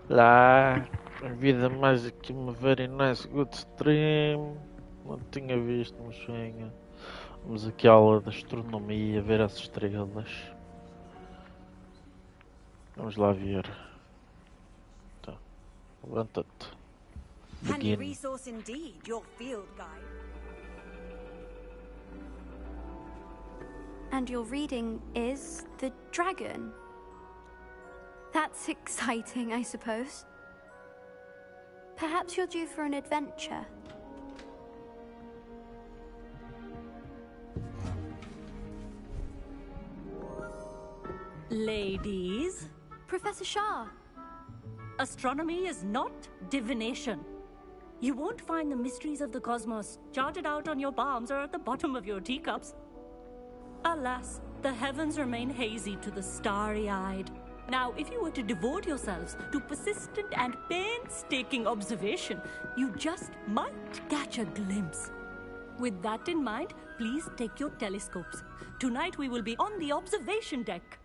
Lá, vida mais aqui uma very nice good stream. Não tinha visto, mas venha. Vamos aqui à aula de astronomia, ver as estrelas. Vamos lá ver. Tá. Levanta-te. Handy Begin. resource indeed, your field guide. And your reading is the dragon. That's exciting, I suppose. Perhaps you're due for an adventure. Ladies, Professor Shah. astronomy is not divination. You won't find the mysteries of the cosmos charted out on your palms or at the bottom of your teacups. Alas, the heavens remain hazy to the starry-eyed. Now, if you were to devote yourselves to persistent and painstaking observation, you just might catch a glimpse. With that in mind, please take your telescopes. Tonight we will be on the observation deck.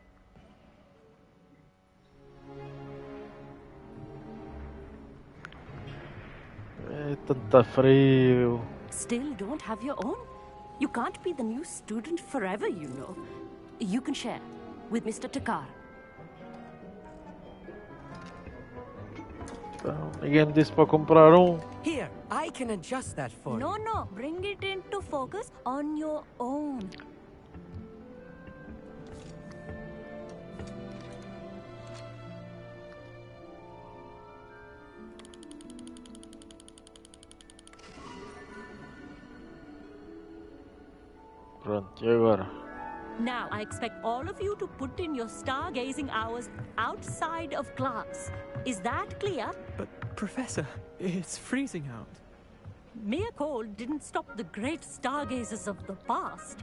Tanta frio. Still don't have your own? You can't be the new student forever, you know. You can share with Mr. Takar. Então, ninguém me disse para comprar um. Here, I can adjust that for you. No, bring it into focus on your own. Pronto, e agora? Now, I expect all of you to put in your stargazing hours outside of class. Is that clear? But, Professor, it's freezing out. Mere cold didn't stop the great stargazers of the past.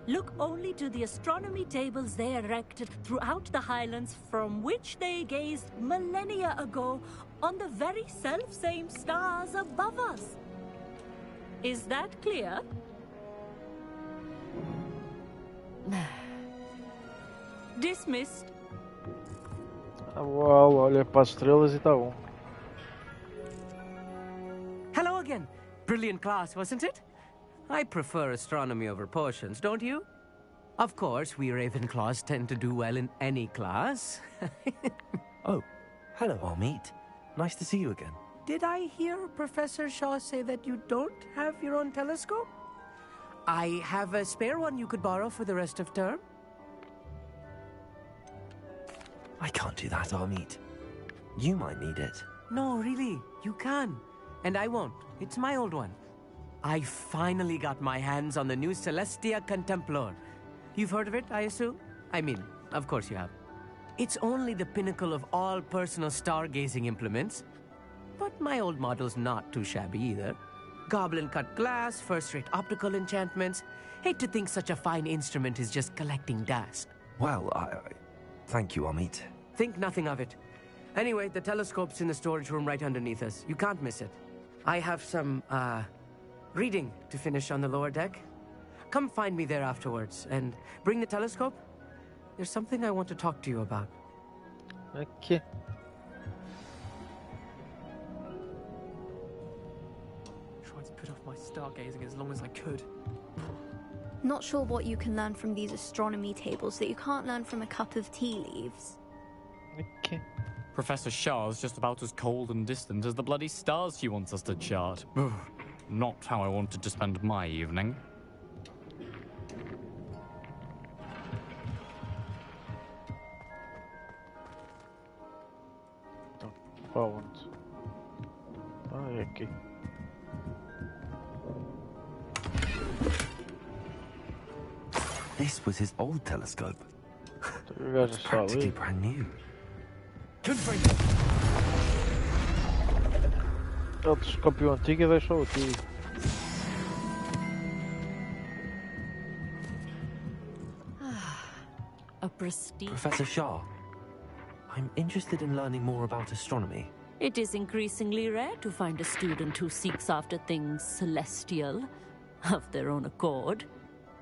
Look only to the astronomy tables they erected throughout the highlands from which they gazed millennia ago on the very self-same stars above us. Is that clear? Dismissed. Uau, olha para as estrelas e tá bom. Hello again. Brilliant class, wasn't it? I prefer astronomy over potions, don't you? Of course, we Ravenclaws tend to do well in any class. Oh, hello, Amit. Nice to see you again. Did I hear Professor Shaw say that you don't have your own telescope? I have a spare one you could borrow for the rest of term. I can't do that, Amit. You might need it. No, really, you can. And I won't. It's my old one. I finally got my hands on the new Celestia Contemplor. You've heard of it, I assume? I mean, of course you have. It's only the pinnacle of all personal stargazing implements. But my old model's not too shabby either. Goblin-cut glass, first-rate optical enchantments. Hate to think such a fine instrument is just collecting dust. Well, thank you, Amit. Think nothing of it. Anyway, the telescope's in the storage room right underneath us. You can't miss it. I have some, reading to finish on the lower deck. Come find me there afterwards, and bring the telescope. There's something I want to talk to you about. Aqui. Tried to put off my stargazing as long as I could. Not sure what you can learn from these astronomy tables that you can't learn from a cup of tea leaves. Aqui. Professor Shah's just about as cold and distant as the bloody stars she wants us to chart. Ugh, not how I wanted to spend my evening. Para onde? Ah, é aqui. This was his old telescope. O gajo It's está practically ali. brand new. Ele descopiou o antigo e deixou aqui. A prestige. Professor Shah, I'm interested in learning more about astronomy. It is increasingly rare to find a student who seeks after things celestial of their own accord.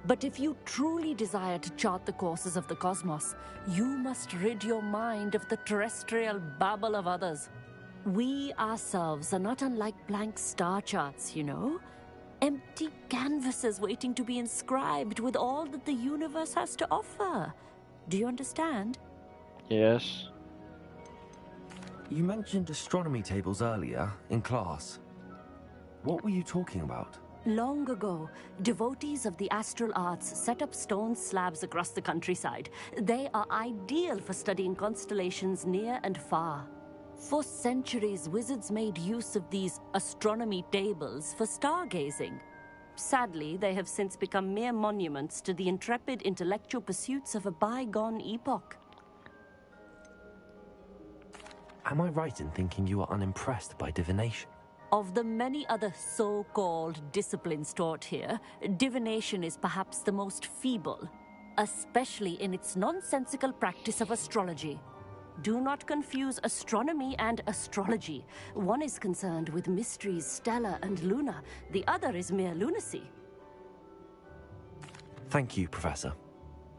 But if you truly desire to chart the courses of the cosmos, you must rid your mind of the terrestrial babble of others. We ourselves are not unlike blank star charts, you know? Empty canvases waiting to be inscribed with all that the universe has to offer. Do you understand? Yes. You mentioned astronomy tables earlier in class. What were you talking about? Long ago, devotees of the astral arts set up stone slabs across the countryside. They are ideal for studying constellations near and far. For centuries, wizards made use of these astronomy tables for stargazing. Sadly, they have since become mere monuments to the intrepid intellectual pursuits of a bygone epoch. Am I right in thinking you are unimpressed by divination? Of the many other so-called disciplines taught here, divination is perhaps the most feeble, especially in its nonsensical practice of astrology. Do not confuse astronomy and astrology. One is concerned with mysteries stellar and lunar. The other is mere lunacy. Thank you, Professor.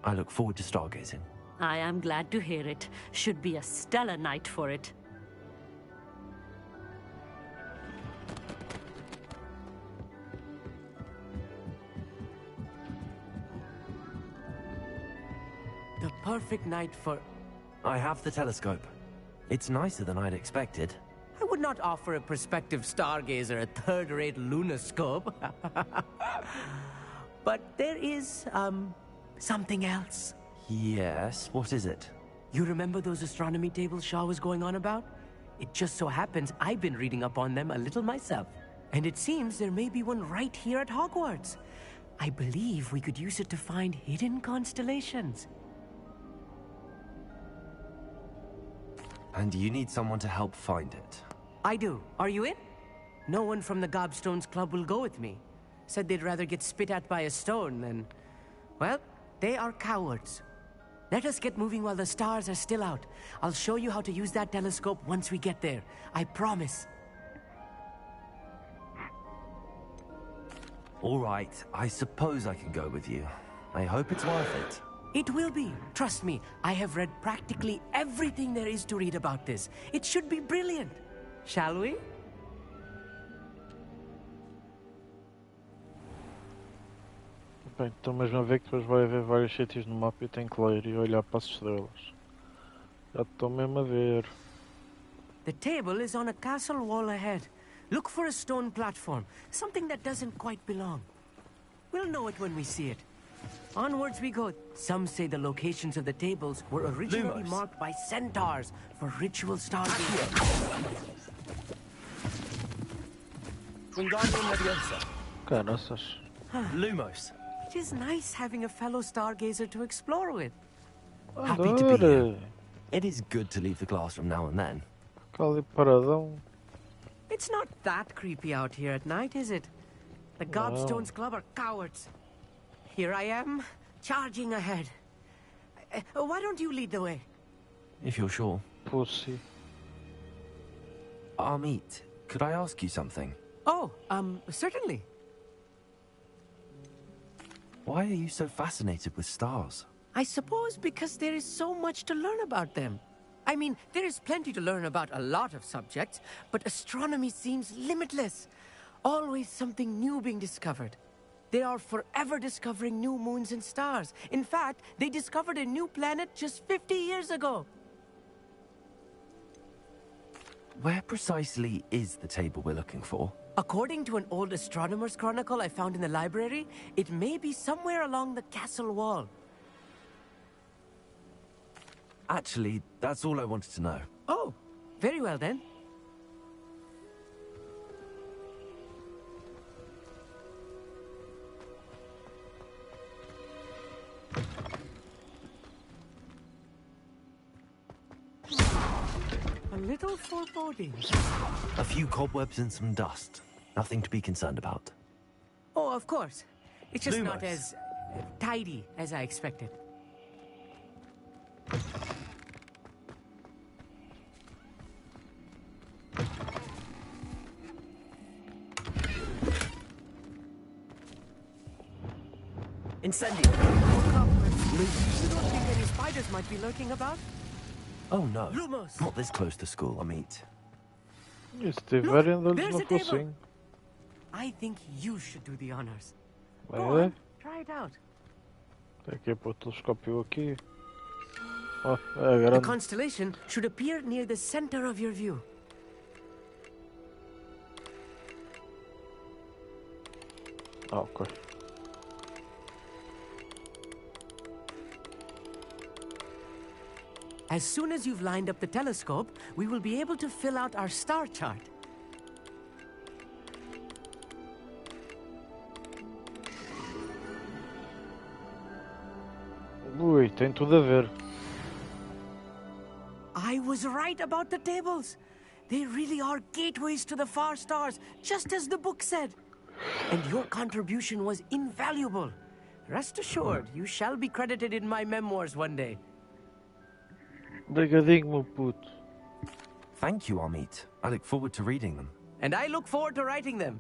I look forward to stargazing. I am glad to hear it. Should be a stellar night for it. The perfect night for... I have the telescope. It's nicer than I'd expected. I would not offer a prospective stargazer a third-rate lunoscope. But there is, something else. Yes, what is it? You remember those astronomy tables Shaw was going on about? It just so happens I've been reading up on them a little myself. And it seems there may be one right here at Hogwarts. I believe we could use it to find hidden constellations. And you need someone to help find it. I do. Are you in? No one from the Gobstones Club will go with me. Said they'd rather get spit at by a stone than... Well, they are cowards. Let us get moving while the stars are still out. I'll show you how to use that telescope once we get there. I promise. All right, I suppose I can go with you. I hope it's worth it. It will be. Trust me, I have read practically everything there is to read about this. It should be brilliant. Shall we? Bem, então mesmo a ver que depois vai haver vários sítios no mapa e tem que ler e olhar para as estrelas. Já estou mesmo a ver. The table is on a castle wall ahead. Look for a stone platform, something that doesn't quite belong. We'll know it when we see it. Onwards we go. Some say the locations of the tables were originally Lumos. marked by centaurs for ritual stargazing. Wingardium Leviosa. Caraças. Lumos. It is nice having a fellow stargazer to explore with. Happy to be here. Adoro! It is good to leave the classroom now and then. Fica ali paradão. It's not that creepy out here at night, is it? The Gobstones Club are cowards. Here I am, charging ahead. Why don't you lead the way? If you're sure. Pussy. Amit, could I ask you something? Oh, certainly. Why are you so fascinated with stars? I suppose because there is so much to learn about them. I mean, there is plenty to learn about a lot of subjects, but astronomy seems limitless. Always something new being discovered. They are forever discovering new moons and stars. In fact, they discovered a new planet just 50 years ago. Where precisely is the table we're looking for? According to an old astronomer's chronicle I found in the library, it may be somewhere along the castle wall. Actually, that's all I wanted to know. Oh, very well then. A little foreboding. A few cobwebs and some dust. Nothing to be concerned about. Oh, of course. It's just not Lumos. as tidy as I expected. Incendio. You don't think any spiders might be lurking about? Oh no, Lumos. not this close to school, Amit. E se tiverem, dá-lhes there's no a table. focinho. I think you should do the honors. Vai Go ver? on, try it out. Tem aqui para o telescópio aqui. Oh, é The grande. constellation should appear near the center of your view. Ah, ok. As soon as you've lined up the telescope, we will be able to fill out our star chart. Ui, tem tudo a ver. I was right about the tables. They really are gateways to the far stars, just as the book said. And your contribution was invaluable. Rest assured, you shall be credited in my memoirs one day. Obrigadinho, meu puto. Thank you, Amit. I look forward to reading them. And I look forward to writing them.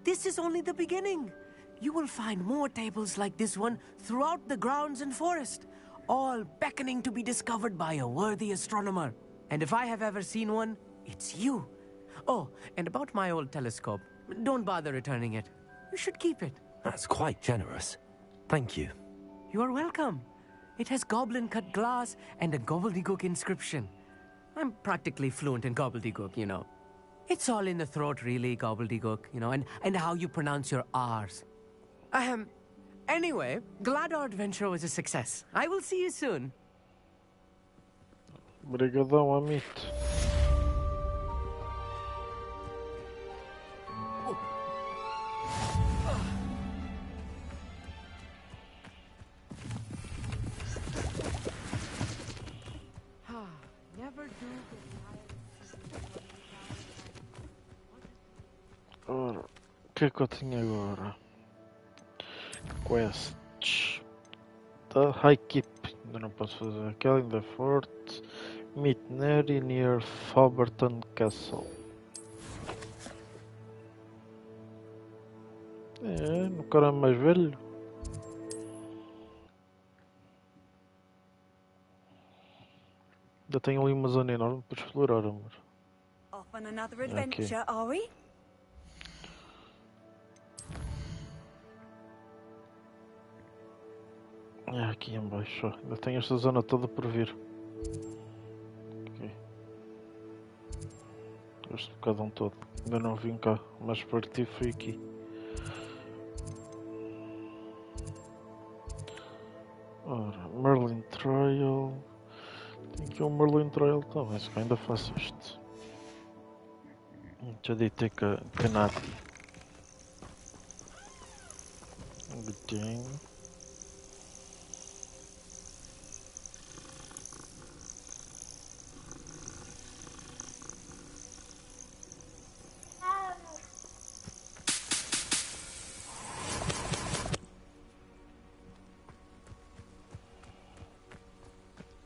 This is only the beginning. You will find more tables like this one throughout the grounds and forest, all beckoning to be discovered by a worthy astronomer. And if I have ever seen one, it's you. Oh, and about my old telescope, don't bother returning it. You should keep it. That's quite generous. Thank you. You are welcome. It has goblin-cut glass and a gobbledygook inscription. I'm practically fluent in gobbledygook, you know. It's all in the throat, really, gobbledygook, you know, and how you pronounce your R's. Anyway, glad our adventure was a success. I will see you soon. Obrigadão, Amit. Never do Ora, o que é que eu tinha agora? Quests. Da High Keep. Ainda não posso fazer. Aquela ainda forte. Meet Neri near Faberton Castle. É, no cara mais velho. Ainda tenho ali uma zona enorme para explorar, amor. Off on another adventure, are we? É aqui em baixo, ó. Ainda tenho esta zona toda por vir. Ok. Este bocadão todo. Ainda não vim cá. O mais perto foi aqui. Ora, Merlin Trail. Tem aqui um Merlin Trail também, se ainda faço isto. Já deitei canati. Um bocadinho.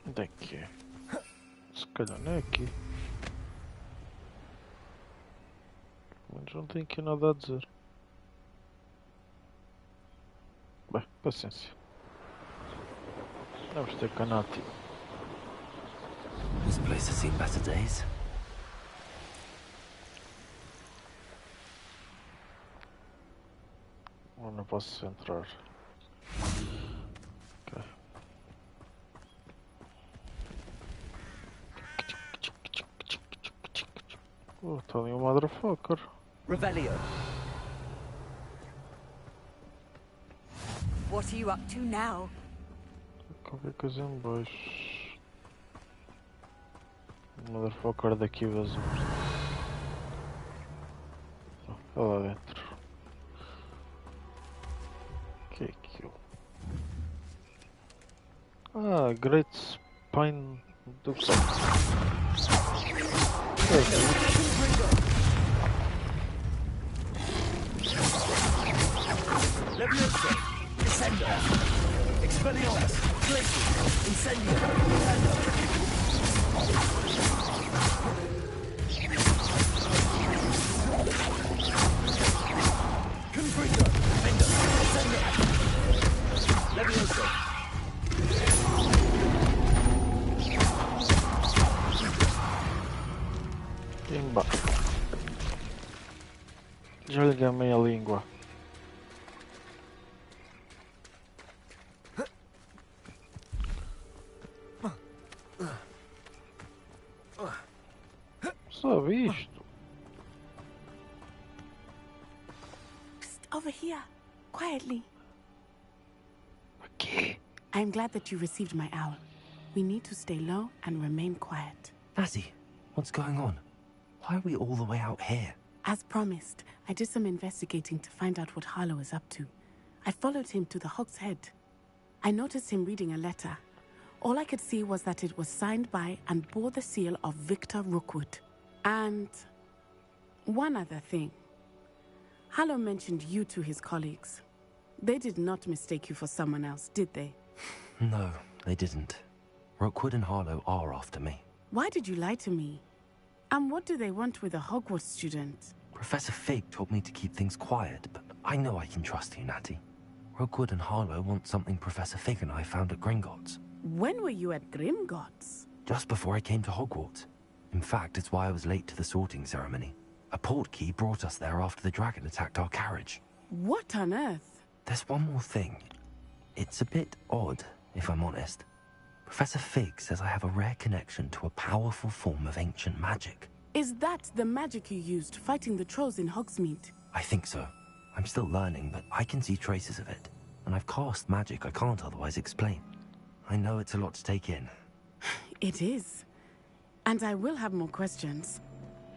Onde é que é? Se calhar não é aqui. Mas não tenho aqui nada a dizer. Bem, paciência. Vamos ter canati. This place has seen better days. Eu não posso entrar. Ok. Oh, está ali um motherfucker. Revelio. What are you up to now? Qualquer coisa em baixo. Motherfucker daqui vazou. Oh, lá dentro. O que é aquilo? Ah, Great Spine do que é Leviosa, Descendo, Expelliarmus, Glacier, Incendio, Defender. Confringo, Defender, Descendo. Leviosa. Pimba. Já lhe gamei a língua. Só isto. Psst, over here. Quietly. Okay. I'm glad that you received my owl. We need to stay low and remain quiet. Natty, what's going on? Why are we all the way out here? As promised, I did some investigating to find out what Harlow is up to. I followed him to the Hog's Head. I noticed him reading a letter. All I could see was that it was signed by and bore the seal of Victor Rookwood. And one other thing. Harlow mentioned you to his colleagues. They did not mistake you for someone else, did they? No, they didn't. Rookwood and Harlow are after me. Why did you lie to me? And what do they want with a Hogwarts student? Professor Fig told me to keep things quiet, but I know I can trust you, Natty. Rookwood and Harlow want something Professor Fig and I found at Gringotts. When were you at Grimgotts? Just before I came to Hogwarts. In fact, it's why I was late to the sorting ceremony. A portkey brought us there after the dragon attacked our carriage. What on earth? There's one more thing. It's a bit odd, if I'm honest. Professor Fig says I have a rare connection to a powerful form of ancient magic. Is that the magic you used fighting the trolls in Hogsmeade? I think so. I'm still learning, but I can see traces of it. And I've cast magic I can't otherwise explain. I know it's a lot to take in. It is. And I will have more questions.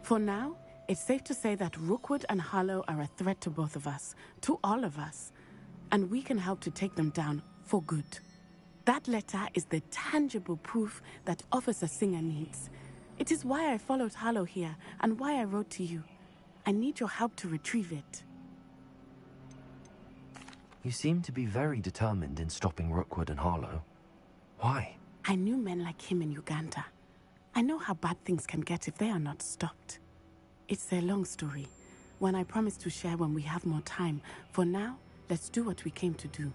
For now, it's safe to say that Rookwood and Harlow are a threat to both of us, to all of us. And we can help to take them down for good. That letter is the tangible proof that Officer Singer needs. It is why I followed Harlow here and why I wrote to you. I need your help to retrieve it. You seem to be very determined in stopping Rookwood and Harlow. Why? I knew men like him in Uganda. I know how bad things can get if they are not stopped. It's a long story, one I promise to share when we have more time. For now, let's do what we came to do.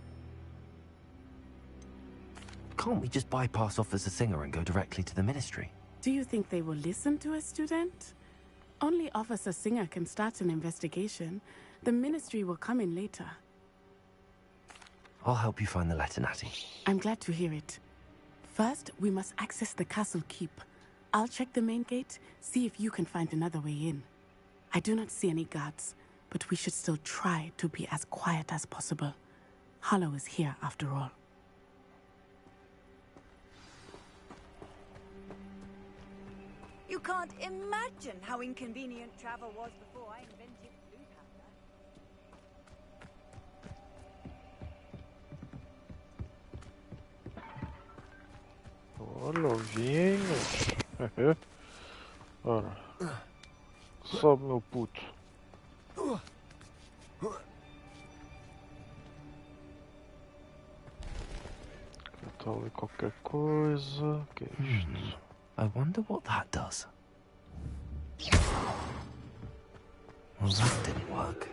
Can't we just bypass Officer Singer and go directly to the Ministry? Do you think they will listen to a student? Only Officer Singer can start an investigation. The Ministry will come in later. I'll help you find the letter, Natty. I'm glad to hear it. First, we must access the castle keep. I'll check the main gate, see if you can find another way in. I do not see any guards, but we should still try to be as quiet as possible. Harlow is here after all. You can't imagine how inconvenient travel was before I invented blue powder. Olha, ovinhos. Ora. Sobe, meu puto. Está ali qualquer coisa. O que é isto? I wonder what that does. Well, that didn't work.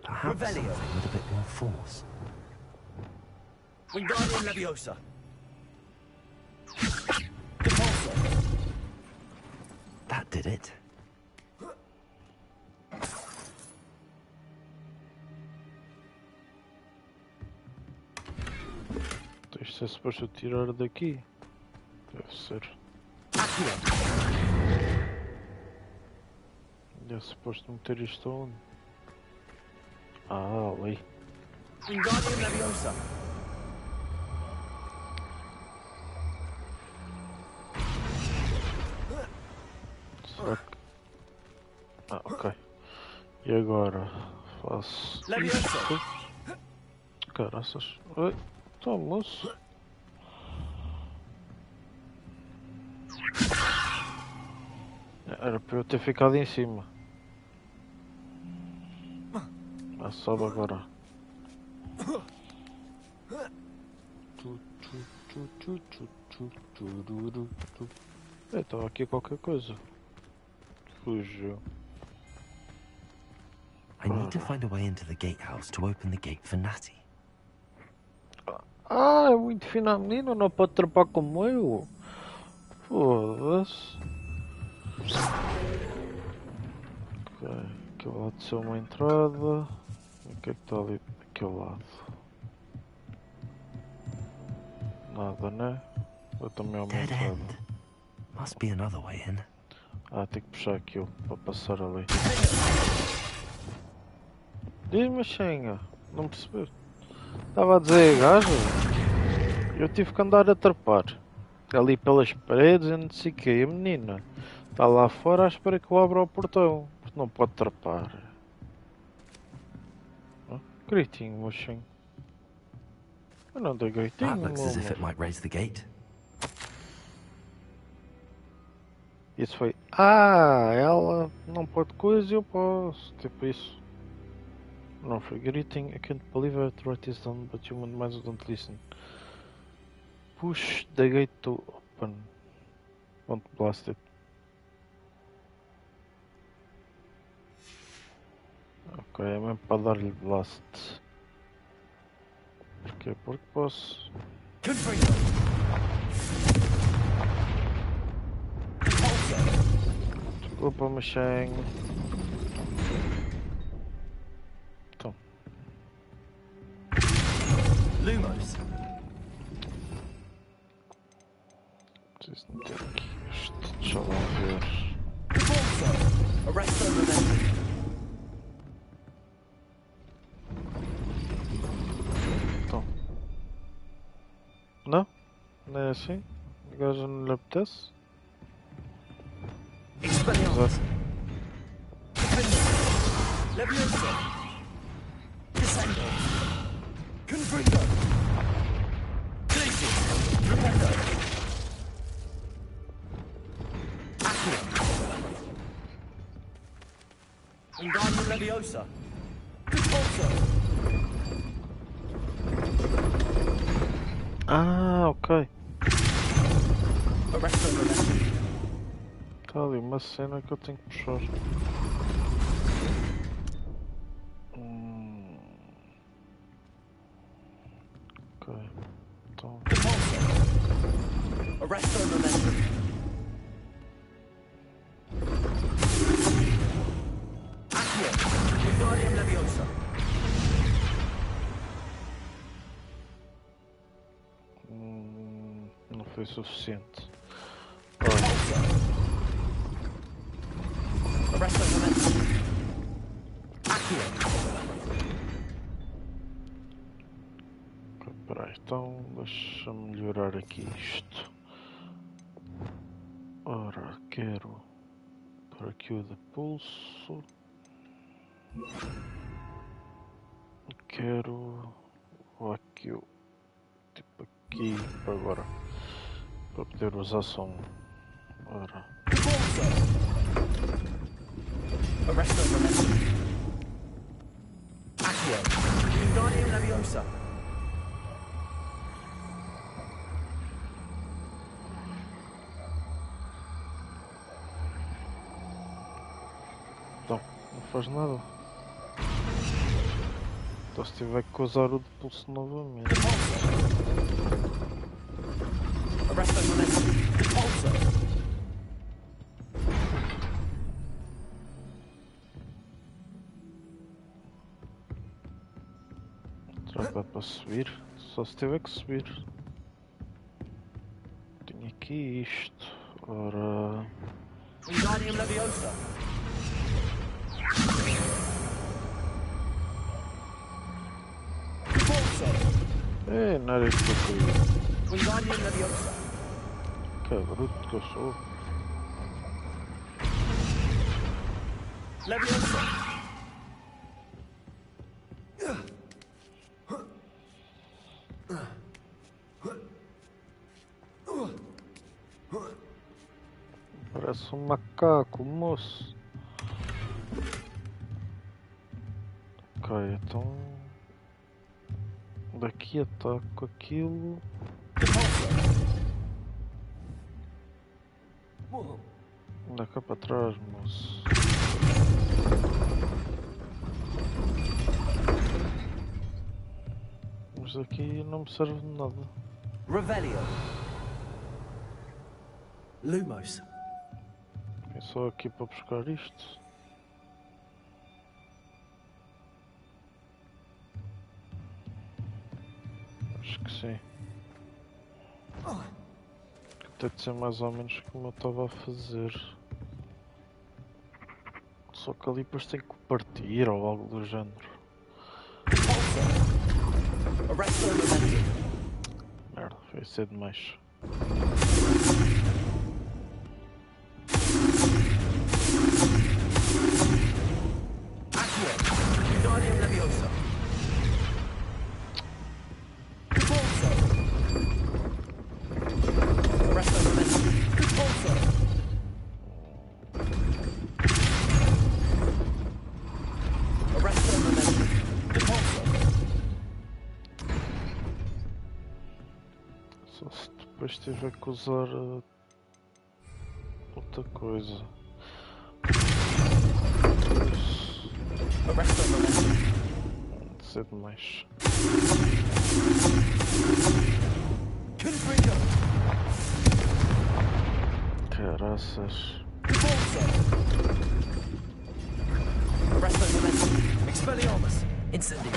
Perhaps something with a bit more force. Wingardium Leviosa. Depulso. That did it. Isto é suposto tirar daqui. Deve ser. É suposto meter isto onde? Ah, ali. Wingardium Leviosa. Será que... Ah, ok. E agora faço Leviosa. isto. Caraças. Oi, tá moço. Era para eu ter ficado em cima. Ah, sobe agora. Estava aqui qualquer coisa. Fugiu. I need to find a way into the gatehouse to open the gate for Natty. Ah, é muito fina a menina, não pode trepar como eu. Foda-se. Ok, aquele lado ser uma entrada. O que é que está ali daquele lado? Nada, né? Eu também é uma Dead entrada. end. Must be another way in. Ah, tem que puxar aquilo para passar ali. Diz-me, Xenha, não percebeste? Estava a dizer, gajo, eu tive que andar a trepar ali pelas paredes e não sei o que. E a menina está lá fora à espera que eu abra o portão, porque não pode trepar. Gritinho, mocinho. Eu não dei gritinho, That looks meu as if amor. it might raise the gate. Isso foi. Ah, ela não pode coisa e eu posso. Tipo isso. Não foi greeting. I can't believe I tried this done, but human minds don't listen. Push the gate to open. Don't blast it. Ok, é mesmo para dar-lhe blast. Porquê? Porque posso. Desculpa, machinho. Então. Lumos. Preciso meter aqui isto. Deixa lá ver. Arrest over Então. Não? Não é assim? O gajo não lhe apetece? Expelliarmus. Leviosa. Descendo. Confringo. Glacius. Rependo. Accio. Wingardium Leviosa. Repulso. Ah, ok. Arrest over Está ali uma cena que eu tenho que puxar. Ok. Então. Arrest over Accio. Wingardium Leviosa. Não foi suficiente. Arrest over Accio. Espera aí, então deixa-me melhorar aqui isto. Ora, quero por aqui o de pulso. Quero aqui o tipo aqui para agora. Para poder usar só um. Ora. Arrest over Accio. Wingardium Leviosa. Então, não faz nada. Então se tiver que usar o de pulso novamente. Arrest over Repulso. Já dá para subir? Só se tiver que subir. Tenho aqui isto. Ora. Wingardium Leviosa. Repulso. Não era isto que eu queria. Wingardium Leviosa. Que bruto que eu sou. Leviosa. Parece um macaco, moço. Ok, então. Daqui ataco aquilo. Da cá para trás, moço. Mas Mas aqui não me serve de nada. Revelio. Lumos. É só aqui para buscar isto. Acho que sim. Tem de ser mais ou menos como eu estava a fazer. Só que ali depois tem que partir ou algo do género. Merda, foi cedo demais. Só se depois tiver que usar outra coisa. Cedo demais. Caraças. Expelliarmus. Instantly.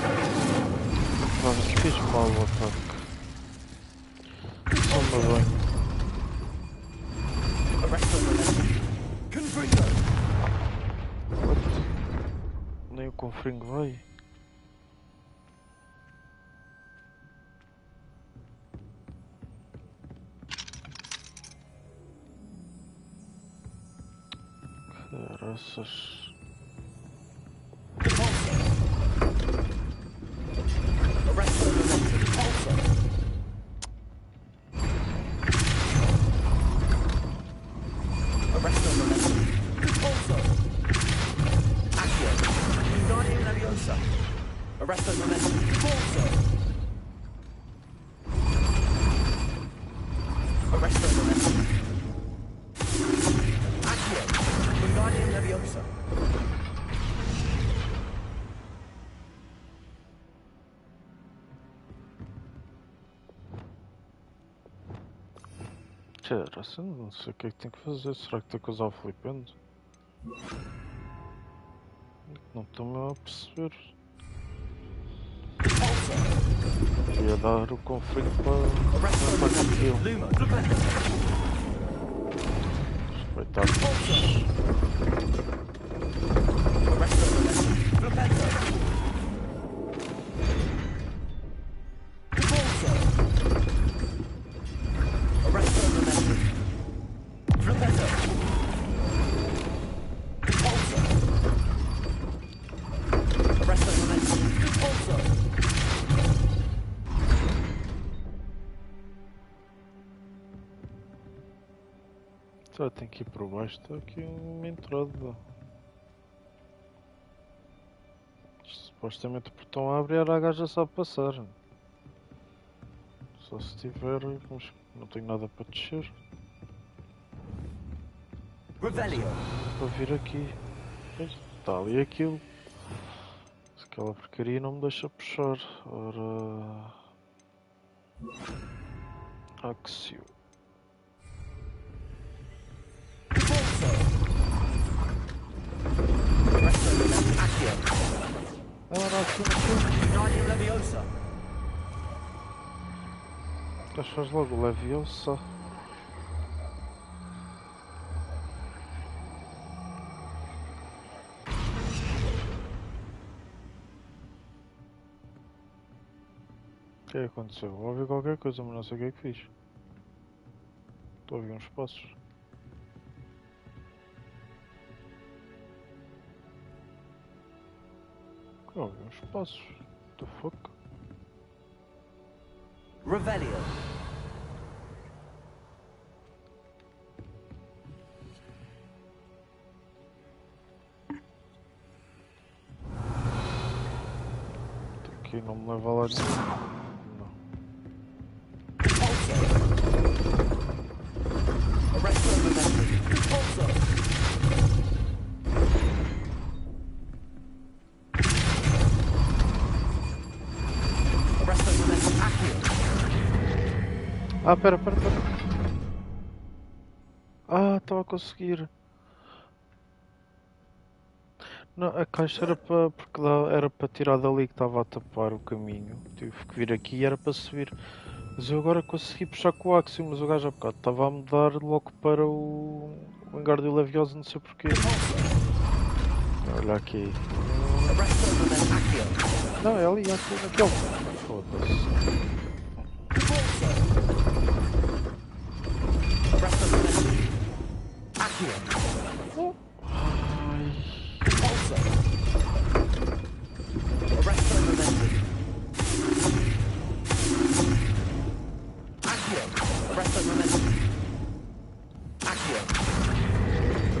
Vamos, fiz mal o ataque. Só me banho. What? Nem o confringo vai. Caraças. Arresto momentum. Also. Arresto momentum. Accio. Wingardium Leviosa. Caraças, não sei o que é que tenho que fazer. Será que tenho que usar o flipendo? Não estou mesmo a perceber. Devia dar o conflito para aquilo. Respeitar. Só tem que ir por baixo, está aqui uma entrada. Supostamente o portão abre e era a gaja só passar. Só se tiver, mas não tenho nada para descer. Revelio. Para vir aqui. Pois, está ali aquilo. Se aquela porcaria não me deixa puxar. Ora. Axio. Ora, aqui. Wingardium Leviosa. Faz logo o Leviosa. O que é que aconteceu? Ouvi qualquer coisa, mas não sei o que é que fiz. Estou a ouvir uns passos. Ouvi uns passos. What the fuck? Revelio. Aqui não me leva lá nenhum. Arresto momentum. Ah, pera. Ah, estava a conseguir. Não, a caixa era para. Porque lá era para tirar dali que estava a tapar o caminho. Tive que vir aqui e era para subir. Mas eu agora consegui puxar com o Axio, mas o gajo há bocado estava a mudar logo para o Engardio Leviosa, não sei porquê. Olha aqui. Não, é ali, aqui, naquele. Foda-se. Oh. Ai.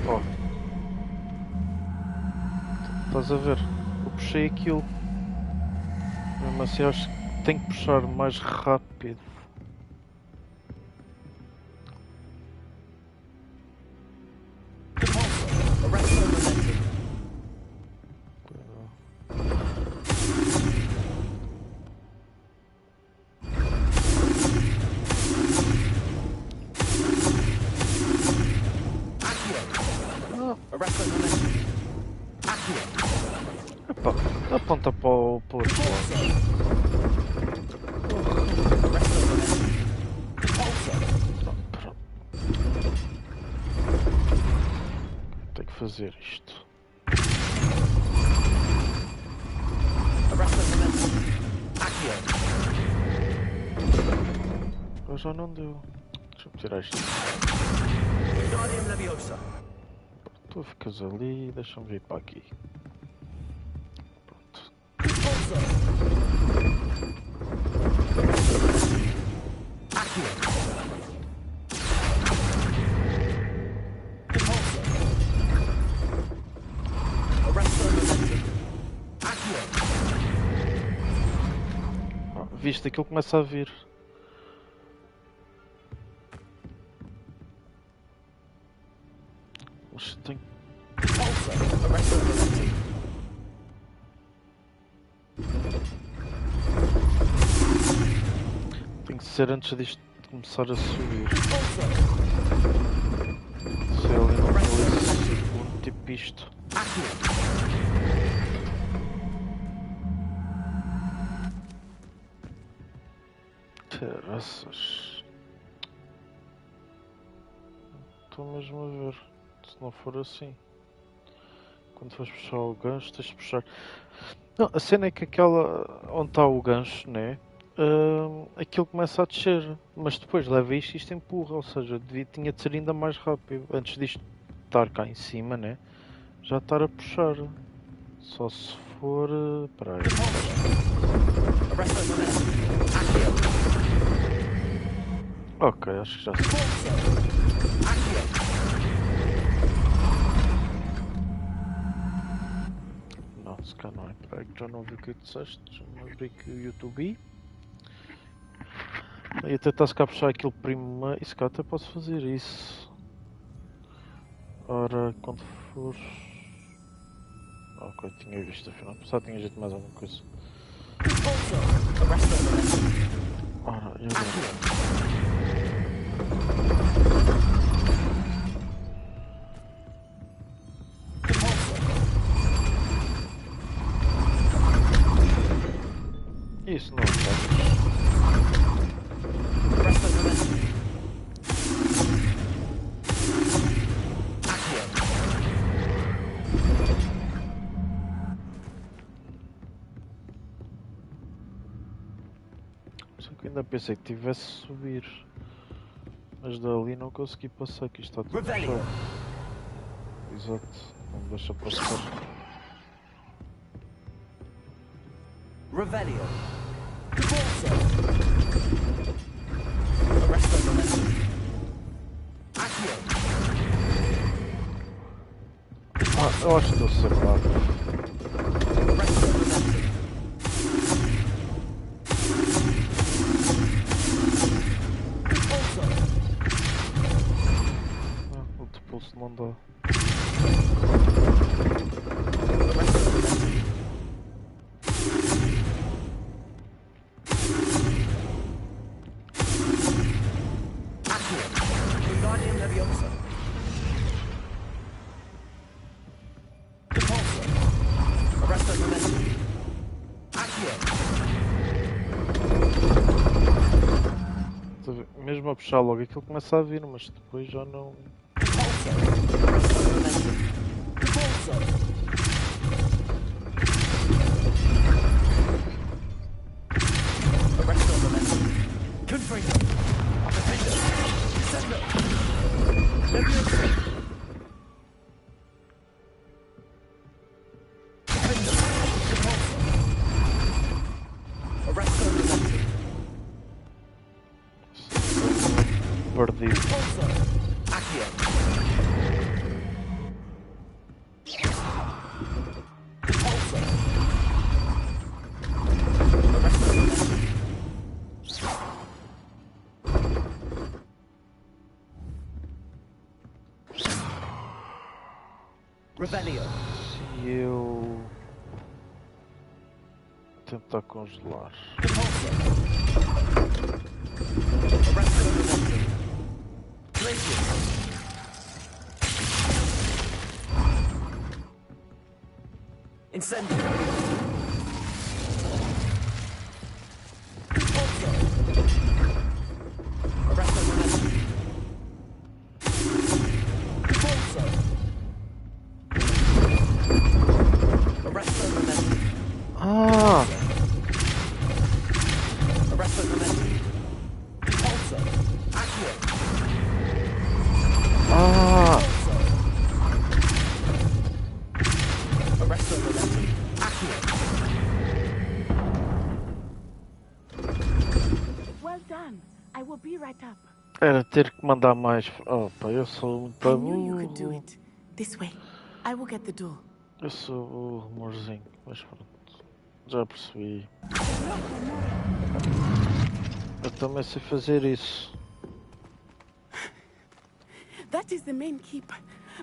Oh. Estás a ver? Eu puxei aquilo. Mesmo assim acho que tenho que puxar mais rápido. Epá, aponta para o outro lado. Tenho que fazer isto. Agora já não deu. Deixa-me tirar isto. Tu ficas ali e deixa-me vir para aqui. Pronto. Viste, aquilo começa a vir. Mas tem... Tem que ser antes disto começar a subir. Se é ali no segundo, tipo isto. Caraças. Estou mesmo a ver. Se não for assim. Quando fores puxar o gancho, tens de puxar. Não, a cena é que aquela onde está o gancho, né? Aquilo começa a descer, mas depois leva isto e isto empurra, ou seja, tinha de ser ainda mais rápido. Antes disto estar cá em cima, né? Já estar a puxar. Só se for. Espera aí. Ok, acho que já sei. Não, se cá não é. Espera aí que já não vi o que disseste. Deixa-me abrir aqui o YouTube. E tentar se cá puxar aquilo primeiro. E se cá até posso fazer isso. Ora, quando for. Ok, tinha visto afinal. Pensava que tinha jeito mais alguma coisa. Ora, e agora? Isso não é. Ainda pensei que tivesse a subir, mas dali não consegui passar, que isto está tudo fechado. Exato, não me deixa passar. Revelio. Ah, eu acho que estou separado. Não dá. Wingardium Leviosa. Repulsor. Arresto Momentum. Accio. Mesmo a puxar logo aquilo começa a vir, mas depois já não. Repulsor. Arresto Momentum. Repulsor. Arresto Momentum. Confringo. Defender. Descender. Leviosa. Defender. Repulsor. Arresto Momentum. Perdido. Repulsor. Accio. Repulsor. Arresto Momentum. Revelio. Se eu tentar congelar. Repulsor. Arresto Momentum. Glacius. Incendio. Repulsor. Arresto Momentum. Repulsor. Arresto Momentum. Ah! Arresto Momentum. Repulsor. Accio. Ah! Arresto Momentum. Accio. Well done. I will be right up. Era ter que mandar mais. Opa, eu sou muito I knew you could do burro. it. This way. I will get the door. Eu sou burro, amorzinho. Mas pronto. Já percebi. Eu também sei fazer isso. That is the main keep.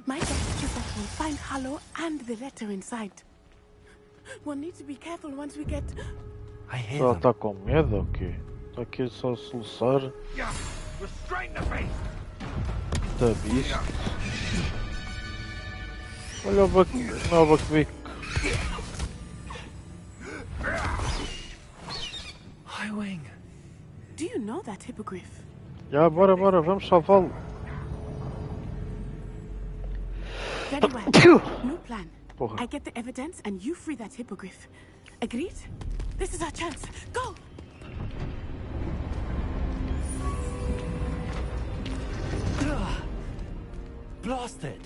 My guess is that we'll find Hollow and the letter inside. We'll need to be careful once we get... I hear Ela them. está com medo ou quê? Está aqui só a soluçar. Restrain the beast. Da bicho. Olha o baque-bico. Highwing. Do you know that hippogriff? Já, bora, vamos salvá-lo. Very well. New plan. Porra. I get the evidence and you free that hippogriff. Agreed? This is our chance. Go! Blasted.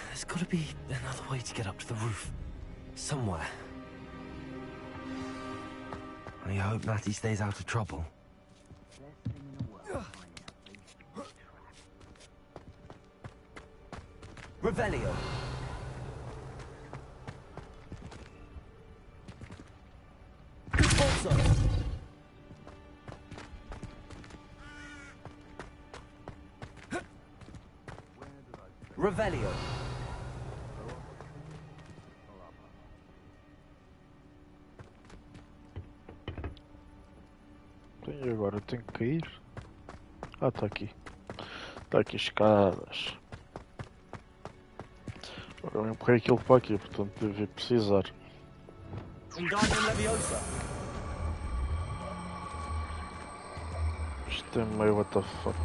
There's got to be another way to get up to the roof. Somewhere. I hope Matty stays out of trouble. Revelio. Repulsor. Revelio. E agora eu tenho que cair. Ah, está aqui. Está aqui escadas. Eu empurrei aquilo para aqui, portanto deve precisar. Wingardium Leviosa. Isto é meio what the fuck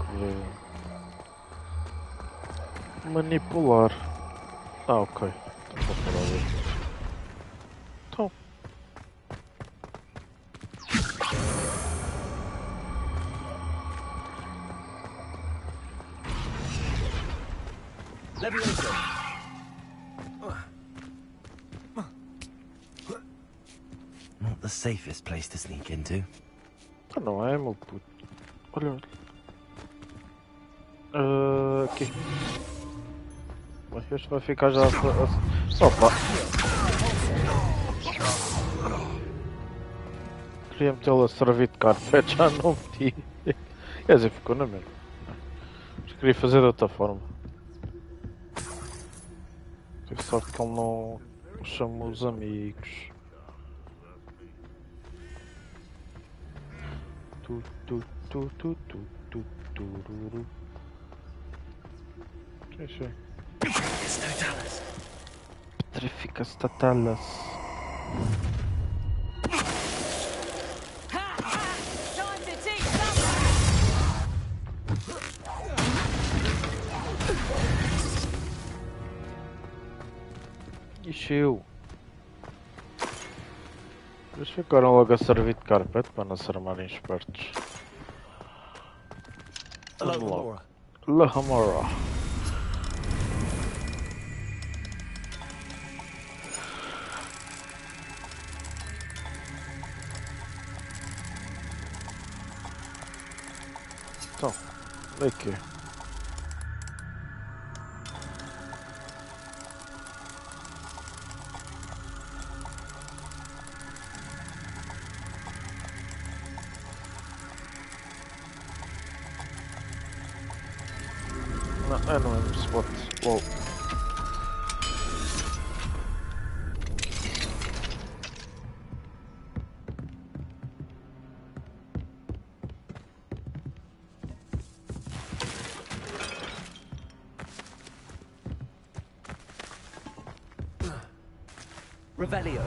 de manipular. Ah, ok. Então vou parar ali. Então. Leviosa. Not the safest place to sneak into. Ah, não é, meu puto. Olha. Aqui. Mas este vai ficar já. Opa! Queria metê-lo a servir de carpete, já não meti. Quer dizer, ficou na mesma. Mas queria fazer de outra forma. Tive sorte que ele não chamou os amigos. Tu, tu, tu, tu, tu, tu, tururu. Sim, sim. Petrificas totalas. Time to teach someone! Encheu. Eles ficaram logo a servir de carpete para não se armarem espertos. Hello, Vamos lá. Laura. La Hamara. Então, daqui. Não, é no mesmo spot. Uou. Revelio.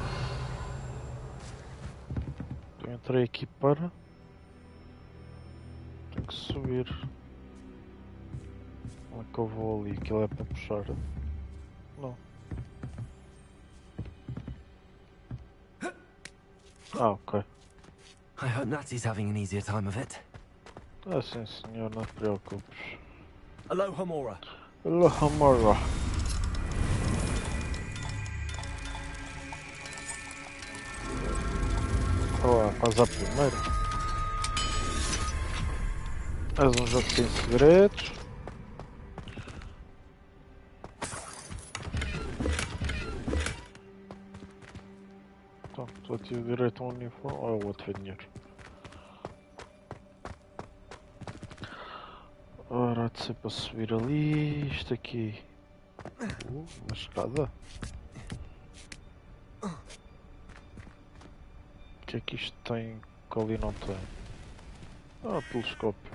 Eu entrei aqui para... Tenho que subir. Como é que eu vou ali? Aquilo é para puxar. Não. Ah, ok. I hope Natsy's having an easier time of it. Ah, sim senhor, não te preocupes. Aloha Mora. La Hamara. Olá, faz a primeira. És um jogo sem segredos. Então, só tive direito a um uniforme. Ou é o outro dinheiro. Ora, há de ser para subir ali. Isto aqui. Uma escada. O que é que isto tem que ali não tem? Ah, telescópio.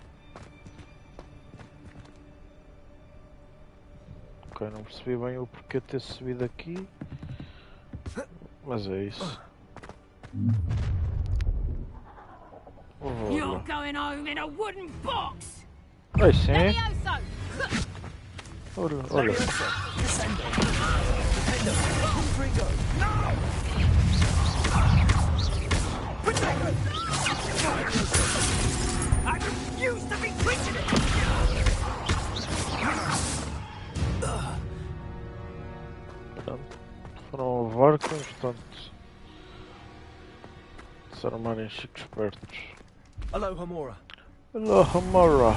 Ok, não percebi bem o porquê de ter subido aqui. Mas é isso. You're Olha. going home in a wooden box! Ai sim. Levioso! Olha, olha. I refuse to be treated. Pronto. Foram a varca, portanto. Se armarem chicos espertos. Aloha Mora. La Hamara.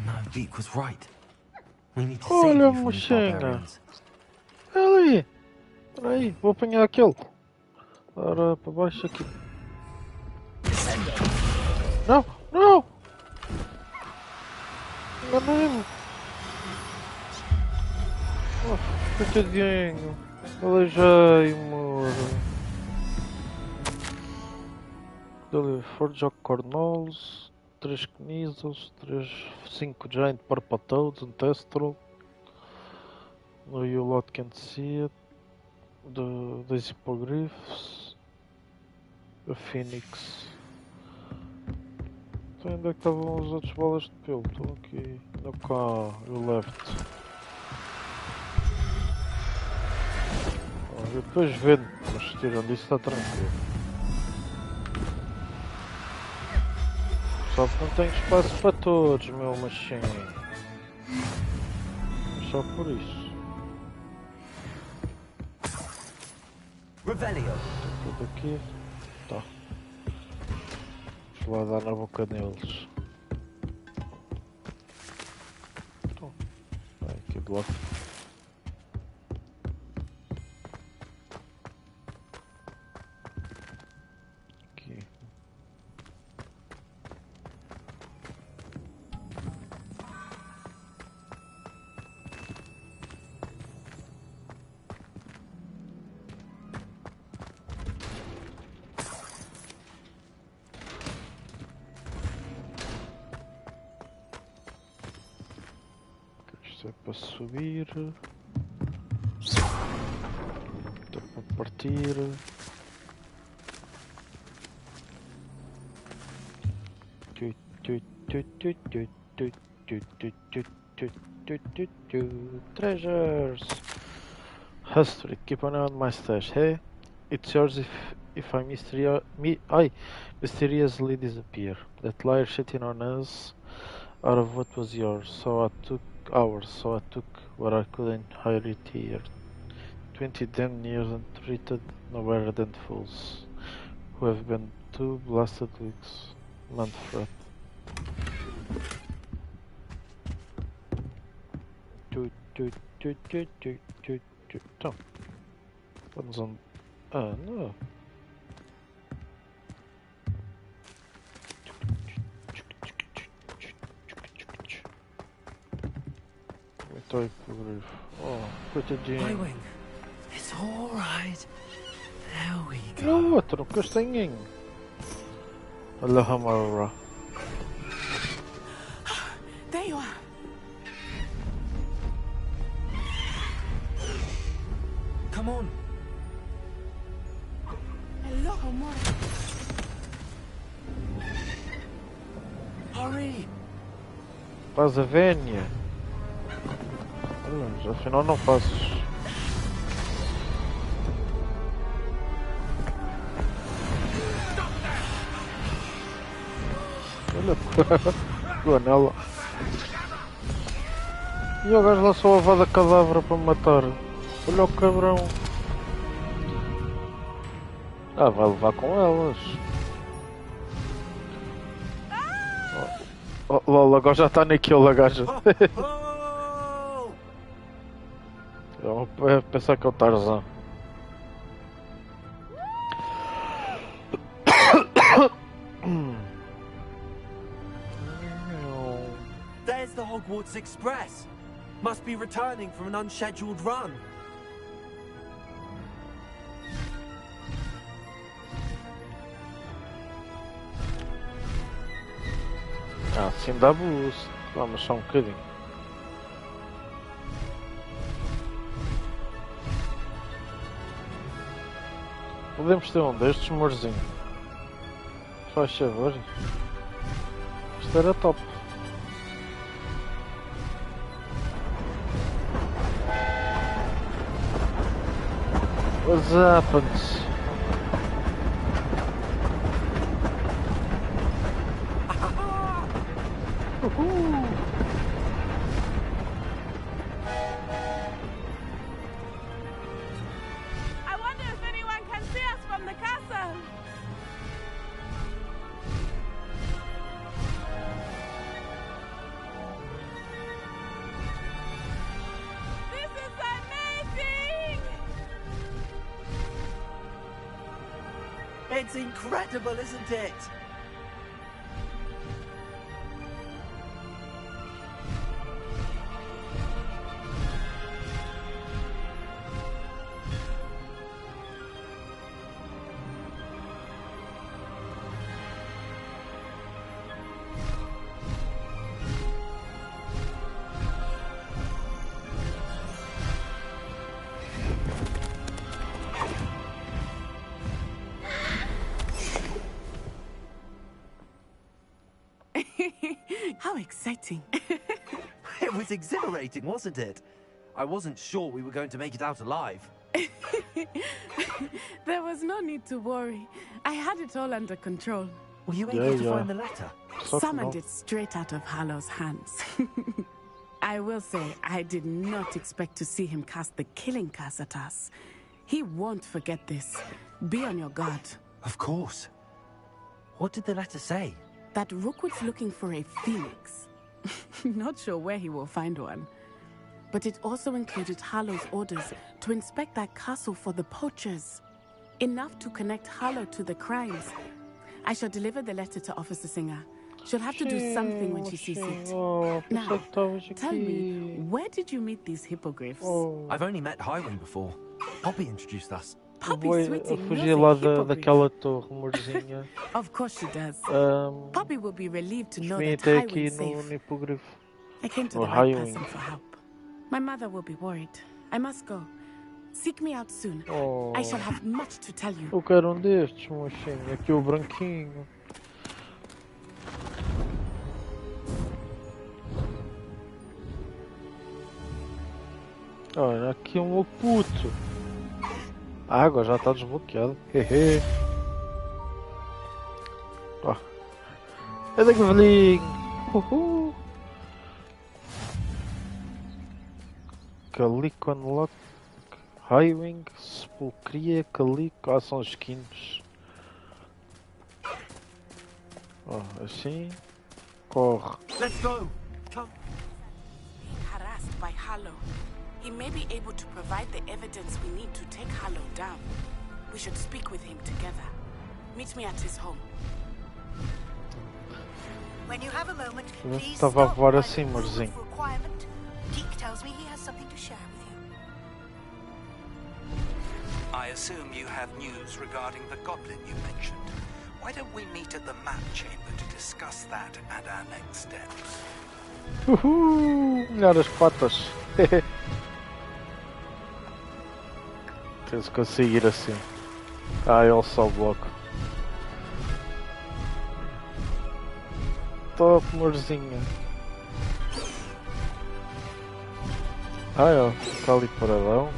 No, Beak was right. We need to Olha, save you from these mochinha. barbarians. Olha ali. Espera aí, vou apanhar aquele. Ora, para baixo aqui. Não, não! Enganei-me. Oh, coitadinho. Aleijei-me. Dali, Forge of Cornels, 3 Knizzles, 5 Giant Purple Toads, um Teste, no You Lot Can't See It, dois Hippogriffs, a Phoenix. Então onde é que estavam as outras bolas de pelo? Estão aqui no cá, o left. Eu depois vendo, mas tirando isso está tranquilo. Só que não tenho espaço para todos, meu machinho. Só por isso. Revelio. Tudo aqui. Tá. Vamos lá dar na boca deles. Então, vai aqui do lado. Isso é para subir. Isto é para partir. Treasures. History. Keep an eye on my stash. Hey, it's yours if I mysteriously disappear. That liar shitting on us out of what was yours. So I took ours. So I took what I could and hired it here. 20 damn years and treated no better than fools who have been 2 blasted weeks. Manfred. Então, vamos onde? Ah, não. Estou por grifo. Oh, coitadinho. Highwing, it's all right. There we go. No outro, castanhinho. Olha a Hamara. There you are. Come on. Hello, Homora. Hurry. Faz a vénia. Olha, afinal não fazes. Olha, pegou nela. E o gajo lançou a vada cadáver para me matar. Olha o cabrão. Ah, vai levar com elas. Oh, lol, agora já está naquilo a gaja. Eu vou pensar que é o Tarzan. There's the Hogwarts Express. Must be returning from an unscheduled run. Ah, sim dá boost. Vamos só um bocadinho. Podemos ter um destes, amorzinho. Faz favor. Isto era top. What's happened? I wonder if anyone can see us from the castle. This is amazing! It's incredible, isn't it? How exciting. It was exhilarating, wasn't it? I wasn't sure we were going to make it out alive. There was no need to worry. I had it all under control. Were you able to find the letter? Summoned it straight out of Hallow's hands. I will say, I did not expect to see him cast the killing curse at us. He won't forget this. Be on your guard. Of course. What did the letter say? That Rookwood's looking for a phoenix. Not sure where he will find one. But it also included Hallow's orders to inspect that castle for the poachers. Enough to connect Hallow to the crimes. I shall deliver the letter to Officer Singer. She'll have to do something when she sees it. Now, tell me, where did you meet these hippogriffs? I've only met Highwing before. Poppy introduced us. Poppy sweetie knows Fugir a lá hippogriff. daquela torre, amorzinha. Of course she does. Poppy will be relieved to know Vim that até aqui Highwing's no safe. hipogrifo. I came to No the right Highwing. person for help. My mother will be worried. I must go. Seek me out soon. Oh, I shall have much to tell you. eu quero um destes, mocinho. Aqui o branquinho. Olha, aqui um meu puto. A água já está desbloqueada. Hehe. Oh. É daqui, velhinho. Uhul. Calico unlock. Highwing, sepulcria, calico. Ah, são skins. Oh, assim. Corre. Let's go. Come. Being harassed by Harlow. He may be able to provide the evidence we need to take Harlow down. We should speak with him together. Meet me at his home. When you have a moment, please Estava a stop voar by assim, the room amorzinho. of requirement. Deke tells me he has something to share with you. I assume you have news regarding the goblin you mentioned. Why don't we meet at the map chamber to discuss that and our next steps? Uhul! Melhor as patas. Tens que conseguir assim. Ah, ele só o bloco. Top, amorzinha. Ah, ó, está ali paradão.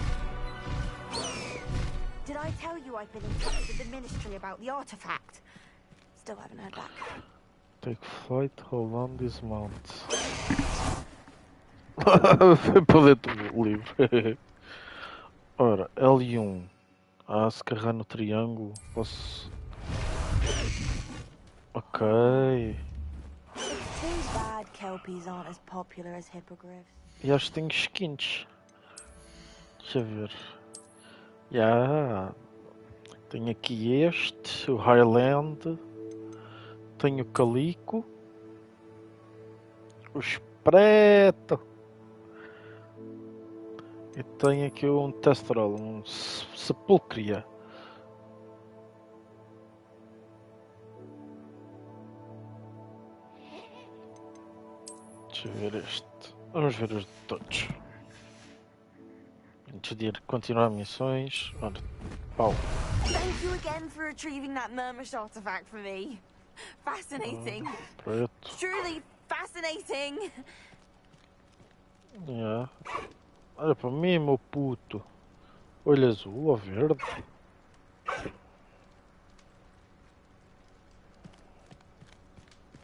Did I tell you I've been in touch with the ministry about the artifact? Still haven't heard back. Take flight, hold on, dismount. Foi para dentro do livro. Ora, L1. Ah, se carregar no triângulo, posso... Ok. It's too bad kelpies aren't as popular as hippogriffs. E acho que tenho skins. Deixa eu ver. Já. Tenho aqui este, o Highland. Tenho o Calico. O Espreto. E tenho aqui um Testrol, um Sepulcria. Deixa eu ver este. Vamos ver os de todos. Antes de ir continuar missões. Ora, pau. Thank you again for retrieving that Murmish artifact for me. Fascinating. Preto. Truly fascinating. Yeah. Olha para mim, meu puto. Olho azul ou verde?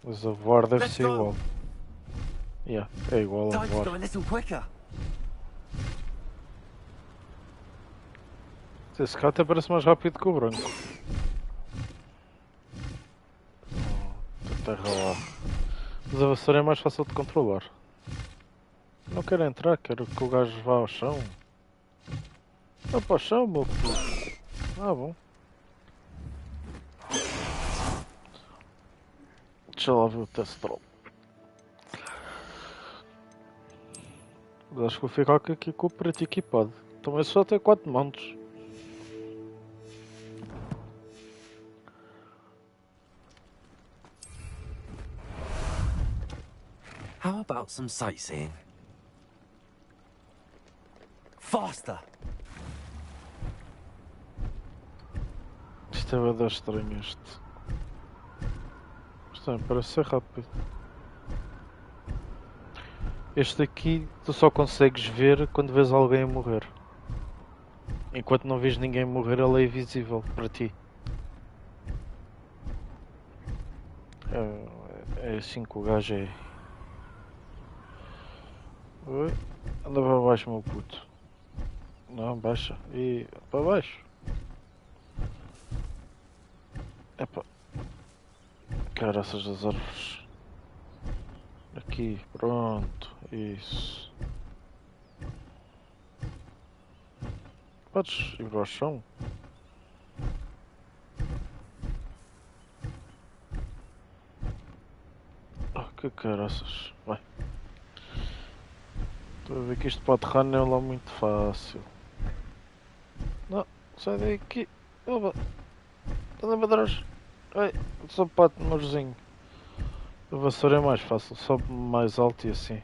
Mas a voar deve ser igual. Yeah, é igual a Time's voar. going a little quicker. Esse cá até parece mais rápido que o branco. Terra lá. Mas a vassoura é mais fácil de controlar. Não quero entrar, quero que o gajo vá ao chão. Vá para o chão, meu puto. Ah, bom. Deixa lá ver o Testrol. Acho que vou ficar aqui com o preto equipado. Também só tem 4 mantos. How about some sightseeing? Faster. Isto é bem estranho este. Isto também parece ser rápido. Este aqui tu só consegues ver quando vês alguém a morrer. Enquanto não vês ninguém morrer, ele é invisível para ti. É assim que o gajo é. Oi? Anda para baixo, meu puto. Não, baixa. E para baixo. Epá. Caraças das árvores. Aqui, pronto. Isso. Podes ir ao chão? Oh, que caraças. Vai. Estou a ver que isto para aterrar não é lá muito fácil. Não, sai daqui. Opa. Anda para trás. Ai, só pato, amorzinho. A vassoura é mais fácil, sobe mais alto e assim.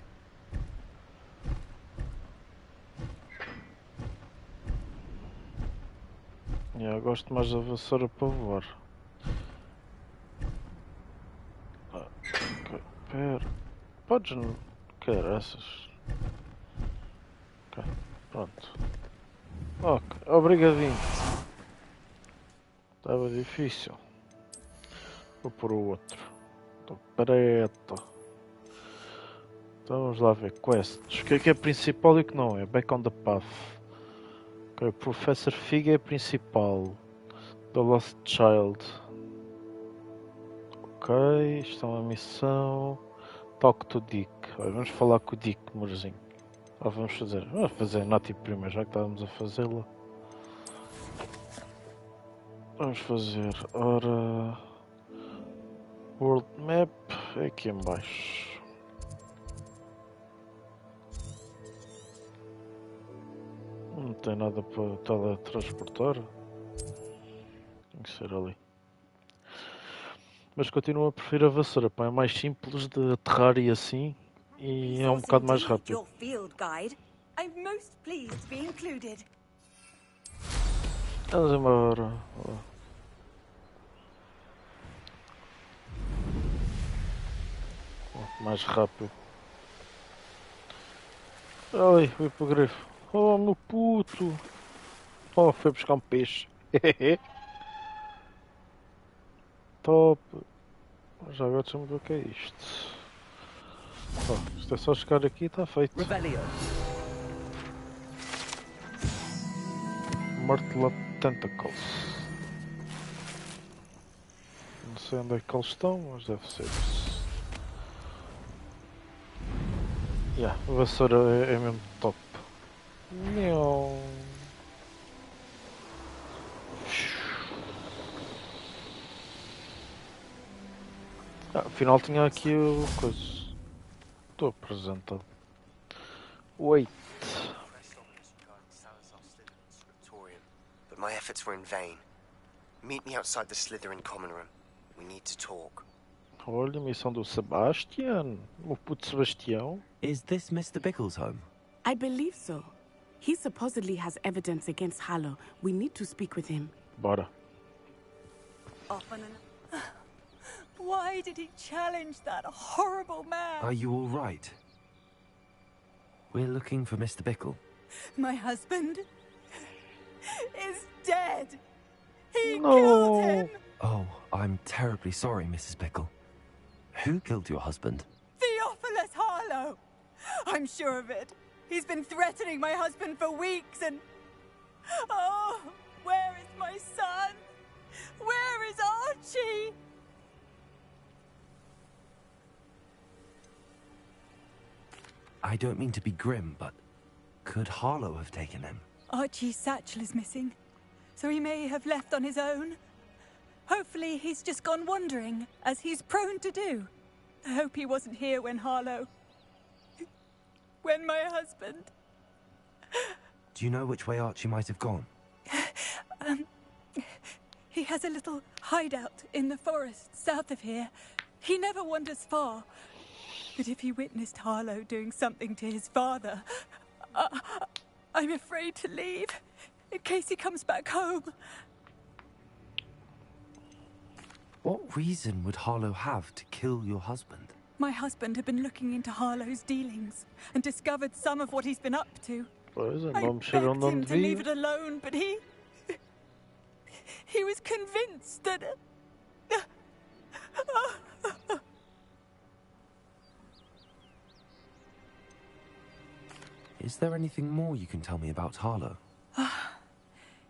Eu gosto mais da vassoura para voar. Ok, pera. Podes não querer essas? Ok, pronto. Ok, obrigadinho. Estava difícil. Vou pôr o outro. Estou preto. Então vamos lá ver. Quests. O que é principal e o que não é? Back on the path. Ok, Professor Fig é principal. The Lost Child. Ok, isto é uma missão. Talk to Dick. Vamos falar com o Dick, amorzinho. Vamos fazer a Nati primeiro, já que estávamos a fazê-la. Vamos fazer, ora... World Map é aqui em baixo. Não tem nada para teletransportar. Tem que ser ali. Mas continuo a preferir a vassoura, pá, é mais simples de aterrar e assim. E é um bocado mais rápido. Your field guide. I'm most pleased to be included. Vamos embora. Mais rápido. Ai, fui para o grifo. Oh, meu puto. Oh, foi buscar um peixe. Top. Já agora deixa-me ver o que é isto. Oh, isto é só chegar aqui e está feito. Martelo Tentacles. Não sei onde é que eles estão, mas deve ser isso. Yeah, a vassoura é mesmo top. Não. Afinal tinha aqui o coisa. Estou apresentado. Wait. But my efforts were in vain. Meet me outside the Slytherin common room. We need to talk. Olha, missão do Sebastian. O puto Sebastião. Is this Mr. Bickle's home? I believe so. He supposedly has evidence against Harlow. We need to speak with him. Bora. Why did he challenge that horrible man? Are you all right? We're looking for Mr. Bickle. My husband is dead. He No. killed him. Oh, I'm terribly sorry, Mrs. Bickle. Who killed your husband? Theophilus Harlow. I'm sure of it. He's been threatening my husband for weeks and... Oh, where is my son? Where is Archie? I don't mean to be grim, but could Harlow have taken him? Archie's satchel is missing, so he may have left on his own. Hopefully he's just gone wandering, as he's prone to do. I hope he wasn't here when when my husband... Do you know which way Archie might have gone? He has a little hideout in the forest south of here. He never wanders far. But if he witnessed Harlow doing something to his father, I'm afraid to leave, in case he comes back home. What reason would Harlow have to kill your husband? My husband had been looking into Harlow's dealings and discovered some of what he's been up to. Pois é, I não mexer begged onde him to leave it devia. alone, but he was convinced that... Is there anything more you can tell me about Harlow?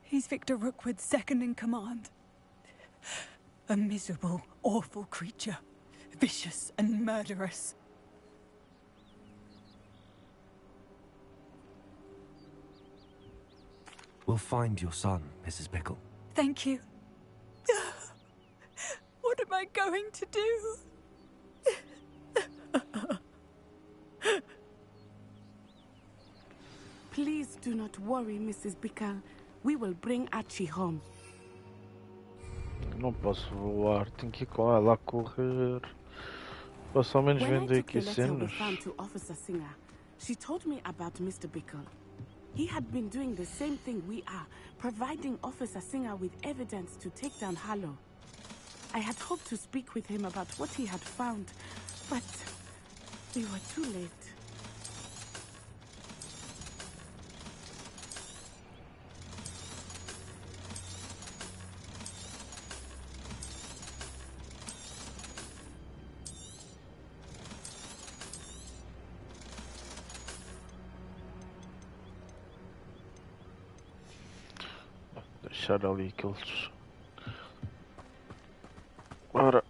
He's Victor Rookwood's second in command. A miserable, awful creature. Vicious and murderous. We'll find your son, Mrs. Bickle. Thank you. What am I going to do? Please do not worry, Mrs. Bickle. We will bring Archie home. Não posso voar, tenho que ir com ela a correr. Posso ao menos When I vender took the aqui letter we cenas. found to Officer Singer, she told me about Mr. Bickle. He had been doing the same thing we are, providing Officer Singer with evidence to take down Harlow. I had hoped to speak with him about what he had found, but we were too late. Deixar ali aqueles. Ora.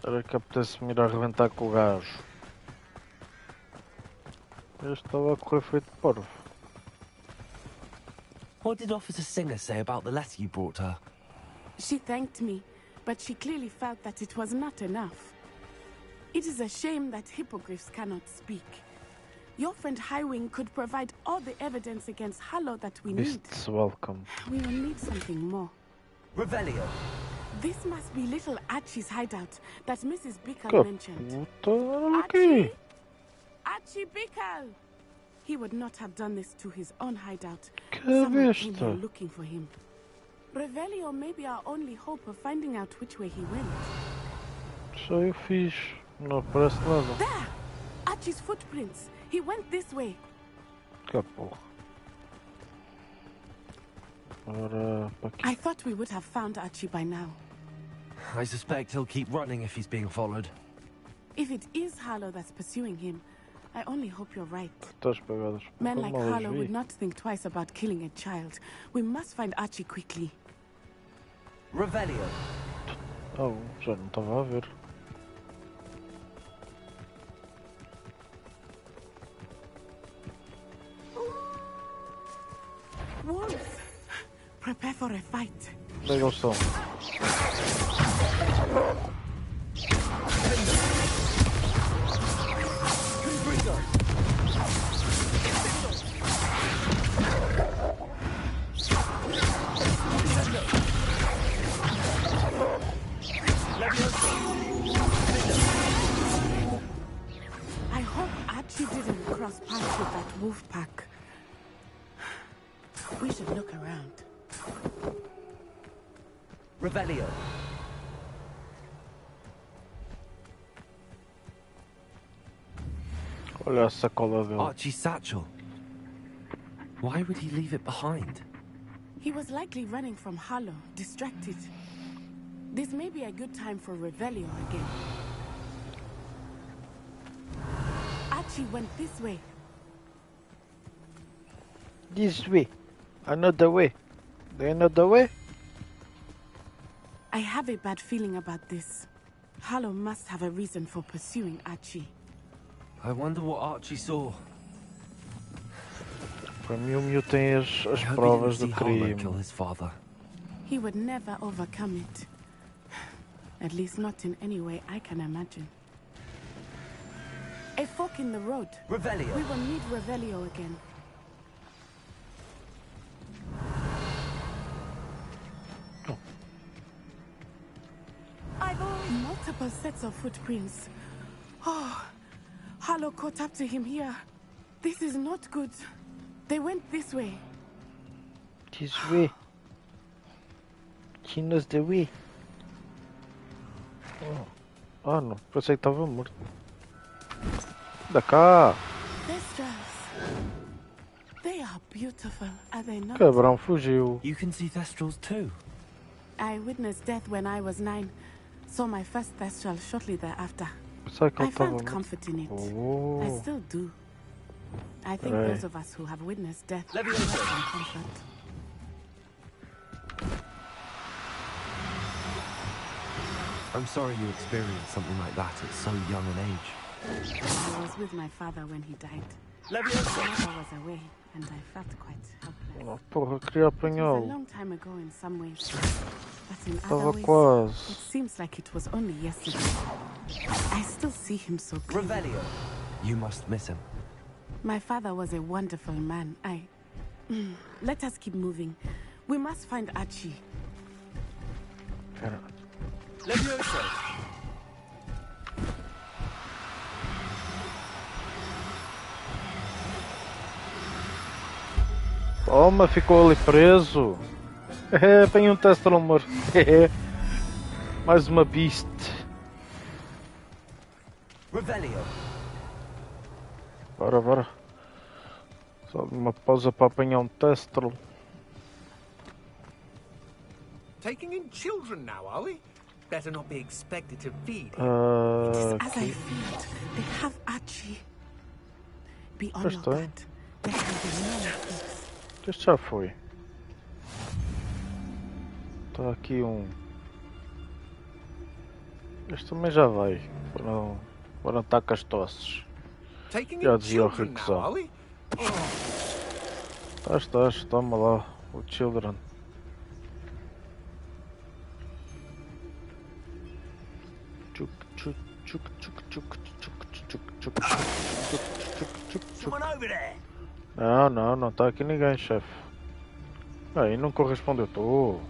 Era que apetece-me ir a arrebentar com o gajo. Eu estava a correr feito porvo. What did Officer Singer say about the letter you brought her? She thanked me, but she clearly felt that it was not enough. It is a shame that hippogriffs cannot speak. Your friend Highwing could provide all the evidence against Harlow that we need. Beasts welcome. We will need something more. Revelio. This must be little Archie's hideout that Mrs. Bickle mentioned. Archie! Archie Bickle! He would not have done this to his own hideout. Que Someone came besta. here looking for him. Revelio may be our only hope of finding out which way he went. Só eu fiz. Não aparece nada. There! Archie's footprints. He went this way. Que porra. Ora, para aqui. I thought we would have found Archie by now. I suspect he'll keep running if he's being followed. If it is Harlow that's pursuing him, I only hope you're right. Estás pegadas. Men like Mal Harlow vi. would not think twice about killing a child. We must find Archie quickly. Revelio. Oh, já não estava a ver. Wolves! Prepare for a fight. Onde é que eles estão? I hope Archie didn't cross paths with that wolf pack. We should look around. Revelio. Olha a sacola dele. Archie's satchel. Why would he leave it behind? He was likely running from Harlow, distracted. This may be a good time for Revelio again. Archie went this way. This way. Another way. Another way? I have a bad feeling about this. Harlow must have a reason for pursuing Archie. I wonder what Archie saw. Para mim o miúdo tem as I hope he provas didn't do see Harlow crime. kill his father. He would never overcome it. At least not in any way I can imagine. A fork in the road. Revelio. We will need Revelio again. Multiple sets of footprints. Oh, Harlow caught up to him here. This is not good. They went this way. This way. He knows the way. Oh. Ah, não. Pensei que estava morto. Da cá. Thestrals. They are beautiful, are they not? Cabrão, fugiu. You can see Thestrals too. I witnessed death when I was 9. Saw my first Thestral shortly thereafter. Pensei que I ele estava found morto. comfort in it. Oh. I still do. I think Right. those of us who have witnessed death Let me have answer. some comfort. I'm sorry you experienced something like that at so young an age. I was with my father when he died. My mother was away, and I felt quite helpless. Oh, porra, queria It was a apanhá-lo. long time ago in some ways, but in Estava other ways, it quase. seems like it was only yesterday. I still see him so clearly. Revelio. You must miss him. My father was a wonderful man. Let us keep moving. We must find Archie. Espera. Toma, ficou ali preso. Tem um Teste, amor. Mais uma beast. Revelio. Bora. Só uma pausa para apanhar um Teste. Taking in children now, are we? Better not be expected to feed. It is as I feared. They have Archie. Beyond all that, there can be no peace. Este já foi. Está aqui um. Este também já vai. Para não estar com as tosses. Já dizia o Rickzão. Estás, toma lá o Children. Não está aqui ninguém, chefe. Aí não correspondeu, tô.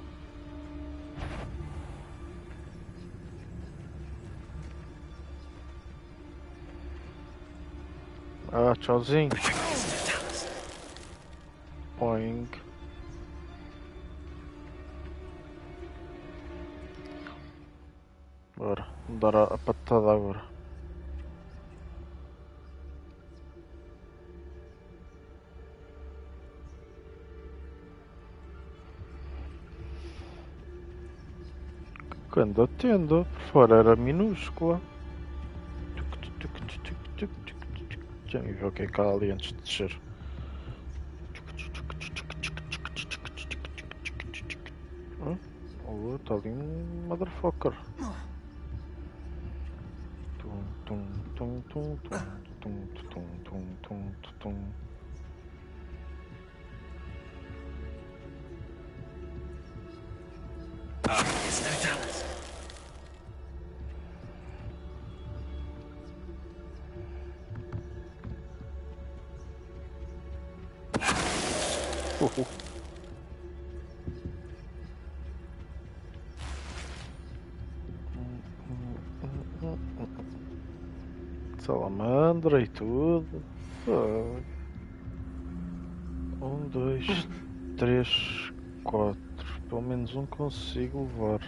Tchauzinho. Boing. Bora, dar a patada agora. Quando a tenda, por fora era minúscula. Já me viu o que é que há ali antes de descer. Oh, está ali um motherfucker. It's no Dallas. Salamandra e tudo. 1, 2, 3, 4. Pelo menos um consigo levar.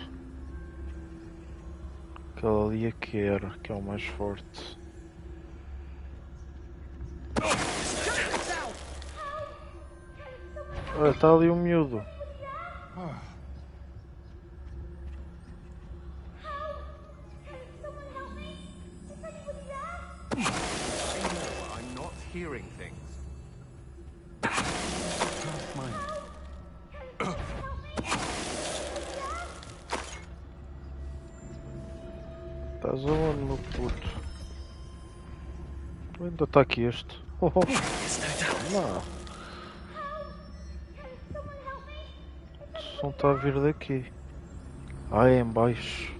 Aquela ali é que era, que é o mais forte. Olha, está ali um miúdo. I'm not hearing things. Estás aonde, meu puto? Ainda está aqui este. Não. O som está a vir daqui. É em baixo.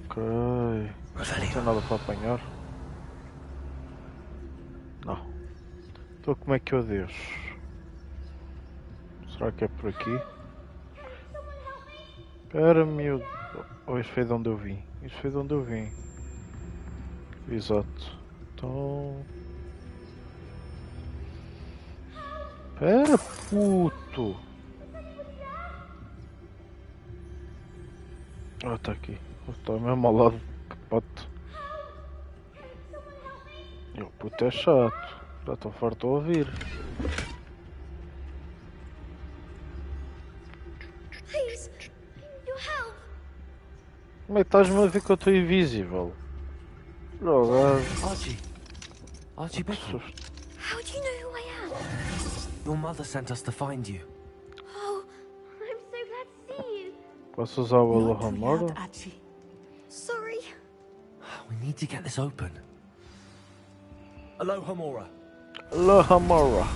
Ok. Não tem nada para apanhar. Não. Então como é que eu deixo? Será que é por aqui? Espera, miúdo. Oh, isso foi de onde eu vim. Isso foi de onde eu vim. Exato. Então... Espera, puto. Está aqui. Está mesmo ao lado. Que pato. O puto é chato. Já estou farto de ouvir. Como é que estás-me a ver que eu estou invisível? Archie Bickle. How do you know who I am? Your mother sent us to find you. Oh, I'm so glad to see you. Posso usar o Alohomora? Sorry. We need to get this open. Alohomora. Alohomora.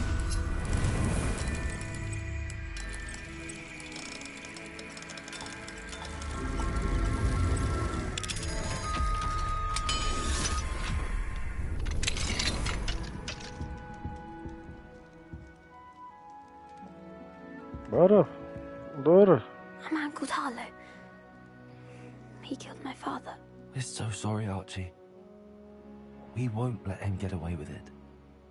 Bora. A man called Harlow. He killed my father. We're so sorry, Archie. We won't let him get away with it.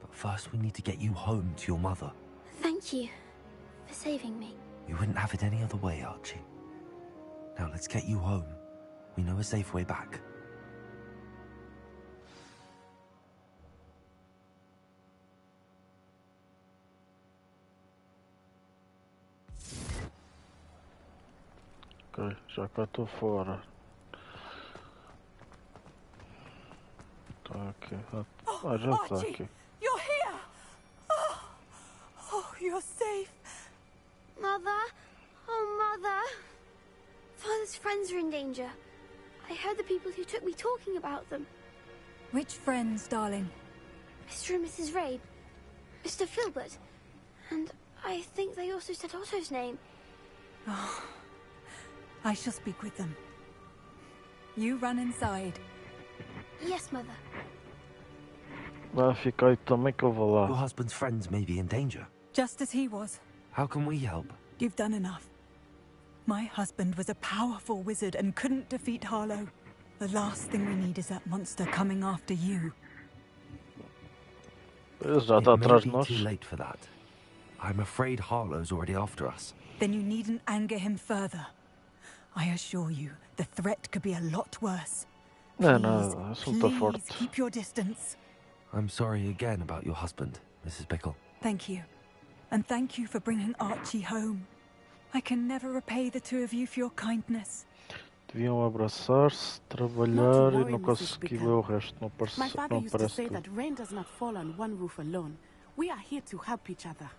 But first we need to get you home to your mother. Thank you for saving me. We wouldn't have it any other way, Archie. Now let's get you home. We know a safe way back. Ok, já cá estou fora. Tá aqui. Já está Archie, aqui. you're here! Oh, you're safe. Mother? Oh, Mother. Father's friends are in danger. I heard the people who took me talking about them. Which friends, darling? Mr. and Mrs. Rabe, Mr. Filbert, and I think they also said Otto's name. Oh, I shall speak with them. You run inside. Yes, Mother. Vai ficar aí também que eu vou Your lá. husband's friends may be in danger. Just as he was. How can we help? You've done enough. My husband was a powerful wizard and couldn't defeat Harlow. The last thing we need is that monster coming after you. Ele já It está may atrás de be nós. too late for that. I'm afraid Harlow's already after us. Then you needn't anger him further. I assure you, the threat could be a lot worse. Não é nada, eu sou muito Please forte. keep your distance. I'm sorry again about your husband, Mrs. Bickle. Thank you. And thank you for bringing Archie home. I can never repay the two of you for your kindness. Deviam abraçar-se, trabalhar Not to e worry, não Mrs. consegui Bickle. ver o resto. Não My father used to parece say tudo. that rain does not fall on one roof alone. We are here to help each other.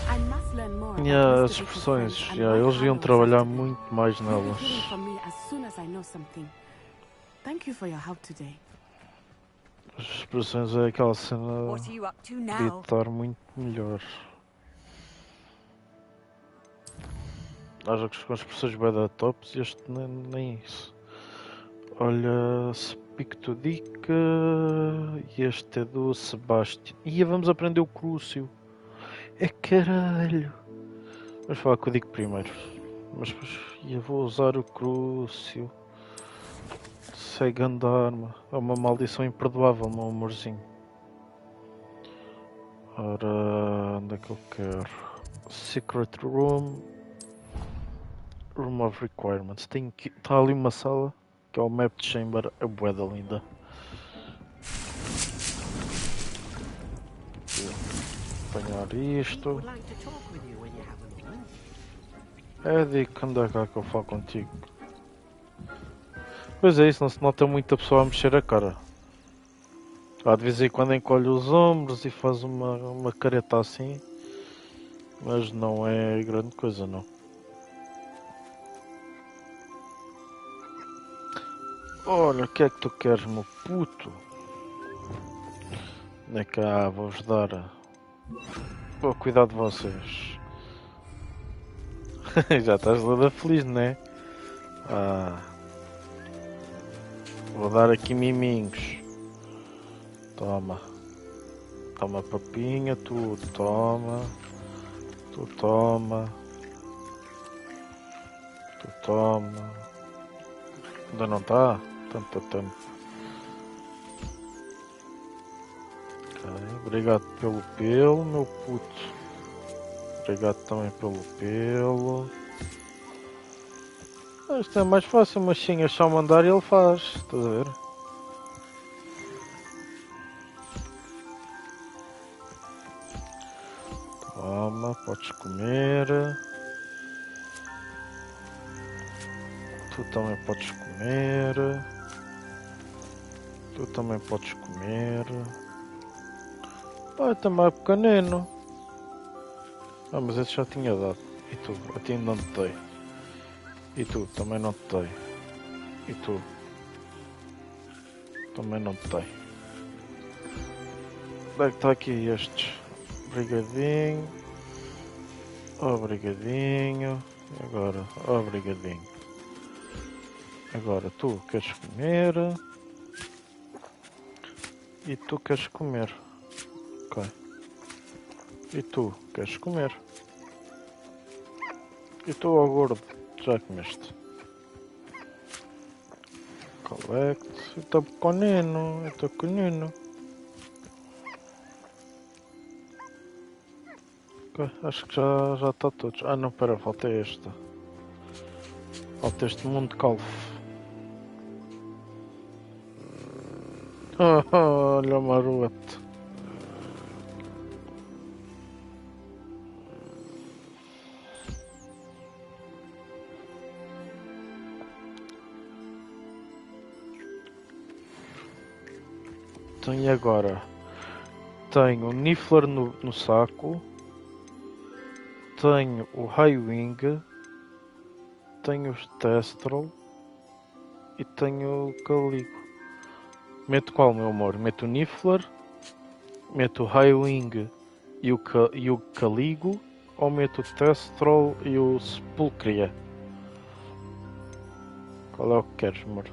I must learn more about Yeah, Mr. as Bickle's expressões, friends and yeah, why eles deviam Harlow is trabalhar after them. muito mais You'll be nelas. hearing from me as soon as I know something. Thank you for your help today. As expressões é aquela cena What are you up to podia now? estar muito melhor. Há jogos com expressões bem da tops e este nem isso. Olha, Speak to Dick e este é do Sebastian. E vamos aprender o Crucio. É caralho. Vamos falar com o Dick primeiro. Mas depois eu vou usar o Crucio. Segue andar-me. É uma maldição imperdoável, meu amorzinho. Ora, onde é que eu quero? Secret Room. Room of Requirements. Está ali uma sala que é o Map Chamber. É bué da linda. Apanhar isto. É Dick, anda cá que eu falo contigo. Pois é isso, não se nota muito a pessoa a mexer a cara. Há de vez em quando encolhe os ombros e faz uma careta assim. Mas não é grande coisa não. Olha, o que é que tu queres, meu puto? Vem cá, vou-vos dar. Vou cuidar de vocês. Já estás toda feliz, não é? Vou dar aqui miminhos. Toma. Toma papinha, tu toma. Tu toma. Tu toma. Ainda não está? Tanto tempo. Ok, obrigado pelo pelo, meu puto. Obrigado também pelo pelo. Isto é mais fácil, mas sim, é só mandar e ele faz. Estás a ver? Toma, podes comer. Tu também podes comer. Tu também podes comer. Pai, também é pequenino. Ah, mas esse já tinha dado. E tu? A ti ainda não te dei. E tu? Também não te dei. E tu? Também não te dei. Onde é que está aqui estes? Brigadinho. Obrigadinho. Agora, obrigadinho. Agora tu queres comer. E tu queres comer. Ok. E tu queres comer. E tu, ó gordo, já comeste. Collect. Está pequenino. Está pequenino. Ok, acho que já está todos. Ah não, pera, falta esta. Falta este mundo calvo. Olha o maroto. Então e agora? Tenho o Niffler no saco. Tenho o Highwing. Tenho o Teste e tenho o Caligo. Meto qual, meu amor? Meto o Niffler, meto o Highwing e o Caligo, ou meto o Teste e o Sepulcria? Qual é o que queres, amor?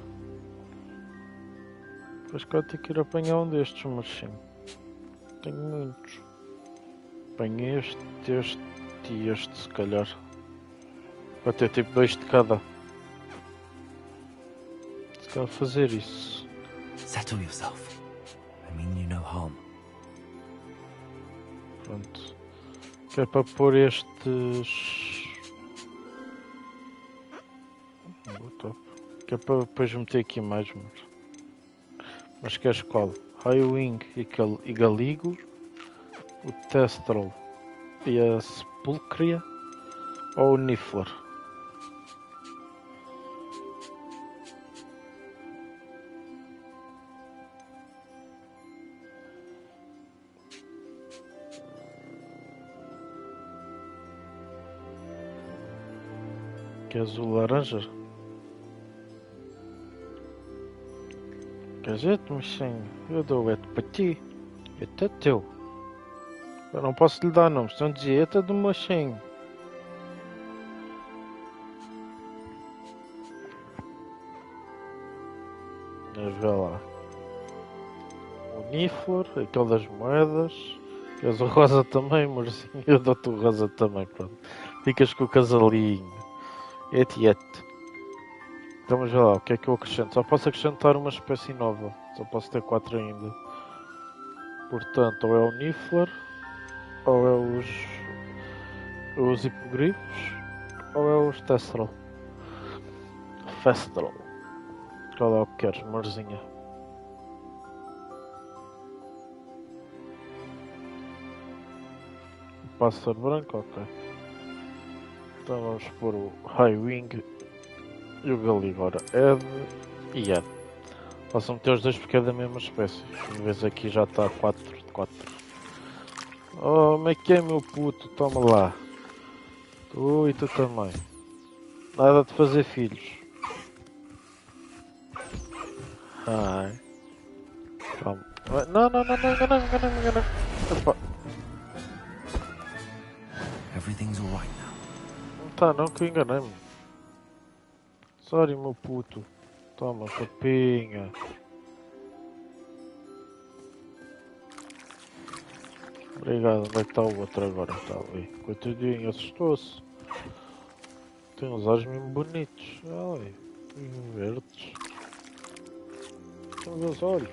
Pois que eu tenho que ir apanhar um destes, mas sim. Tenho muitos. Apanho este e este, se calhar. Vai ter tipo 2 de cada. Se calhar fazer isso. Settle yourself. I mean you no harm. Pronto. Que é para pôr estes. Que é para depois meter aqui mais, mas queres qual? Highwing e Galigo, o Testral e a Sepulcria ou o Niffler? Queres o laranja? Queres este, machinho? Eu dou este para ti. Este é teu. Eu não posso lhe dar nomes, estão a dizer este é do machinho. Mas vê lá. O Niffler, aquele das moedas. Queres o rosa também, amorzinho? Eu dou-te o rosa também, pronto. Ficas com o casalinho. Este. Então vamos ver lá, o que é que eu acrescento? Só posso acrescentar uma espécie nova. Só posso ter 4 ainda. Portanto, ou é o Niffler, ou é os hipogrifos, ou é os Testral. Festral. Qual é o que queres, amorzinha? Pássaro branco, ok. Então vamos pôr o Highwing e o Galigo. Ora, Ed e Ed. Posso meter os dois porque é da mesma espécie. Uma vez aqui já está 4 de 4. Oh, como é que é, meu puto? Toma lá. Tu e tu também. Nada de fazer filhos. Ai. Calma. Não. Enganei. Opa. Everything's alright now. Não tá não, que eu enganei-me. Sorry, meu puto. Toma, papinha. Obrigado, onde é que está o outro agora? Está ali. Coitadinho, assustou-se. Tem uns olhos mesmo bonitos. Ai, verdes. Tem os olhos.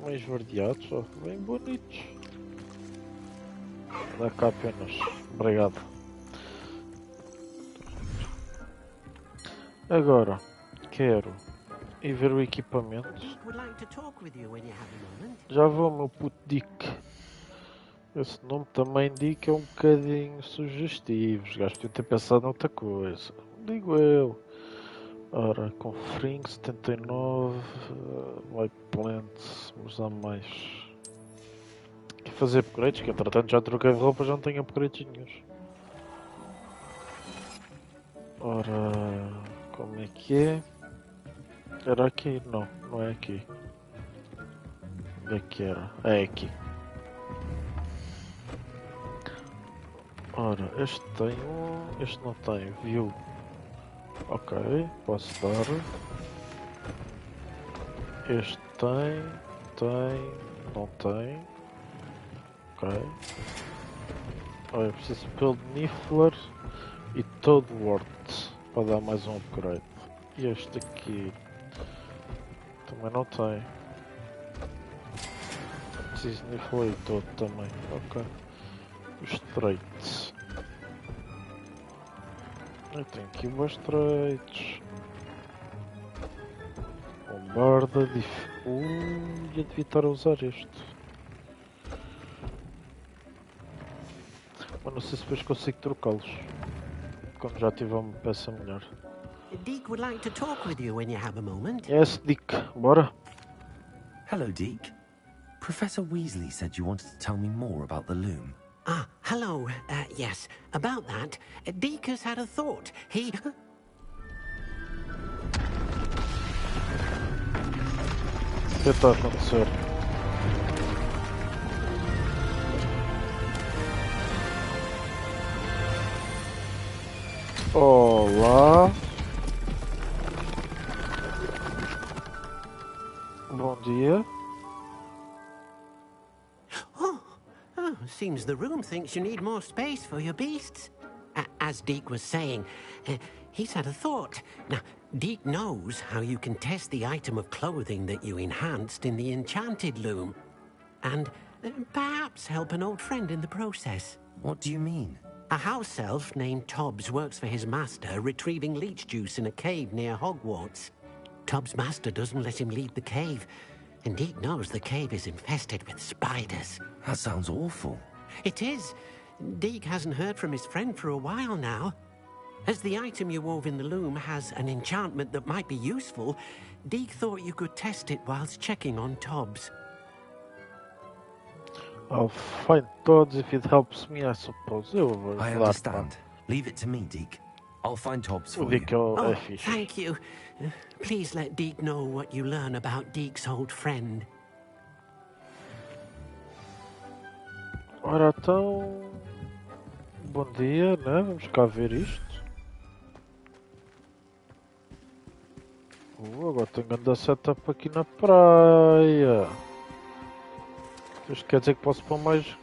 Mais esverdeados, ó. Bem bonitos. Dá cá apenas. Obrigado. Agora, quero ir ver o equipamento. Já vou, meu puto Dick. Esse nome também Dick é um bocadinho sugestivo. Os gajos podiam ter pensado noutra coisa. Digo eu. Ora, com Fring 79. White Plant. Vamos dar mais. Quer fazer upgrades? Que entretanto já troquei de roupa, já não tenho upgrades nenhums. Ora. Como é que é? Era aqui? Não, não é aqui. Onde é que era? É aqui. Ora, este tem um, este não tem, view. Ok, posso dar. Este tem, não tem. Ok. Olha, preciso pelo Niffler e Toadwort para dar mais um upgrade. E este aqui também não tem. Preciso nem foi todo também. Ok. Os traits. Eu tenho aqui os traits. Bombarda, eu devia estar a usar este. Mas não sei se depois consigo trocá-los. Quando já tiver uma peça melhor. Deke would like to talk with you when you have a moment. Yes, Dick. Bora. Hello, Deke. Professor Weasley said you wanted to tell me more about the loom. Ah, hello. Yes, about that. Deke has had a thought. He... O que está a acontecer? Olá. Bom dia. Oh, seems the room thinks you need more space for your beasts. As Deke was saying, he's had a thought. Now, Deke knows how you can test the item of clothing that you enhanced in the enchanted loom. And perhaps help an old friend in the process. What do you mean? A house elf named Tobbs works for his master, retrieving leech juice in a cave near Hogwarts. Tobbs' master doesn't let him leave the cave, and Deke knows the cave is infested with spiders. That sounds awful. It is. Deke hasn't heard from his friend for a while now. As the item you wove in the loom has an enchantment that might be useful, Deke thought you could test it whilst checking on Tobbs. I'll find Todd's if it helps me, I suppose. I understand. Leave it to me, Deke. I'll find Tobbs for you. Oh, thank you. Please let Deke know what you learn about Deke's old friend. Ora então... Bom dia, né? Vamos cá ver isto. Agora tenho que andar setup aqui na praia. Isto quer dizer que posso pôr mais...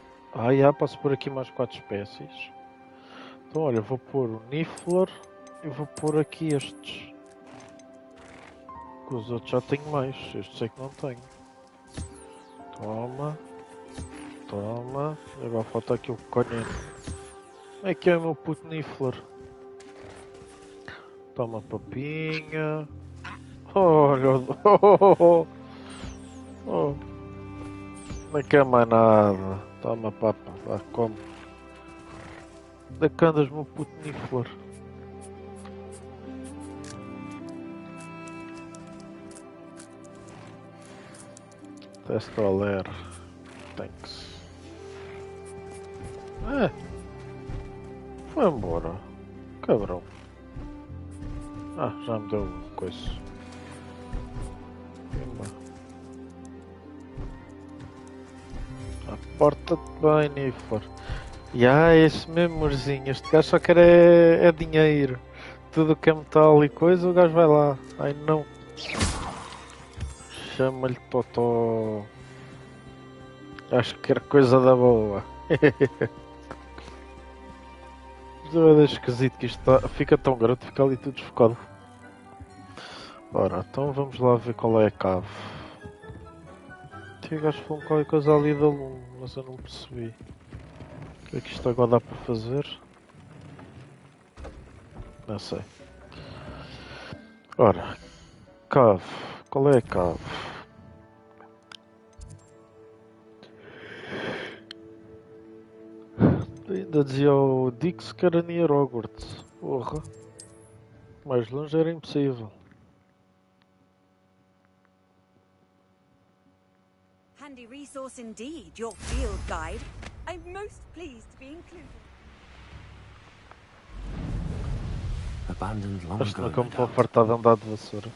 posso pôr aqui mais 4 espécies. Então olha, vou pôr o Niffler e vou pôr aqui estes. Que os outros já tenho mais, estes sei que não tenho. Toma. Toma. E agora falta aqui o conheno. Aqui é o meu puto Niffler. Toma papinha. Olha. Não quer mais nada. Toma papa. Vá, come. Da que andas, meu puto Niffler? Teste Aler. Thanks. Foi embora. Cabrão. Já me deu coisa. Porta-te bem, Niffler. Esse mesmo, Morzinho. Este gajo só quer é dinheiro. Tudo que é metal e coisa, o gajo vai lá. Ai não. Chama-lhe Totó. Acho que era coisa da boa. É esquisito que isto fica tão grande, fica ali tudo desfocado. Ora, então vamos lá ver qual é a cave. Tinha gajo falou qualquer coisa ali da luz, mas eu não percebi. O que é que isto agora dá para fazer? Não sei. Ora, cave. Qual é a cave? Ainda dizia o Dix que era near Hogwarts. Porra. Mais longe era impossível. Handy resource indeed, your field guide. I'm most pleased to be included. Abandoned long Acho que ago. nunca me vou fartar de andar de vassoura.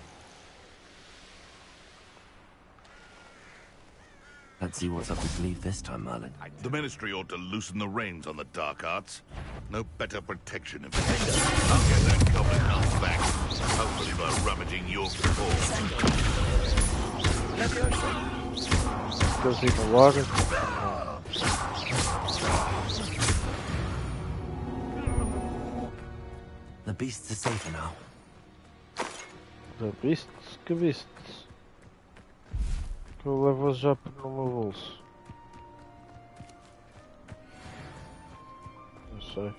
Let's see what's up his sleeve this time, Merlin. The Ministry ought to loosen the reins on the dark arts. No better protection if I'll get that goblin nuts back. Hopefully by rummaging your paw. Goes in the water. The beasts are safer now. The beasts? Que beasts? Que eu levo já no meu bolso. sei.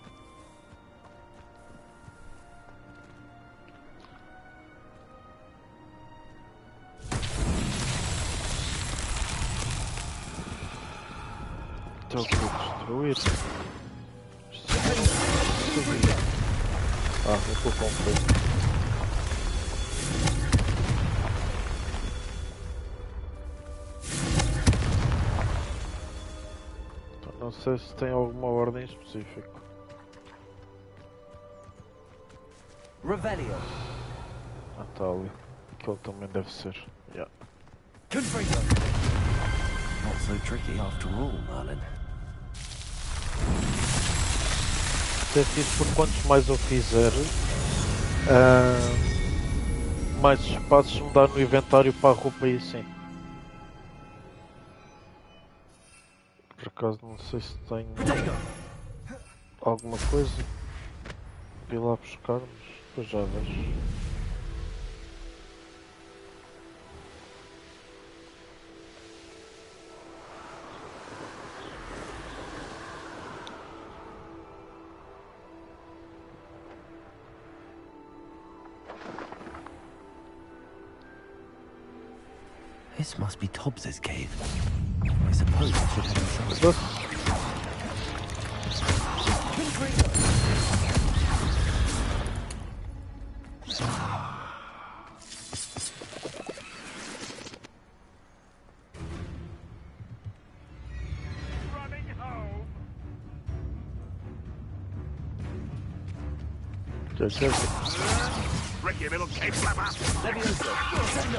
Estou aqui a destruir. Ah, eu estou com fome. Não sei se tem alguma ordem específica. Revelio. Ah, tá ali. Aquele também deve ser. Yeah. Not so tricky after all, Merlin. É fixe porque quantos mais eu fizer, mais espaços me dá no inventário para a roupa e assim. Por acaso não sei se tenho alguma coisa para ir lá buscar, mas depois já vejo. This must be Tobbs's cave. I suppose I should head inside. Ricky, little cave flapper! Levioso. Sendo.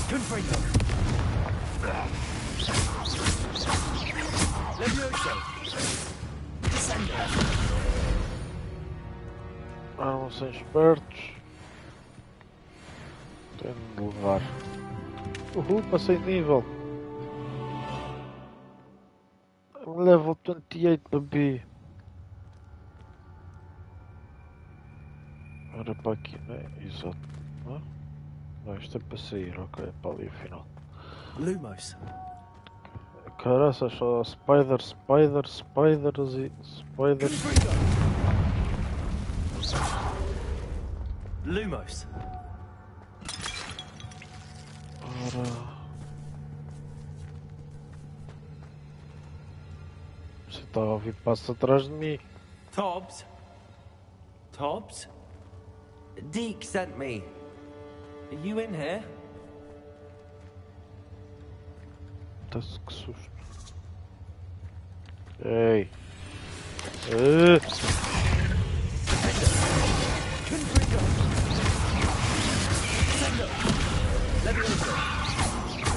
Confringo. Levioso. Sendo. Não são espertos. Tenho de levar. Uhul, passei de nível. Level 28 baby. Era para aqui, né? Exato. Não, isto é para sair, ok, é para ali afinal. Lumos. Caraças, só spiders e spiders. Lumos. Ora. Você está a ouvir passos atrás de mim. Tobbs. Tobbs? Deke sent me. Are you in here? Tá-se que susto. Ei.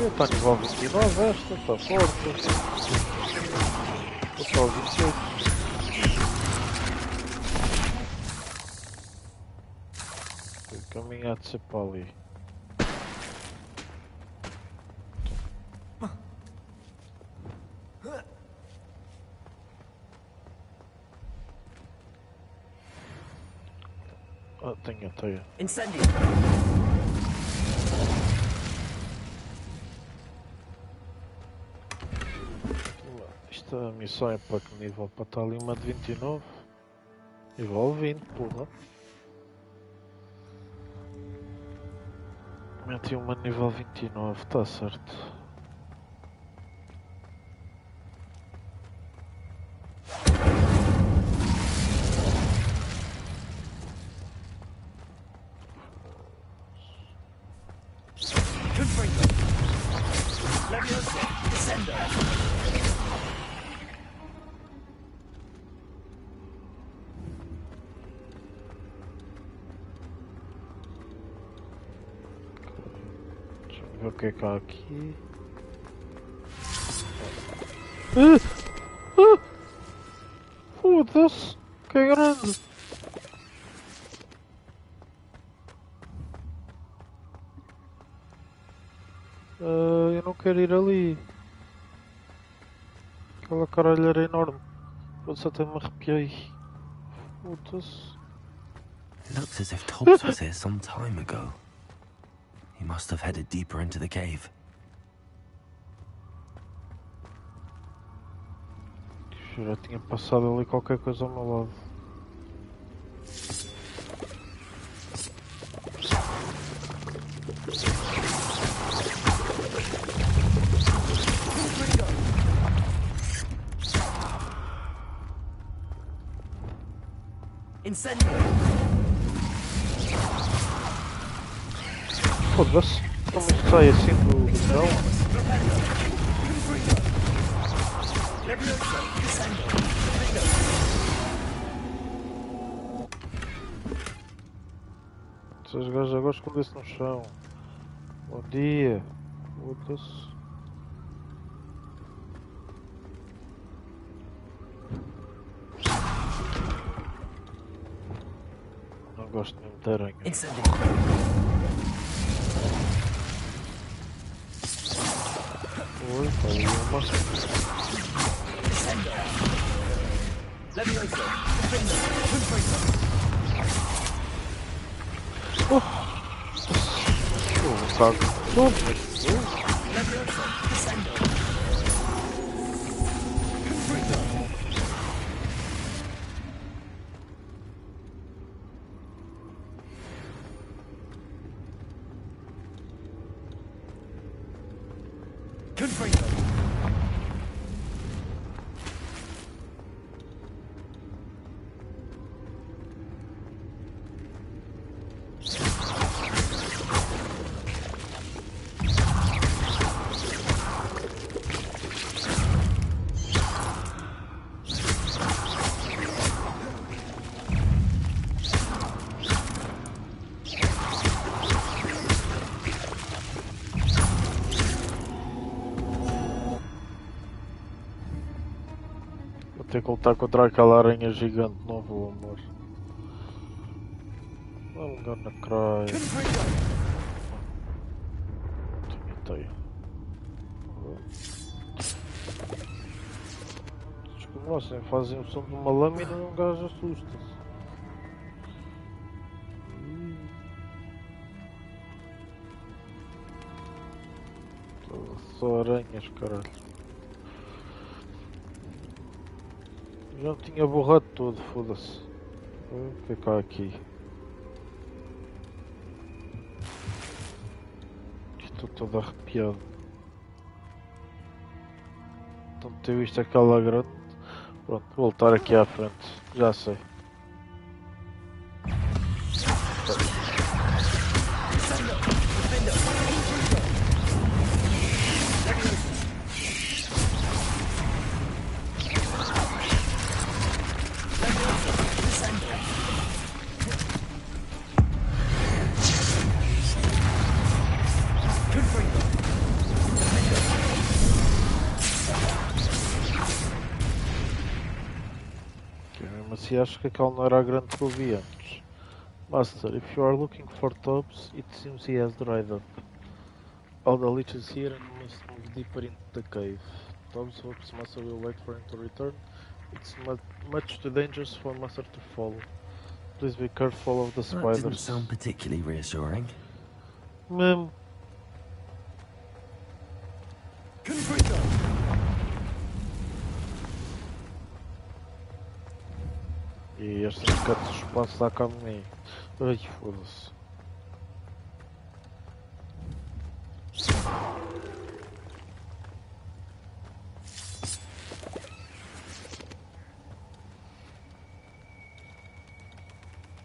Está nível 29 esta, está forte. Estou só 28. O caminho há de ser para ali. Ah, tenho a teia. Incendio. Esta missão é para que nível? Para estar ali uma de 29? Nível 20, porra. Meti uma nível 29, está certo. O que é que há aqui? Foda-se! Que é grande! Eu não quero ir ali. Aquela caralheira enorme. Foda-se, até me arrepiei. Foda-se. It looks as if Tobbs was here some time ago. He must have headed deeper into the cave. Eu já tinha passado ali qualquer coisa ao meu lado. Incendio! Foda-se, como isto sai assim do chão? Esses gajos agora escondem-se no chão. Bom dia. Foda-se. Não gosto mesmo de aranha. Oi, pá, e uma... Oh, cago. Ter que lutar contra aquela aranha gigante, não vou, amor. I'm gonna cry. Tenho. Desculpa, assim, fazem o som de uma lâmina e um gajo assusta-se. Só aranhas, caralho. Já me tinha borrado todo, foda-se. O que é que há aqui? Estou todo arrepiado. Então ter visto aquela grande. Pronto, vou voltar aqui à frente. Já sei. Se acho que aquele não era a grande que eu vi antes. Master, if you are looking for Tobbs, it seems he has dried up. All the leeches here and must move deeper into the cave. Tobbs hopes Master will wait for him to return. It's much too dangerous for Master to follow. Please be careful of the spiders. That didn't sound particularly reassuring. E este canto de espaço dá cá de mim. Ai, foda-se.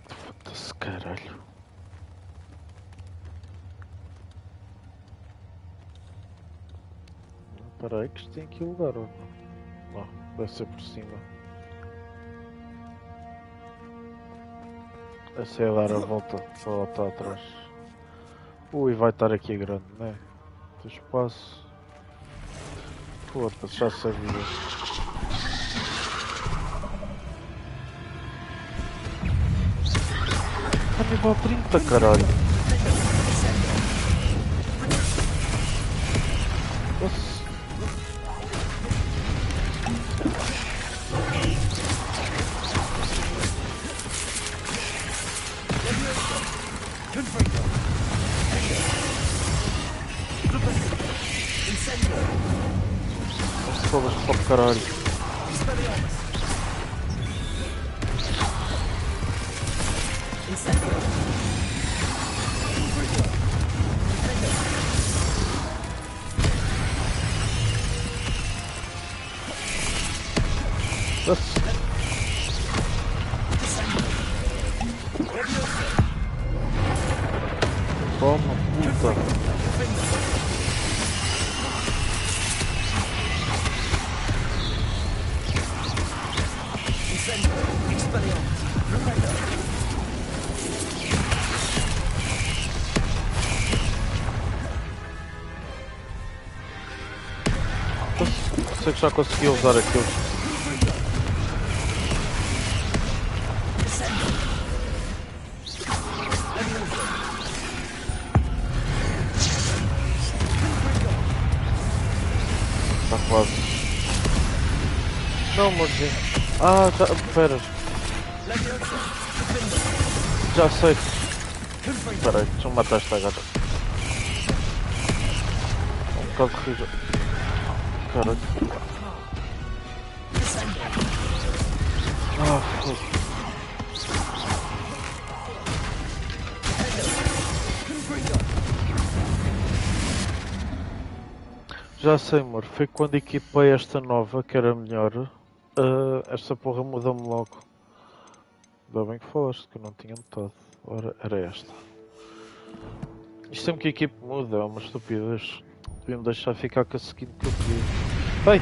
Foda-se, caralho. Espera aí que isto tem aqui lugar ou não? Não, deve ser por cima. Essa é dar a volta para lá estar atrás. Ui, vai estar aqui grande, né? Tem espaço. Foda-se, já sabia. Está nível 30, caralho. Nossa. Foda-se para o caralho. pensei que já conseguia usar aquilo. Está quase. Não, amorzinho. Ah, já. Pera. Já sei. Espera aí, deixa eu matar esta gata. Um bocado de rijo. Caralho. Ah, foda. Já sei, amor. Foi quando equipei esta nova que era melhor. Esta porra muda-me logo. Ainda bem que falaste que eu não tinha notado. Ora, era esta. Isto sempre que a equipe muda é uma estupidez. Deviam deixar ficar com a seguinte que eu queria. Ei!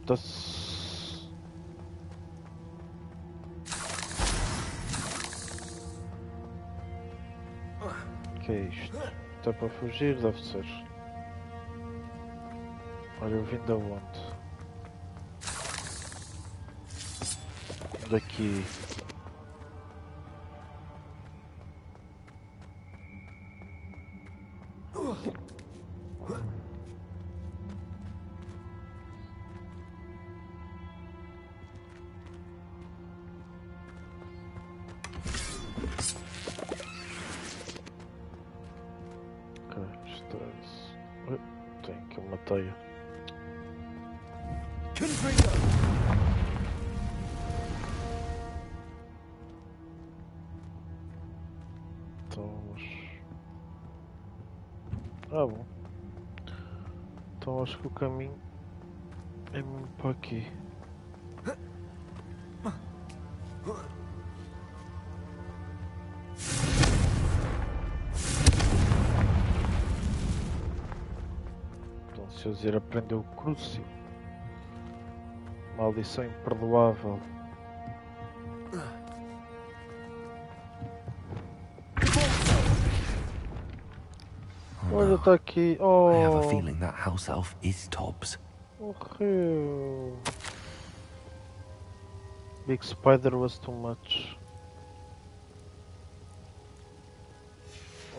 Tá-se... O que é isto? Está para fugir? Deve ser. Olha, eu vim da onde? Daqui. Ok, isto é isso. Tem aqui uma teia. Ah, bom. Então acho que o caminho é mesmo para aqui. Então se eu dizer aprender o crucio. Maldição imperdoável. Olha, está aqui. Oh. I have a feeling that house elf is Tobbs. Morreu. Big spider was too much.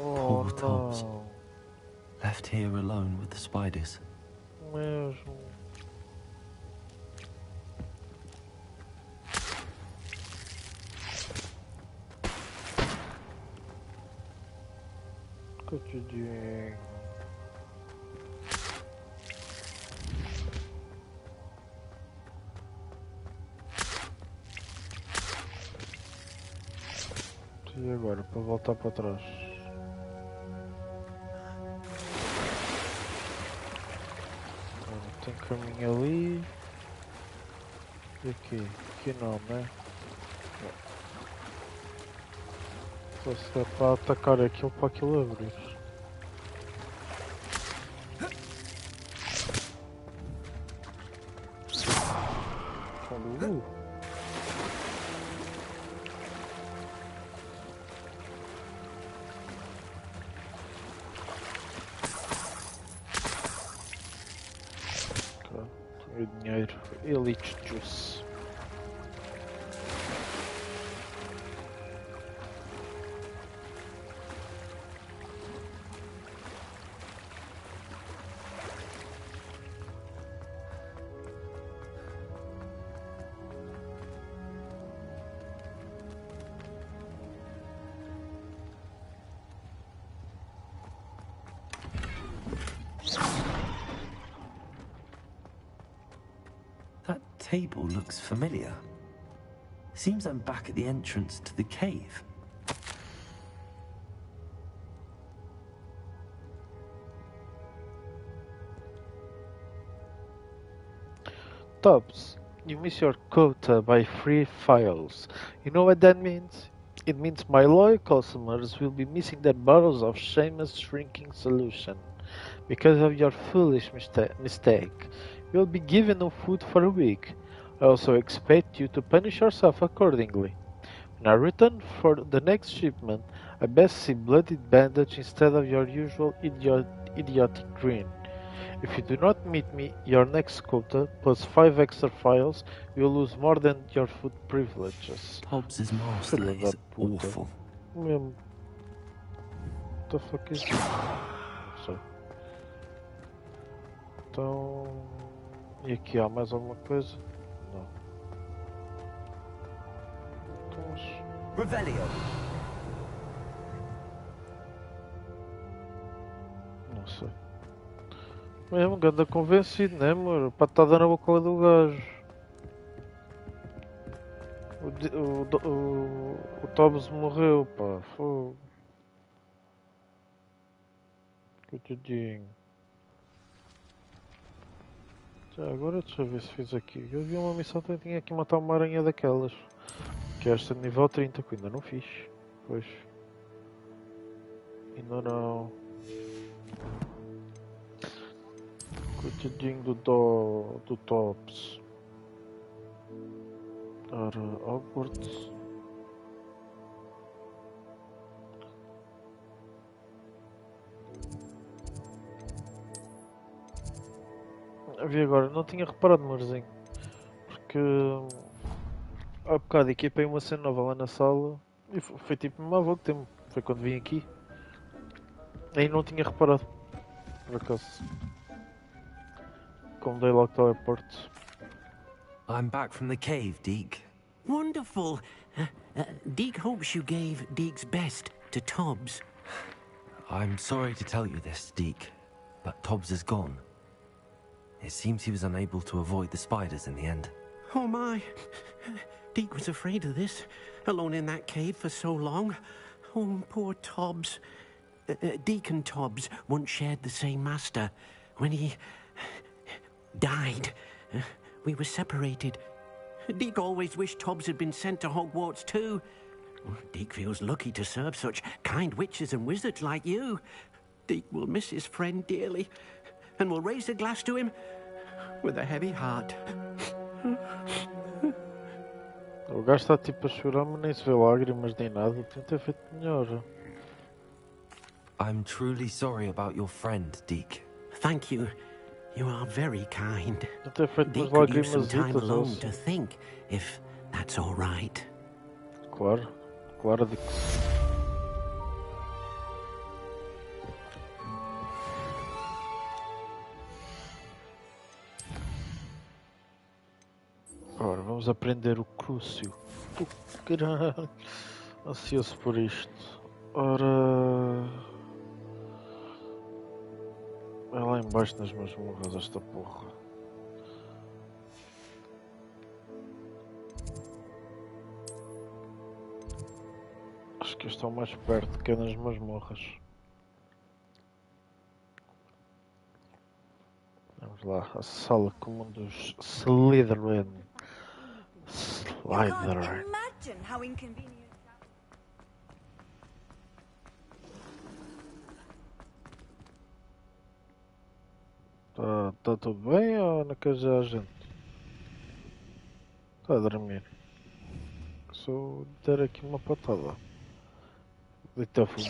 Oh, Poor Tobbs. no. Left here alone with the spiders. Mesmo. Coitadinho. E agora, para voltar para trás? Tem caminho ali. E aqui? Aqui não, né? Só se é para atacar aquilo para aquilo abrir. O dinheiro. Elite Juice. That table looks familiar. Seems I'm back at the entrance to the cave. Tops, you miss your quota by 3 files. You know what that means? It means my loyal customers will be missing their bottles of Seamus shrinking solution. Because of your foolish mistake, you'll be given no food for a week. I also expect you to punish yourself accordingly. When I return for the next shipment, I best see bloody bandage instead of your usual idiotic grin. If you do not meet me, your next quota, plus 5 extra files, you'll lose more than your food privileges. Tobbs' master Filha da is puta. awful. Mesmo. What the fuck is this? Não sei. Então... E aqui há mais alguma coisa? Não. Então... Revelio. Não sei. Mesmo, ganda convencido, né, amor? Patada na boca do gajo. O Tobbs morreu, pá. Fogo. Coitadinho. Já agora deixa eu ver se fiz aqui. Eu vi uma missão que tinha que matar uma aranha daquelas. Que é esta de nível 30, que ainda não fiz. Pois. Ainda não. Coitadinho do Tobbs. Ora, Hogwarts. Vi agora, não tinha reparado, Marzinho. Porque há bocado equipei uma cena nova lá na sala e foi tipo uma avó que tempo. Foi quando vim aqui. Aí não tinha reparado. Por acaso. Como dei logo teleporte. I'm back from the cave, Deke. Wonderful. Deke hopes you gave Deke's best to Tobbs. I'm sorry to tell you this, Deke, but Tobbs is gone. It seems he was unable to avoid the spiders in the end. Oh my. Deke was afraid of this, alone in that cave for so long. Oh, poor Tobbs. Deke and Tobbs once shared the same master. When he died, we were separated. Deke always wished Tobbs had been sent to Hogwarts too. Deke feels lucky to serve such kind witches and wizards like you. Deke will miss his friend dearly, and will raise a glass to him with a heavy heart. O gajo está tipo a chorar, mas nem se vê lágrimas nem nada. Tem que ter feito melhor. I'm truly sorry about your friend, Deke. Thank you. You are very kind. Tem feito Deke umas could use some time lágrimas alone to think, if that's all right. Claro, claro de que Ora, vamos aprender o Crucio. Caralho, ansioso por isto. Ora... É lá embaixo nas masmorras esta porra. Acho que estou mais perto que é nas masmorras. Vamos lá, a sala comum dos Slytherin. Slytherin. Imagine how inconvenient. Tá tudo bem ou não quer já a gente? Está a dormir. Só der aqui uma patada. Deita a fumo.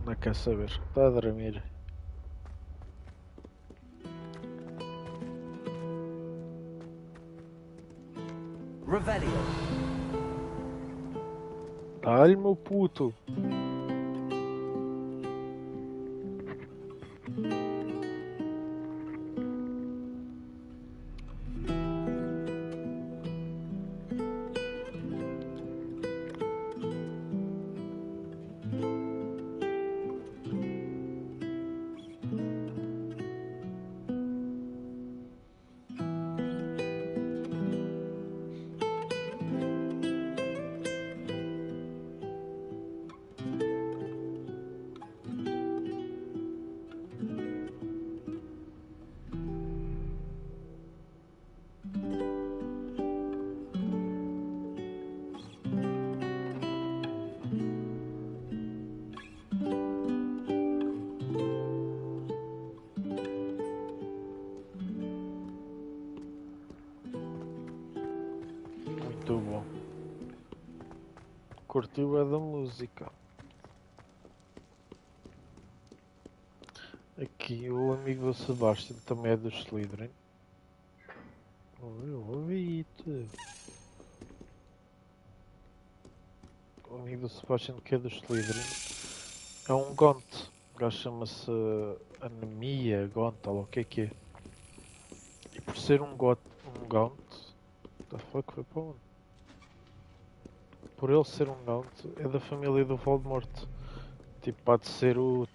Não quer saber. Está a dormir. Revelio. Dá-lhe, meu puto. Muito bom. Curtiu a da música. aqui o amigo do Sebastian também é do Slytherin. Eu ouvi-te. O amigo do Sebastian que é do Slytherin é um Gaunt. O gajo chama-se Anemia, Gaunt, ou o que é. E por ser um Gaunt, the fuck foi para onde? Por ele ser um Gaunt, é da família do Voldemort. Tipo, pode ser o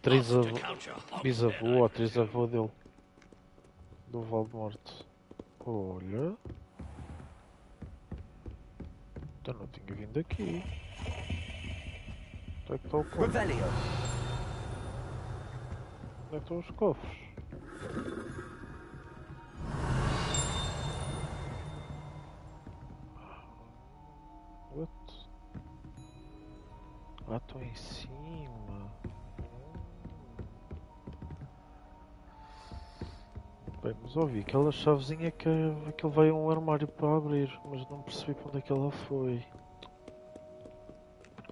bisavô ou trisavô dele. Do Voldemort. Olha. Eu não tinha vindo aqui. Onde é que está o cofre? Onde é que estão os cofres? What? Ah, estão em cima. Bem, mas ouvi aquela chavezinha que aquele veio a um armário para abrir, mas não percebi para onde é que ela foi.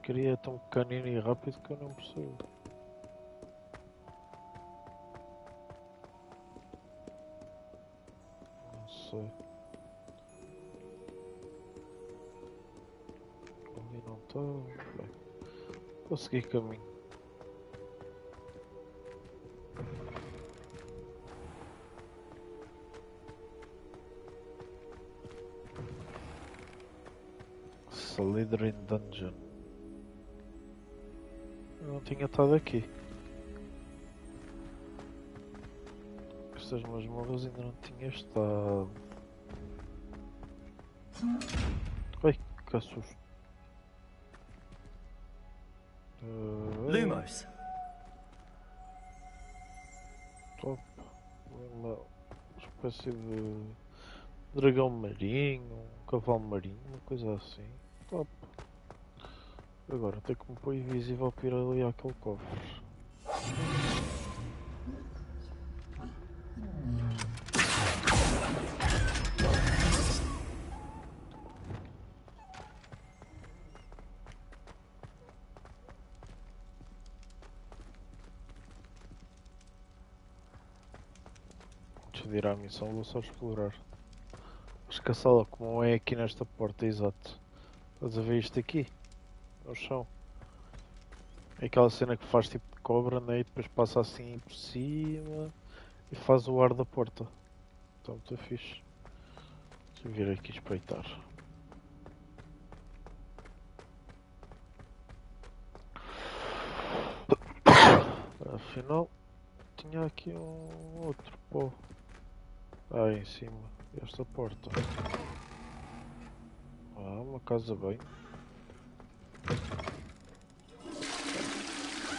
Queria tão pequenino e rápido que eu não percebo. Não sei. Ali não está. Bem, vou seguir caminho. Slytherin Dungeon. Eu não tinha estado aqui. Estas masmorras ainda não tinha estado. Ai, que assusto. Lumos. Top. Uma espécie de dragão marinho, um cavalo marinho, uma coisa assim. Top. Agora tem que me pôr invisível para ir ali àquele cofre. Antes de ir à missão vou só explorar. Acho que a sala comum é aqui nesta porta, exato. Estás a ver isto aqui? No chão. É aquela cena que faz tipo de cobra, né? E depois passa assim por cima e faz o ar da porta. Então muito fixe. Deixa eu vir aqui espreitar. Afinal, tinha aqui um outro pó. Ah, em cima. Esta porta. Ah, uma casa bem.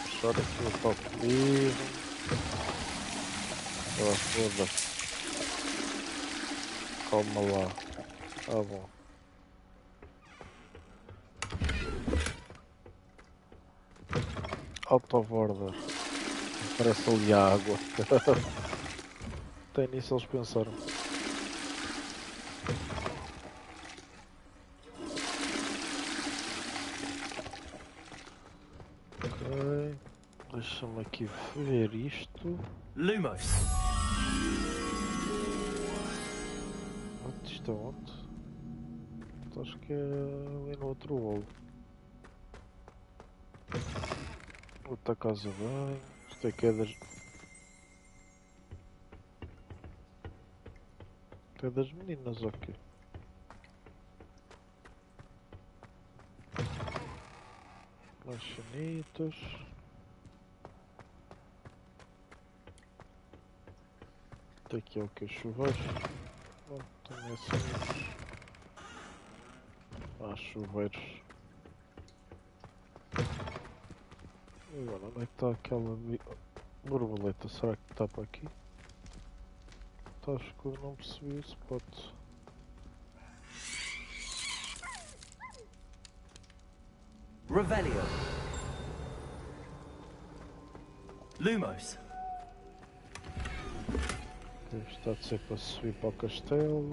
Fechar aqui o toque livre. Ah, foda-se. Calma lá. Ah, bom. Out of order. Parece ali a água. Até nisso eles pensaram. Ok. Deixa-me aqui ver isto. Lumos. Isto é onde? Acho que é ali no outro wall. Outra casa bem. Isto é que é das... Isto é das meninas, ok. Mais chanitas. Isto aqui é o que? Chuveiros. Oh, também assim. Ah, chuveiros. E agora, onde é que está aquela borboleta? Será que está para aqui? Está escuro, não percebi o spot. Revelio. Lumos. Deve estar de ser para subir para o castelo.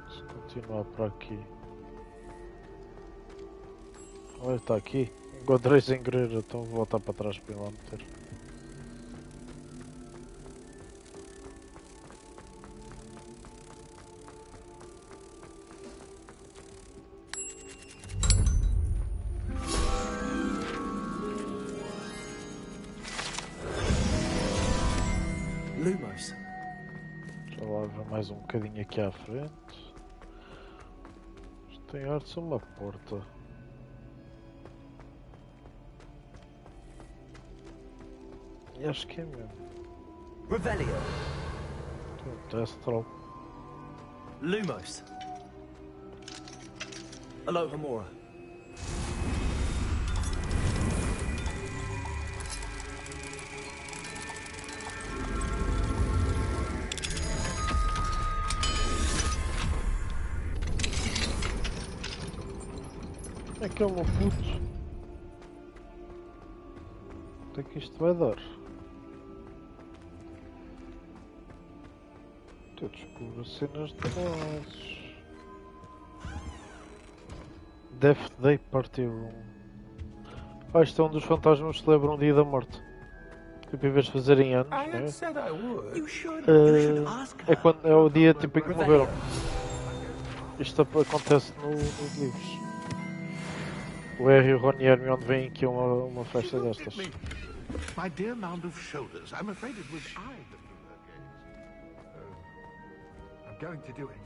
Se continuar para aqui. Olha, está aqui. Encontrei sem querer, então vou voltar para trás para ir lá meter. Lumos. Já lá ver mais um bocadinho aqui à frente. Isto tem ar de ser uma porta. E acho que é mesmo. Revelio. Tem um Teste. Lumos. Alohomora. É que é uma puto. O que é que isto vai dar? Eu descubro cenas de bosses. Death Day Party Room. Ah, isto é um dos fantasmas que celebram o dia da morte. Tipo, em vez de fazerem anos, né? É, quando, é o dia tipo, em que morreram. Isto acontece nos livros. O Harry e o Ron e a Hermione vêm aqui a uma festa destas. My dear mound of shoulders, I'm afraid it was I that drew her gaze. I'm going to do it.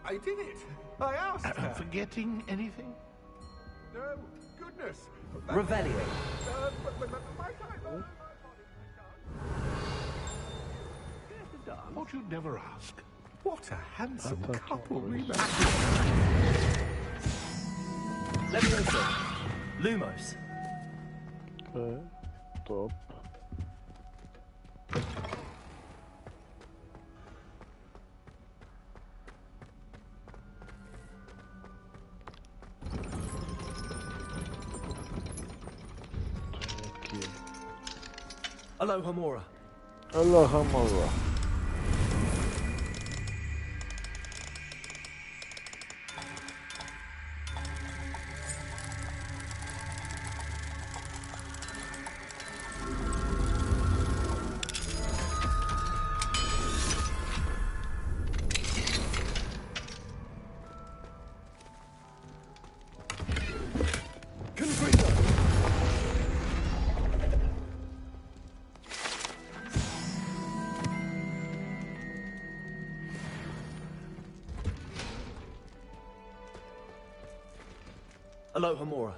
I did it. I asked her. Forgetting anything? No, goodness. Revelio. Thought you'd never ask. What a handsome couple we made. Leviosa. Lumos. Ok, top. Aqui. Alohomora. Alohomora. Alohomora.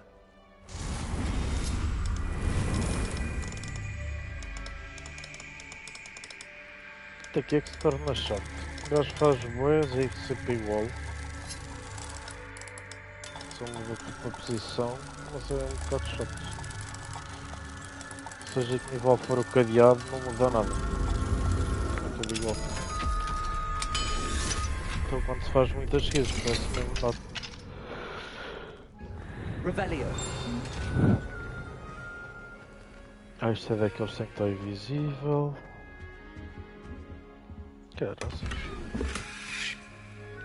Isto aqui é que se torna chato. O gajo faz boas e sempre igual. Só muda tipo a posição, mas é um bocado chato. Seja que nível for o cadeado, não muda nada. É tudo igual. Então quando se faz muitas seguidas, parece mesmo nada. Revelio. Ah, isto é daqueles sem que está invisível. Caraças.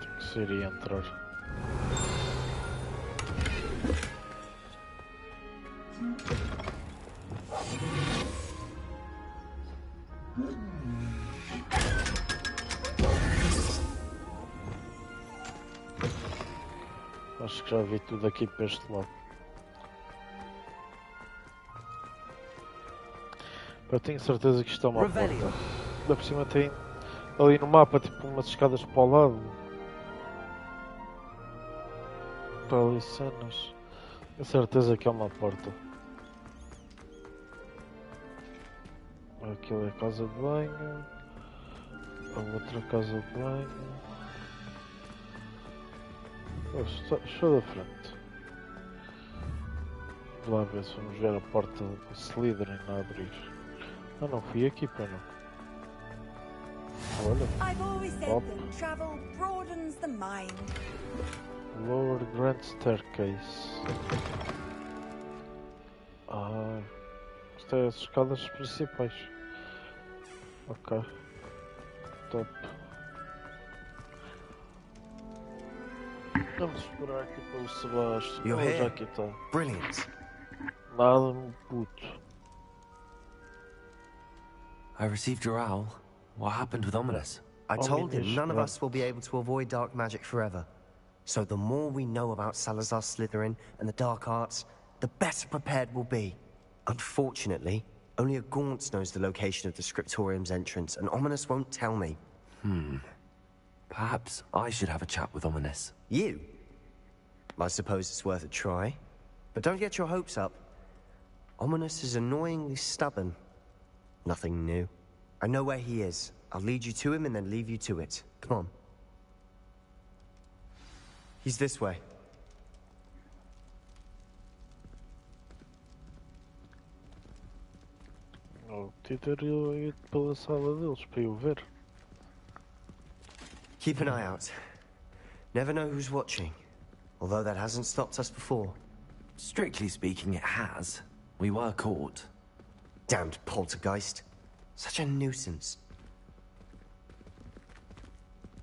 Tem que ser e entrar. Acho que já vi tudo aqui para este lado. Eu tenho certeza que isto é uma porta. Da por cima tem ali no mapa tipo umas escadas para o lado. Para ali cenas. Tenho certeza que é uma porta. Aquilo é a casa de banho. A outra casa de banho. Estou da frente. Vou lá ver se vamos ver a porta do Slytherin a abrir. Ah, não fui aqui para não. Olha. I've always said that travel broadens the mind. Lower Grand Staircase. Ah, isto é as escadas principais. Ok. Top. Vamos esperar aqui pelo Sebastião. You're Oh, já here. aqui está. Brilliant. Nada, meu puto. I received your owl. What happened with Ominous? I told him none of yeah. us will be able to avoid dark magic forever. So the more we know about Salazar Slytherin and the dark arts, the better prepared we'll be. Unfortunately, only a Gaunt knows the location of the Scriptorium's entrance, and Ominous won't tell me. Perhaps I should have a chat with Ominous. You? I suppose it's worth a try. But don't get your hopes up. Ominous is annoyingly stubborn. Nothing new. I know where he is. I'll lead you to him and then leave you to it. Come on. He's this way. O Tito ia ido pela sala deles para eu ver. Keep an eye out. Never know who's watching. Although that hasn't stopped us before. Strictly speaking, it has. We were caught. Damned poltergeist. Such a nuisance.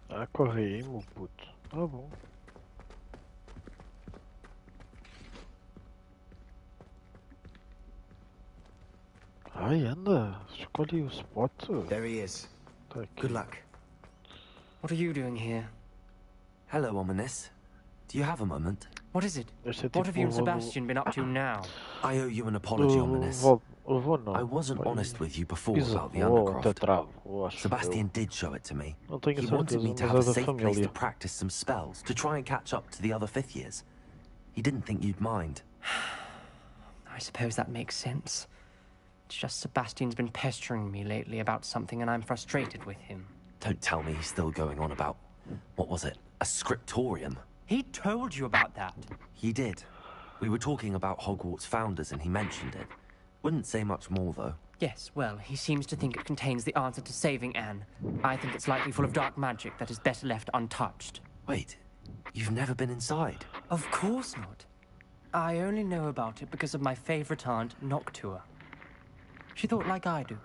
Ah, corre aí, meu puto. Tá bom. Ai, anda. Escolhe o spot. There he is. Tá aqui. Good luck. What are you doing here? Hello, Ominous. Do you have a moment? What is it? Este é What have you and tipo Sebastian been up to now? I owe you an apology, Ominous. o avô não. I wasn't Pai, honest with you before bisavô, about the até Undercroft. travo, acho Sebastian eu. did show it to me. Não tenho He wanted certeza, me to mas have é a da safe place to família. practice some spells, to try and catch up to the other fifth years. He didn't think you'd mind. I suppose that makes sense. It's just Sebastian's been pestering me lately about something and I'm frustrated with him. Don't tell me he's still going on about, what was it, a scriptorium? He told you about that. He did. We were talking about Hogwarts founders and he mentioned it. Wouldn't say much more, though. Yes, well, he seems to think it contains the answer to saving Anne. I think it's likely full of dark magic that is better left untouched. Wait, you've never been inside? Of course not. I only know about it because of my favorite aunt, Noctua. She thought like I do.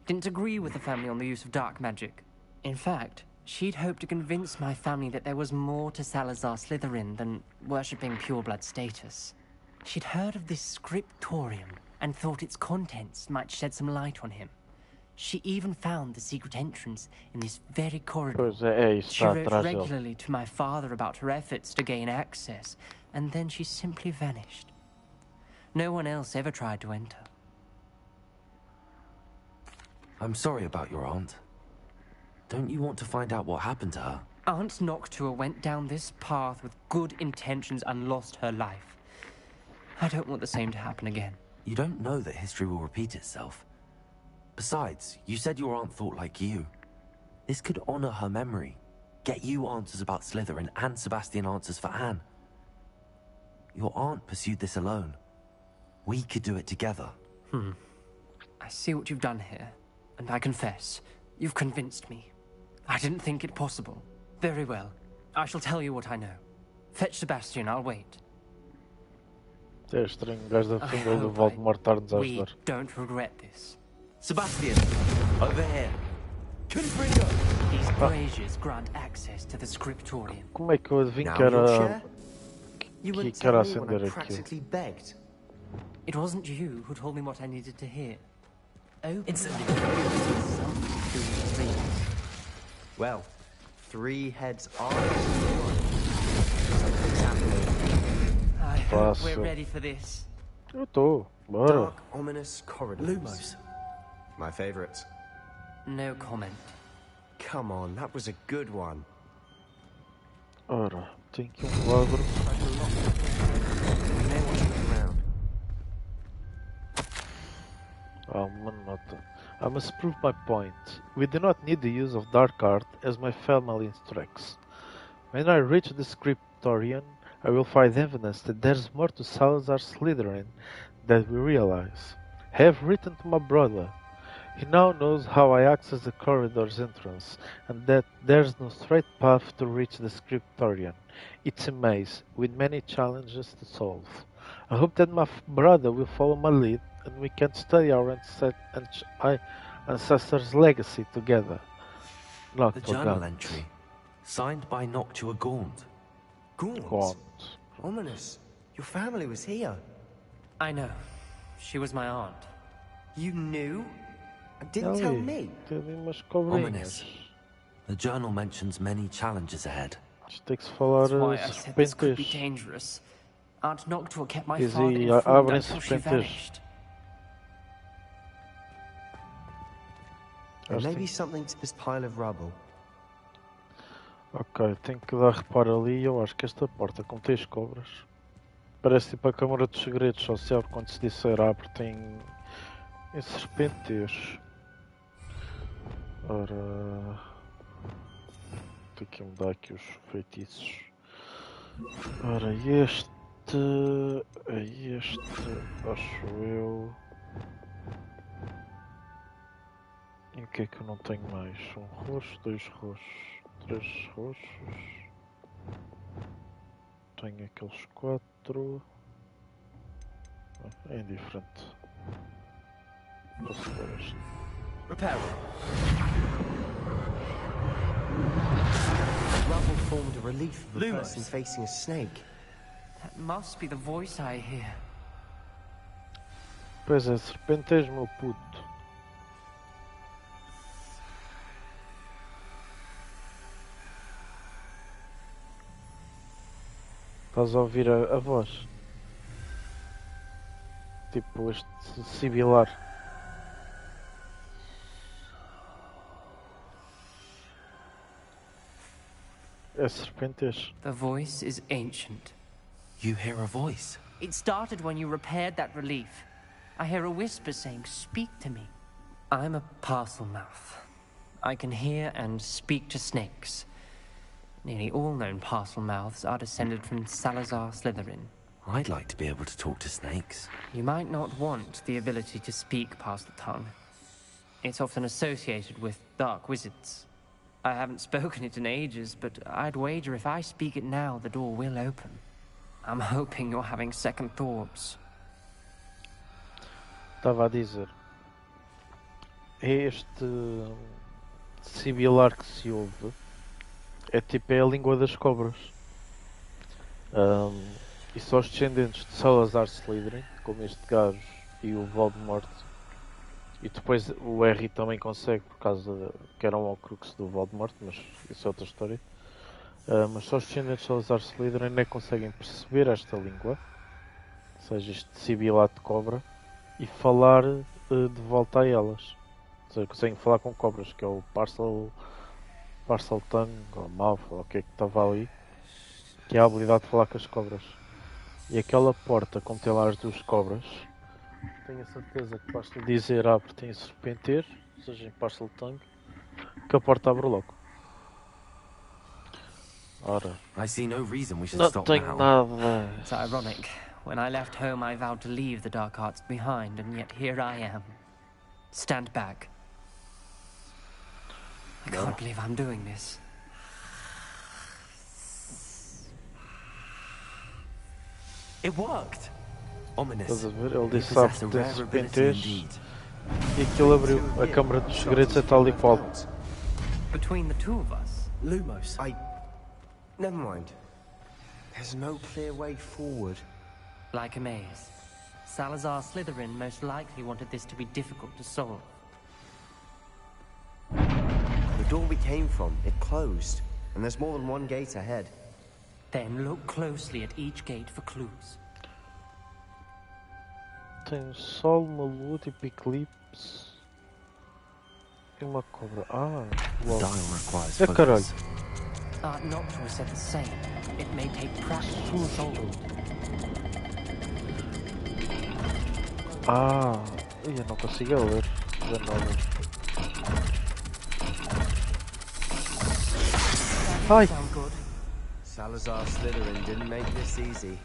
Didn't agree with the family on the use of dark magic. In fact, she'd hoped to convince my family that there was more to Salazar Slytherin than worshipping pureblood status. She'd heard of this scriptorium and thought its contents might shed some light on him. She even found the secret entrance in this very corridor. Pois é, isto She está wrote atrás dele. regularly to my father about her efforts to gain access, and then she simply vanished. No one else ever tried to enter. I'm sorry about your aunt. Don't you want to find out what happened to her? Aunt Noctua went down this path with good intentions and lost her life. I don't want the same to happen again. You don't know that history will repeat itself. Besides, you said your aunt thought like you. This could honor her memory. Get you answers about Slytherin and Sebastian answers for Anne. Your aunt pursued this alone. We could do it together. I see what you've done here, and I confess, you've convinced me. I didn't think it possible. Very well. I shall tell you what I know. Fetch Sebastian, I'll wait. É estranho, o gajo da I família do hope Voldemort estar-nos a we ajudar. don't regret this. Sebastian, over here. Confringo! These braziers grant access to the scriptorium. Como é que eu adivinho Now que you'll era... share? You que wouldn't que era tell me when acender I aquilo? practically begged. It wasn't you who told me what I needed to hear. Open It's the door to some three things. Well, 3 heads are something's happening. I hope Fácil. we're ready for this. Eu estou, bora. Dark, ominous corridors. Lumos. My favorite. No comment. Come on, that was a good one. Ora, tem aqui quadro. We may want to look around. Uma nota. I must prove my point. We do not need the use of dark art as my family instructs. When I reach the scriptorium, I will find evidence that there's more to Salazar Slytherin than we realize. I have written to my brother. He now knows how I access the corridor's entrance, and that there's no straight path to reach the scriptorium. It's a maze, with many challenges to solve. I hope that my brother will follow my lead and we can study our ancestors' legacy together. The journal entry, signed by Noctua Gaunt. Gaunt? Ominous. Your family was here. I know. She was my aunt. You knew? And didn't tell me? Ominous. The journal mentions many challenges ahead. That's why I said this could be dangerous. Aunt Noctua kept my father informed until she vanished. And maybe something to this pile of rubble. Ok, tenho que dar reparo ali. Eu acho que esta porta contém as cobras. Parece tipo a Câmara dos Segredos, só se abre quando se disser abre, tem serpentes. Ora. Tenho que mudar aqui os feitiços. Ora, este. Acho eu. E o que é que eu não tenho mais? Um roxo, 2 roxos, 3 roxos. Tenho aqueles 4. É indiferente. Posso pôr este. Repair. Rubble formed a relief of a person facing a snake. That must be the voice I hear. Pois é, serpentes, meu puto. Estás a ouvir a voz? Tipo este sibilar. É serpentes. The voice is ancient. You hear a voice? It started when you repaired that relief. I hear a whisper saying, "Speak to me." I'm a parcel mouth. I can hear and speak to snakes. Nearly all known parcel mouths are descended from Salazar Slytherin. I'd like to be able to talk to snakes. You might not want the ability to speak past the tongue. It's often associated with dark wizards. I haven't spoken it in ages, but I'd wager if I speak it now, the door will open. I'm hoping you're having second thoughts. Estava a dizer. É este sibilar que se ouve. É tipo a língua das cobras. E só os descendentes de Salazar Slytherin, como este gajo e o Voldemort. E depois o Harry também consegue, por causa que era um Horcrux do Voldemort, mas isso é outra história. Mas só os descendentes de Salazar Slytherin é que conseguem perceber esta língua, ou seja, este sibilar de cobra, e falar de volta a elas. Ou seja, conseguem falar com cobras, que é o Parcel Tongue, ou Mouth, ou o que é que estava ali, que é a habilidade de falar com as cobras. E aquela porta, como tem lá as duas cobras, tenho a certeza que basta dizer abre, tem serpentes, ou seja, em Parcel Tongue, que a porta abre logo. Ora, I see no reason we should não stop tenho now. nada. It's ironic. When I left home, I vowed to leave the dark arts behind, and yet here I am. Stand back. I can't believe I'm doing this. It worked! Ominous. Estás a ver? Ele disse You abre, possess a tem rare ability serpentes, indeed. e aquilo abriu a Câmara dos Segredos é tal e qual. Between the two of us. Lumos. Never mind. There's no clear way forward. Like a maze. Salazar Slytherin most likely wanted this to be difficult to solve. The door we came from, it closed. And there's more than one gate ahead. Then look closely at each gate for clues. Tem um sol, uma lua, tipo eclipse. E uma cobra. Ah, uau. Dial requires É caralho. focus. Aunt Noctua said the same. It may take practice to solve it. Ah, eu não consigo ler. 19. Ai! Sound good? Salazar Slytherin didn't make this easy.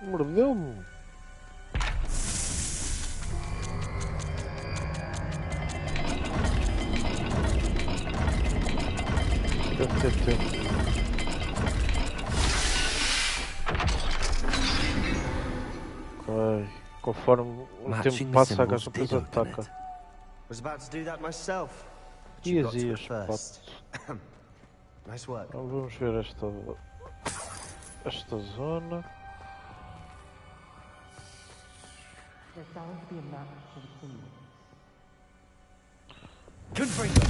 Mordeu-me. Deve ter tempo. Ok. conforme o Matching tempo the passa, a symbols gaja did depois open ataca. it. Was about to do that myself. But you got to it Easy, first. Nice work. Então vamos ver esta zona. There's bound to be a map for the symbol. Confringo.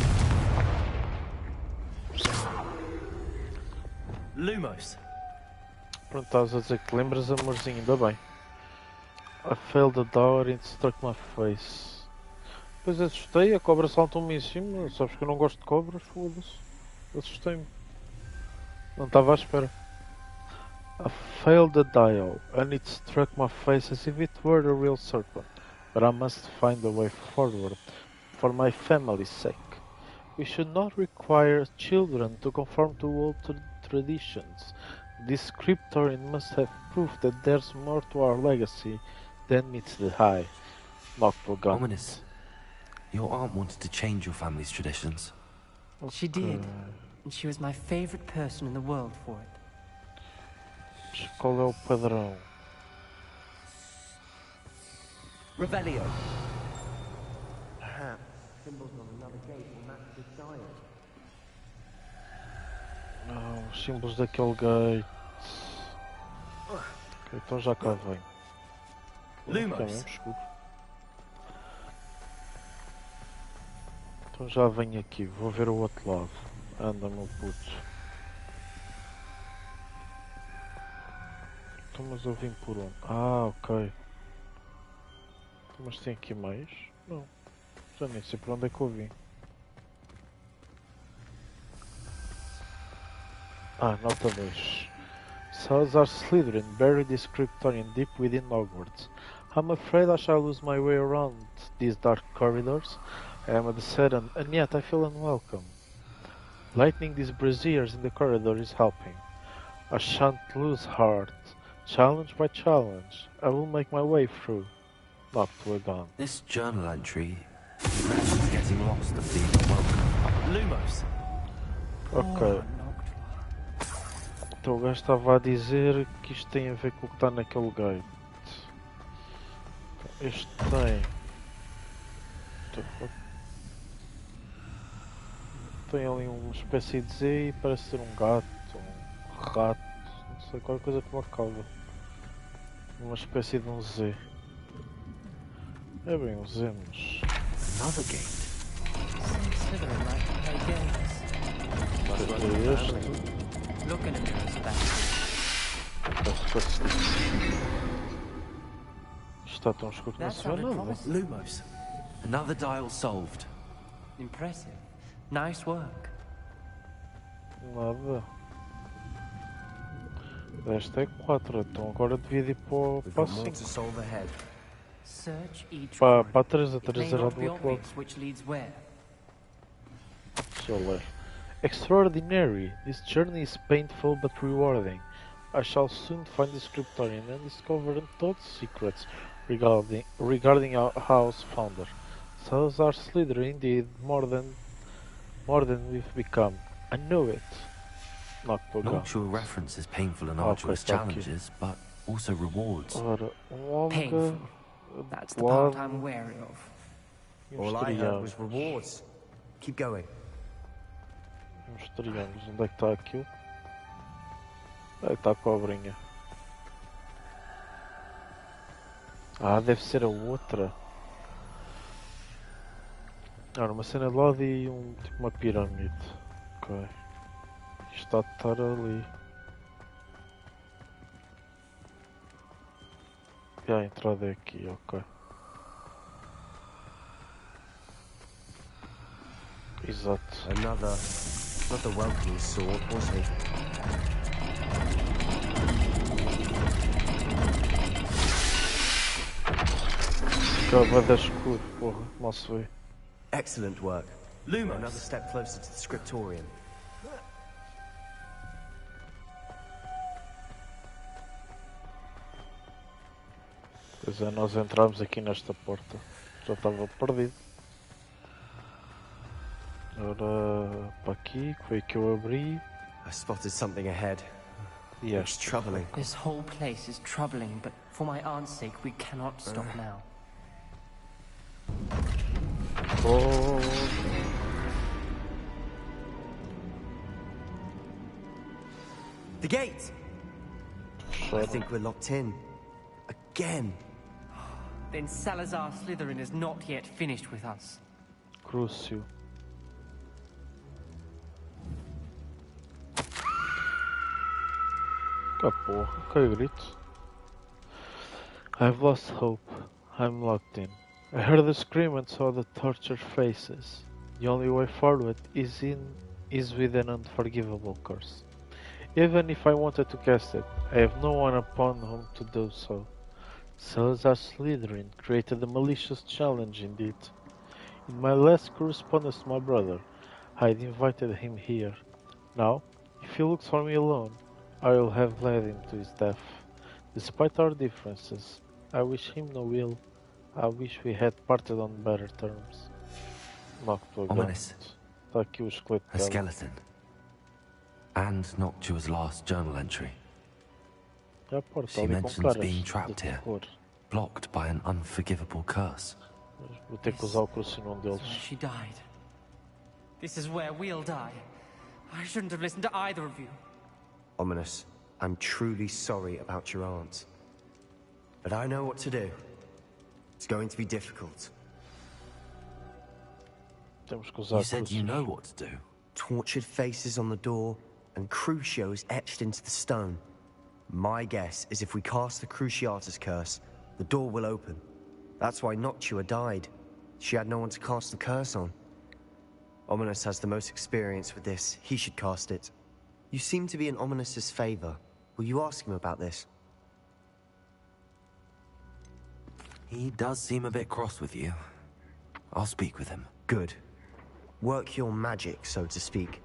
Lumos. Pronto, estavas a dizer que lembras, amorzinho, ainda bem. I failed the door and struck my face. Depois assustei, a cobra saltou-me em cima. Sabes que eu não gosto de cobras, foda-se. Assustei-me. Não estava à espera. I failed the dial and it struck my face as if it were a real serpent. But I must find a way forward for my family's sake. We should not require children to conform to old traditions. This scriptorian must have proof that there's more to our legacy than meets the eye. Nocturne. Ominous. Your aunt wanted to change your family's traditions. She did, and she was my favorite person in the world for it. Qual é o padrão? Revelio. Perhaps symbols on another gate will match this dial. Não, os símbolos daquele gate. Ok, então já cá vem. Lumos. É mesmo escuro. Então já venho aqui, vou ver o outro lado. Anda, meu puto. Então, mas eu vim por onde? Ah, ok. Mas tem aqui mais? Não. Já nem sei por onde é que eu vim. Ah, nota 2. Salazar Slytherin buried this Kryptonian deep within Hogwarts. I'm afraid I shall lose my way around these dark corridors. I am a descendant, and yet I feel unwelcome. Lightening these braziers in the corridor is helping. I shan't lose heart. Challenge by challenge, I will make my way through. Not to a gun. This journal entry is getting lost and being unwelcome. Lumos. Ok. Então o gajo estava a dizer que isto tem a ver com o que está naquele gate. Este tem. Tem ali uma espécie de Z e parece ser um gato, um rato, não sei, qualquer coisa que me acaba. Uma espécie de um Z. É bem um Z, mas. Another gate. Slytherin like to play games. É este. Looking at her, Sebastian. Está tão escuro que não se vê nada. Lumos. Another dial solved. Impressive. Nice work. Nada. Esta é 4, então agora devia ir para a 5. Search each Para corridor. a 3, a It 3 may era not do be outro lado. obvious which leads where. Deixa eu ler. Extraordinary. This journey is painful but rewarding. I shall soon find the Scriptorian and discover untold secrets regarding our house founder. Salazar Slytherin indeed, more than we've become. I know it. Not your reference is painful and arduous challenges, but also rewards. Ora, longa, Painful. That's the part I'm wary of. All I heard was rewards. Keep going. Uns triângulos. Onde é que está aquilo? Onde é que está a cobrinha? Ah, deve ser a outra. Ora, uma cena de lado e tipo uma pirâmide. Ok. Isto está a estar ali. E a entrada é aqui, ok. Exato. Not the welcoming sword, was he? Vai dar escuro, porra, mal se vê. Excellent work. Lumos. Another step closer to the Scriptorian. Pois é, nós entramos aqui nesta porta. Já estava perdido. Ora, para aqui, que foi que eu abri. I spotted something ahead. It's troubling. This whole place is troubling, but for my aunt's sake, we cannot stop now. Oh. The gate! I think we're locked in. Again. Then Salazar Slytherin is not yet finished with us. Crucio. Que porra, que grito. I've lost hope. I'm locked in. I heard the scream and saw the tortured faces. The only way forward is with an unforgivable curse. Even if I wanted to cast it, I have no one upon whom to do so. Salazar Slytherin created a malicious challenge indeed. In my last correspondence to my brother, I had invited him here. Now, if he looks for me alone, I will have led him to his death. Despite our differences, I wish him no ill. I wish we had parted on better terms. Ominous. Está aqui o esqueleto A dela. skeleton. And Noctua's last journal entry. É a porta She ali com mentions caras being de trapped here, terror. blocked by an unforgivable curse. Vou ter que usar o crucio num deles. She died. This is where we'll die. I shouldn't have listened to either of you. Ominous, I'm truly sorry about your aunt. But I know what to do. It's going to be difficult. Temos que usar You said you know what to do. Tortured faces on the door, and Crucios etched into the stone. My guess is if we cast the Cruciatus curse, the door will open. That's why Noctua died. She had no one to cast the curse on. Ominous has the most experience with this. He should cast it. You seem to be in Ominous's favor. Will you ask him about this? He does seem a bit cross with you. I'll speak with him. Good. Work your magic, so to speak.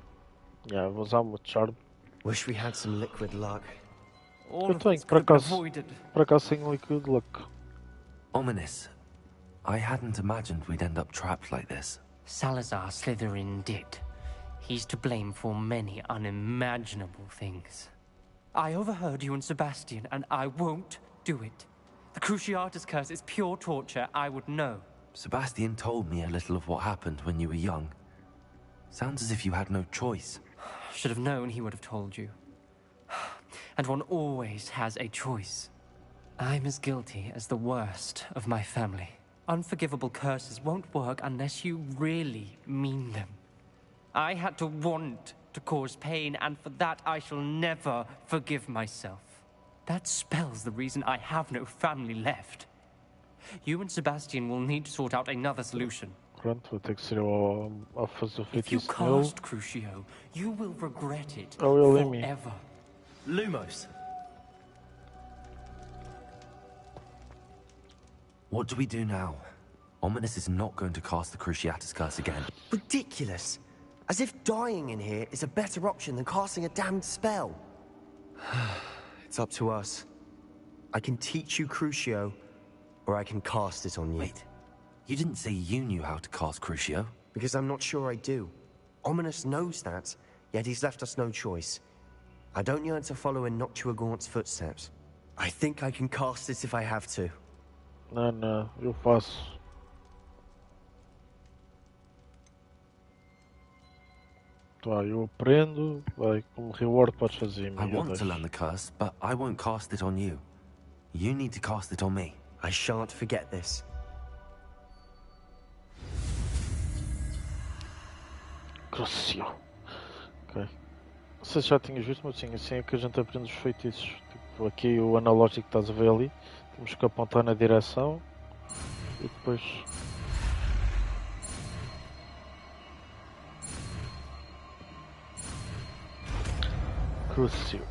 Yeah, vou usar o meu charme. Wish we had some liquid luck. All Eu of tenho, this por could have acaso, avoided. por acaso tenho liquid luck. Ominous. I hadn't imagined we'd end up trapped like this. Salazar Slytherin did. He's to blame for many unimaginable things. I overheard you and Sebastian, and I won't do it. The Cruciatus curse is pure torture. I would know. Sebastian told me a little of what happened when you were young. Sounds as if you had no choice. Should have known he would have told you. And one always has a choice. I'm as guilty as the worst of my family. Unforgivable curses won't work unless you really mean them. I had to want to cause pain, and for that I shall never forgive myself. That spells the reason I have no family left. You and Sebastian will need to sort out another solution. Pronto, vou ter que ser eu a fazer o If you feitiço nele. cast Crucio, you will regret it Ou ele em mim. forever. Lumos. What do we do now? Ominous is not going to cast the Cruciatus curse again. Ridiculous. As if dying in here is a better option than casting a damned spell. It's up to us. I can teach you Crucio, or I can cast it on you. Wait, you didn't say you knew how to cast Crucio? Because I'm not sure I do. Ominous knows that, yet he's left us no choice. I don't yearn to follow in Noctua Gaunt's footsteps. I think I can cast it if I have to. Não, não, eu faço. Tá, eu aprendo, vai, como reward podes fazer I want to learn the curse, but I won't cast it on you. You need to cast it on me. I shan't forget this. Crucio. Ok. Não sei se já tinhas visto, mas sim, assim é que a gente aprende os feitiços. Tipo, aqui o analógico que estás a ver ali. Temos que apontar na direção e depois. Crucio.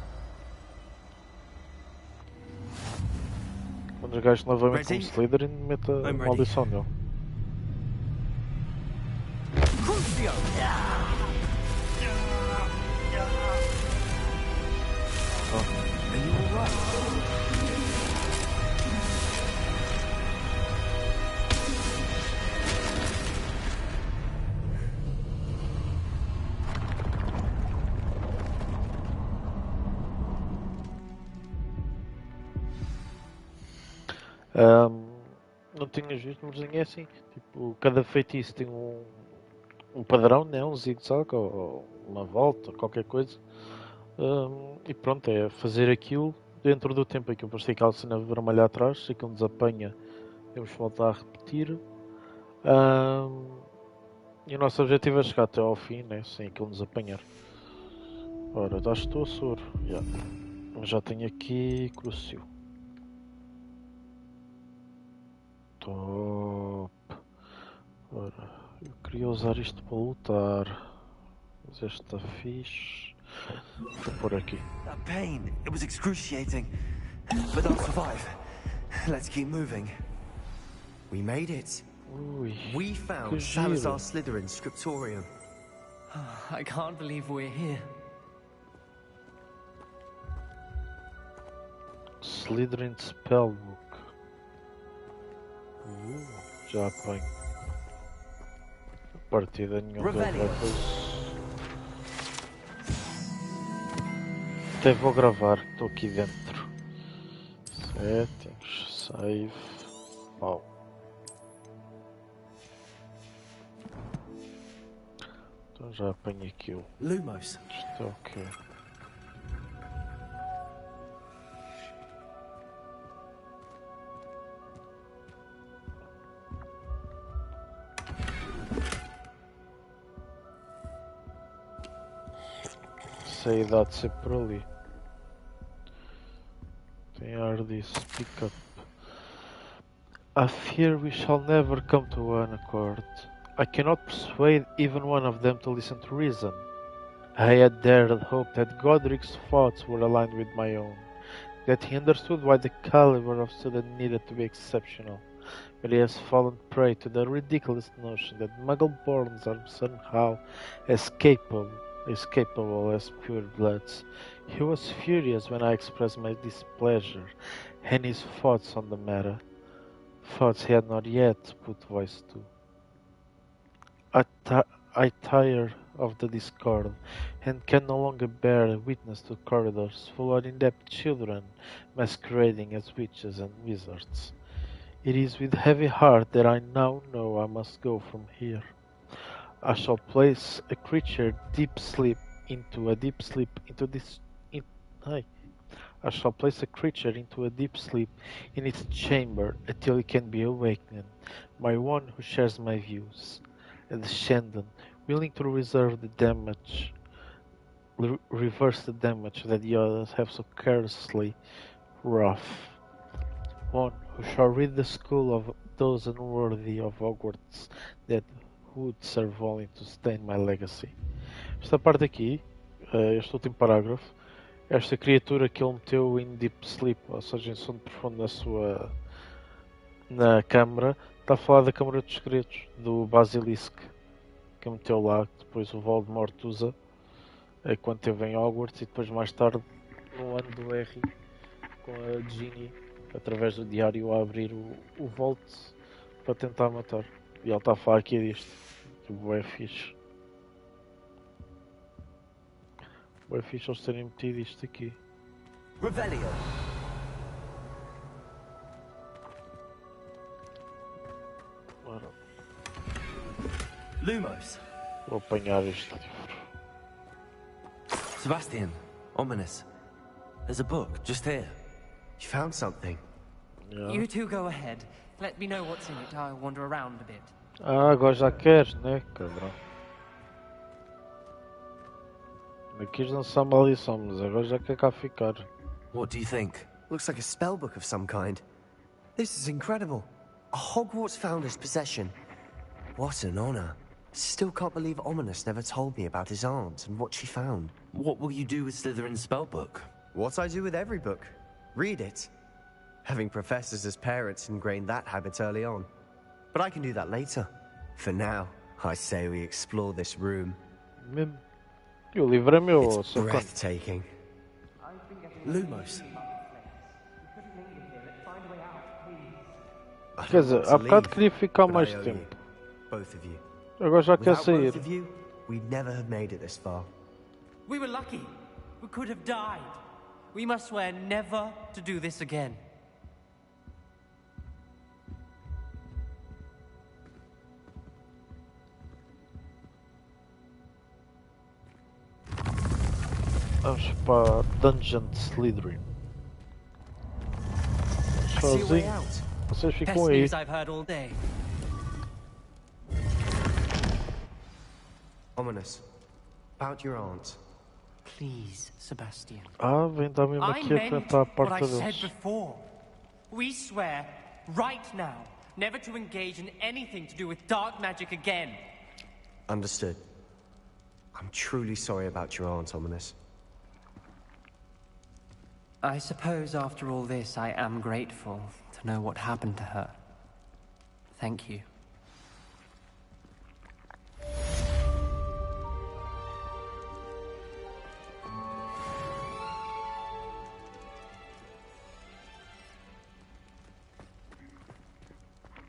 Quando os gajos novamente como Slytherin, mete a maldição nele. Crucio! Are you alright? Não tinhas visto, mas é assim. Tipo, cada feitiço tem um padrão, né? Um zigue-zague ou uma volta, qualquer coisa. E pronto, é fazer aquilo dentro do tempo em que eu parecia aquela cena vermelha atrás. Se aquilo nos apanha, temos que voltar a repetir. E o nosso objetivo é chegar até ao fim, né? Sem aquilo nos apanhar. Ora, acho que estou a soro. Já tenho aqui Crucio. Top. Ora, eu queria usar isto para lutar. Mas este está fixe. Vou pôr aqui. That pain, it was excruciating. But I'll survive. Let's keep moving. We made it. Ui, We found que giro. Salazar Slytherin's scriptorium. I can't believe we're here. Slytherin Spellbook. Já apanho. Partida nenhum deles vai fazer. Até vou gravar, estou aqui dentro. Settings, save. Wow. Então já apanho aqui o. Lumos. Isto é o quê? Sei a idade de ser por ali. Tem ar disso. Pick up. I fear we shall never come to an accord. I cannot persuade even one of them to listen to reason. I had dared hope that Godric's thoughts were aligned with my own, that he understood why the caliber of student needed to be exceptional, but he has fallen prey to the ridiculous notion that Muggle-borns are somehow escapable as purebloods. He was furious when I expressed my displeasure and his thoughts on the matter, thoughts he had not yet put voice to. I tire of the discord and can no longer bear witness to corridors full of inept children masquerading as witches and wizards. It is with heavy heart that I now know I must go from here. I shall place a creature I shall place a creature into a deep sleep in its chamber until it can be awakened by one who shares my views. A descendant willing to reverse the damage that the others have so carelessly wrought. One who shall rid the school of those unworthy of Hogwarts that would serve only to stain my legacy. Esta parte aqui, este último parágrafo, esta criatura que ele meteu em deep sleep, ou seja, em sono profundo na câmara, está a falar da Câmara dos Segredos, do Basilisk, que meteu lá, que depois o Voldemort usa quando esteve em Hogwarts, e depois mais tarde, no ano do Harry, com a Ginny, através do diário, a abrir o Vault para tentar matar. E ele está a falar aqui disto, que bué fixe. Bué fixe eles terem metido isto aqui. Revelio. Ora, Lumos. vou apanhar este livro. Sebastian, ominous. There's a book just here. You found something? Yeah. You two go ahead. Let me know what's in it. I'll wander around a bit. Agora já queres, né, cabrão? Não quis lançar maldição, mas agora já quer cá ficar. What do you think? Looks like a spellbook of some kind. This is incredible. A Hogwarts founder's possession. What an honor. Still can't believe Ominous never told me about his aunt and what she found. What will you do with Slytherin's spellbook? What I do with every book. Read it. Having professors as parents ingrained that habit early on. But I can do that later. For now, I say we explore this room. E o livro é meu, It's sou breathtaking. Lumos. Quer dizer, há bocado queria ficar mais I owe tempo. you, both of you. Agora já quer Without sair. both of you, we'd never have made it this far. We were lucky. We could have died. We must swear never to do this again. Vamos para Dungeon de Slytherin. Sozinho. Vocês ficam aí. Ominous. About your aunt. Please, Sebastian. Vem dar mesmo aqui a frente à porta deles. We swear, right now, never to engage in anything to do with dark magic again. Understood. I'm truly sorry about your aunt, Ominous. I suppose after all this, I am grateful to know what happened to her. Thank you.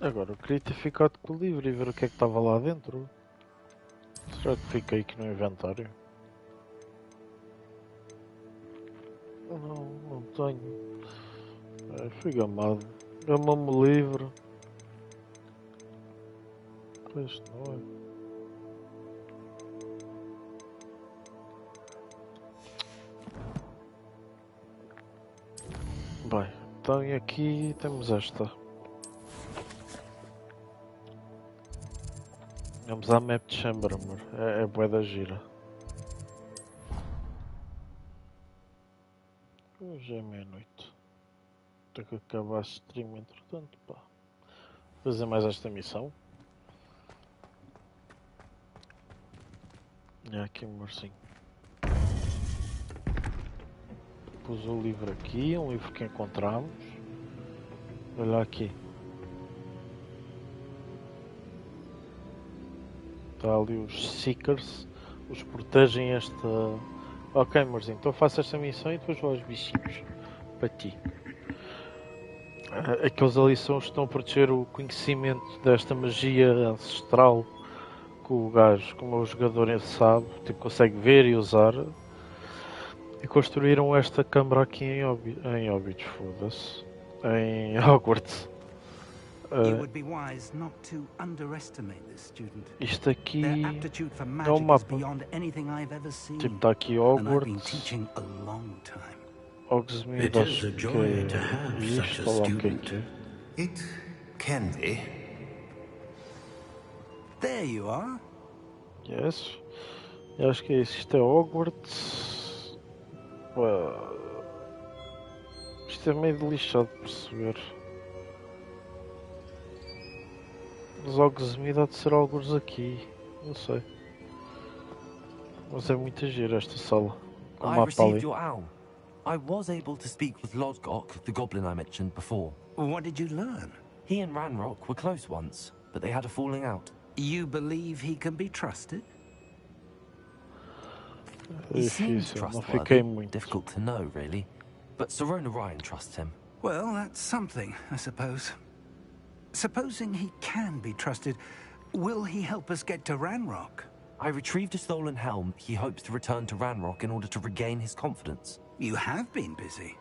Agora, eu queria ter ficado com o livro e ver o que é que estava lá dentro. Será que fica aqui no inventário? Não tenho. Fui gamado. Gamou-me o livro. Isto não é. Bem, então e aqui temos esta. Vamos à map de Chamber, amor. É bué da gira. Hoje é meia-noite. Até que acabar a stream entretanto, pá. Vou fazer mais esta missão. E aqui um morcinho. Pus o livro aqui, um livro que encontramos. Olha aqui. Está ali os Seekers, os protegem esta... Ok, amorzinho, então faço esta missão e depois vou aos bichinhos. Para ti. Aqueles ali são os que estão a proteger o conhecimento desta magia ancestral que o gajo, como o jogador sabe, tipo, consegue ver e usar. E construíram esta câmara aqui em Hobbits, foda-se. Em Hogwarts. Isto aqui é um mapa. Tipo, está aqui Hogwarts. Hogsmeade, acho que é isto, ou lá o que é que é. It can be. There you are. Yes. Eu acho que é isso. Isto é Hogwarts. Isto é meio de lixado de perceber. Os Hogsmeade há de ser alguns aqui. Não sei. Mas é muito giro esta sala. Com o mapa ali. I was able to speak with Lodgok, the goblin I mentioned before. What did you learn? He and Ranrock were close once, but they had a falling out. You believe he can be trusted? He seems trustworthy. Difficult to know, really. But Sirona Ryan trusts him. Well, that's something, I suppose. Supposing he can be trusted, will he help us get to Ranrock? I retrieved a stolen helm. He hopes to return to Ranrock in order to regain his confidence. You have been busy.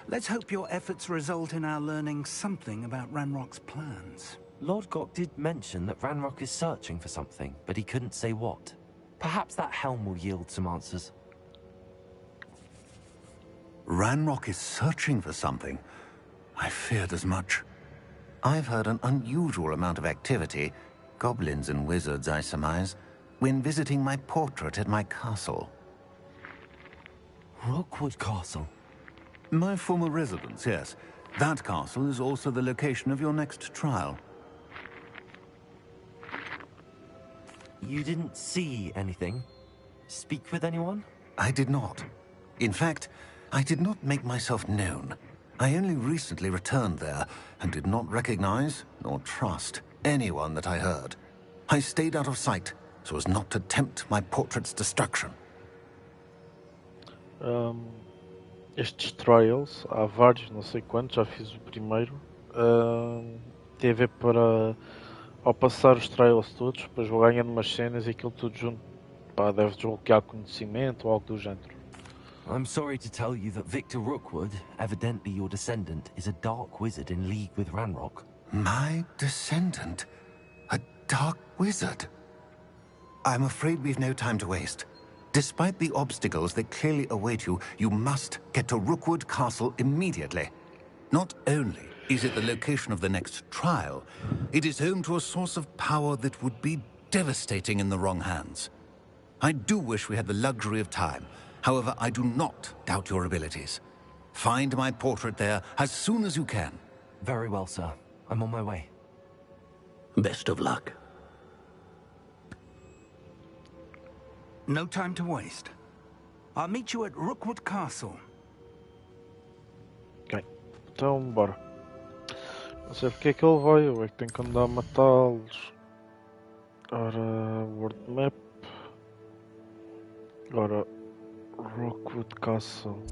Let's hope your efforts result in our learning something about Ranrock's plans. Lodgok did mention that Ranrock is searching for something, but he couldn't say what. Perhaps that helm will yield some answers. Ranrock is searching for something? I feared as much. I've heard an unusual amount of activity, goblins and wizards, I surmise, when visiting my portrait at my castle. Rookwood Castle? My former residence, yes. That castle is also the location of your next trial. You didn't see anything? Speak with anyone? I did not. In fact, I did not make myself known. I only recently returned there, and did not recognize, nor trust, anyone that I heard. I stayed out of sight, so as not to tempt my portrait's destruction. Estes trials, há vários, não sei quantos, já fiz o primeiro. Tem a ver para, ao passar os trials todos, depois vou ganhando umas cenas e aquilo tudo junto, pá, deve desbloquear conhecimento ou algo do género. I'm sorry to tell you that Victor Rookwood, evidently your descendant, is a dark wizard in league with Ranrock. My descendant? A dark wizard? I'm afraid we've no time to waste. Despite the obstacles that clearly await you, you must get to Rookwood Castle immediately. Not only is it the location of the next trial, it is home to a source of power that would be devastating in the wrong hands. I do wish we had the luxury of time. However, I do not doubt your abilities. Find my portrait there as soon as you can. Very well, sir. I'm on my way. Best of luck. No time to waste. I'll meet you at Rookwood Castle. Ok, então bora. Não sei porque é que ele vai, eu é que tenho que andar a matá-los. Ora, World Map. Ora, Rookwood Castle.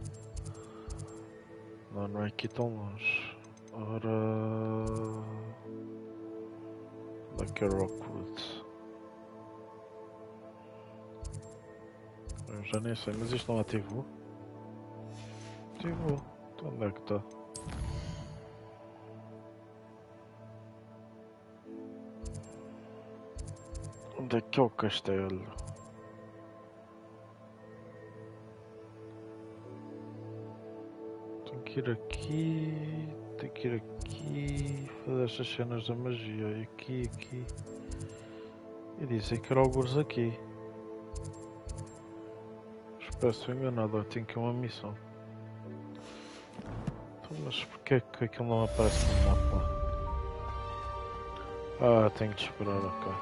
Não, não é aqui tão longe. Ora. Onde é que é Rookwood? Eu já nem sei, mas isto não ativou? Ativou. Então onde é que está? Onde é que é o castelo? Tenho que ir aqui. Tenho que ir aqui. Fazer estas cenas da magia. E aqui, aqui. E disse que era alguns aqui. Espero que estou enganado. Tenho aqui uma missão. Então, mas porquê que aquilo não aparece no mapa? Ah, tenho de esperar, ok.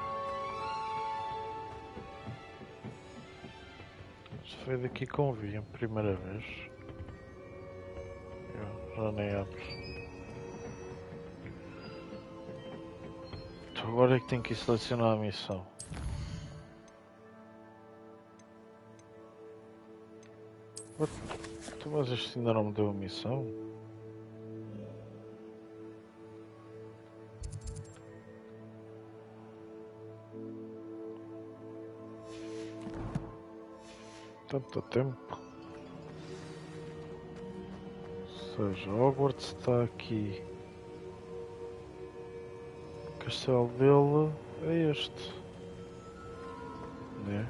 Isto foi daqui que vi a primeira vez. Eu já nem abro. Então agora é que tenho que selecionar a missão. Então, mas isto ainda não me deu a missão? Tanto tempo. Ou seja, Hogwarts está aqui. O castelo dele é este. Né?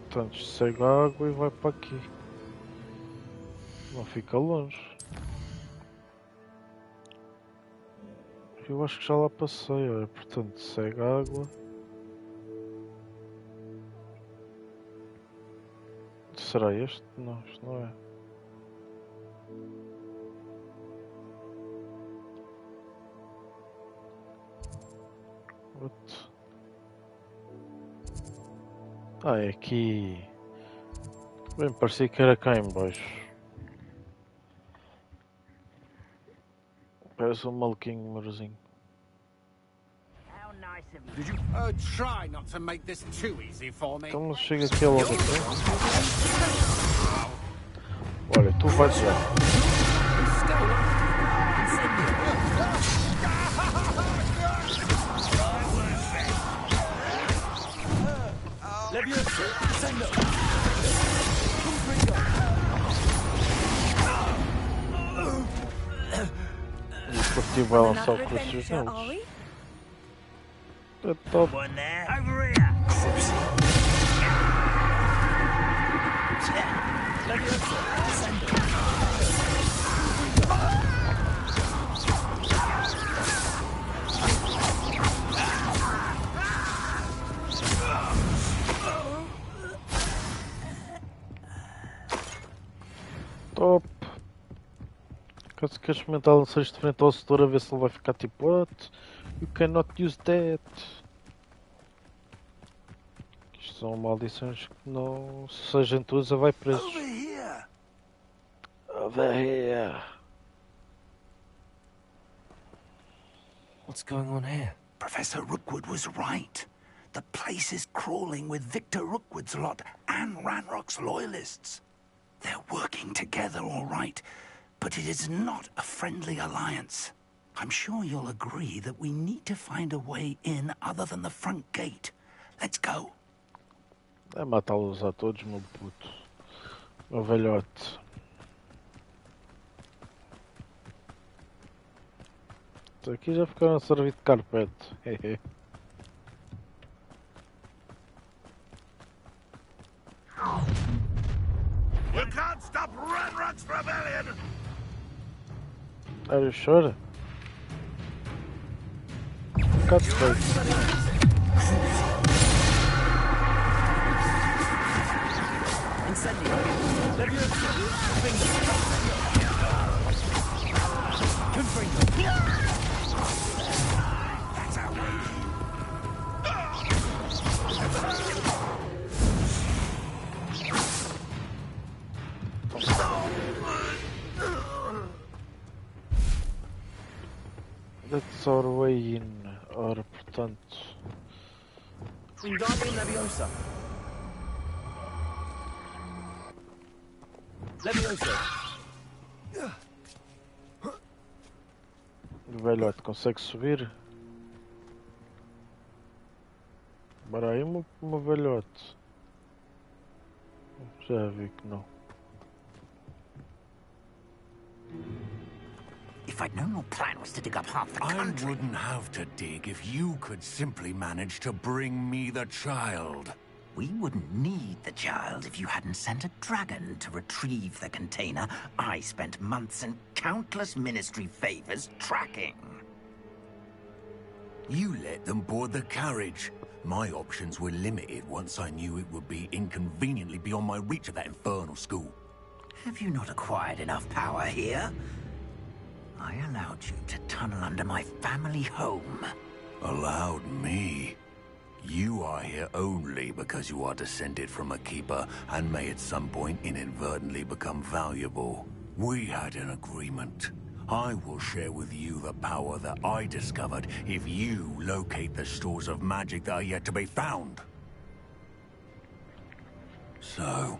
Portanto, segue a água e vai para aqui. Não fica longe. Eu acho que já lá passei, olha. Portanto, segue a água. Será este? Não, isto não é. What? Ah, é aqui. Bem, parecia que era cá em baixo. Parece um maluquinho númerozinho. Did you try not to make this too easy for me? Então chega aqui logo aqui. Olha, tu vais já. E curti vai lançar o curso deles. É top. Top. Caso queres experimentar lançar de frente ao setor a ver se ele vai ficar tipo what? You cannot use that. Isto são maldições que não. Se a gente usa vai preso. Over here. Over here. What's going on here? Professor Rookwood was right. The place is crawling with Victor Rookwood's lot and Ranrock's loyalists. They're working together all right, but it is not a friendly alliance. I'm sure you'll agree that we need to find a way in other than the front gate. Let's go. É matá-los a todos, meu puto. Meu velhote. Isso aqui já ficaram a servir de carpete. Hogwarts rebellion! Are you sure? Cut straight. Incendio. Leviosa. Confringo. That's outrageous. That's our way in, or portanto. Wingardium Leviosa. Leviosa. O velhote consegue subir? Bora aí, meu velhote. Já vi que não. If I'd known your plan was to dig up half the country... I wouldn't have to dig if you could simply manage to bring me the child. We wouldn't need the child if you hadn't sent a dragon to retrieve the container I spent months and countless ministry favors tracking. You let them board the carriage. My options were limited once I knew it would be inconveniently beyond my reach of that infernal school. Have you not acquired enough power here? I allowed you to tunnel under my family home. Allowed me? You are here only because you are descended from a keeper and may at some point inadvertently become valuable. We had an agreement. I will share with you the power that I discovered if you locate the stores of magic that are yet to be found. So,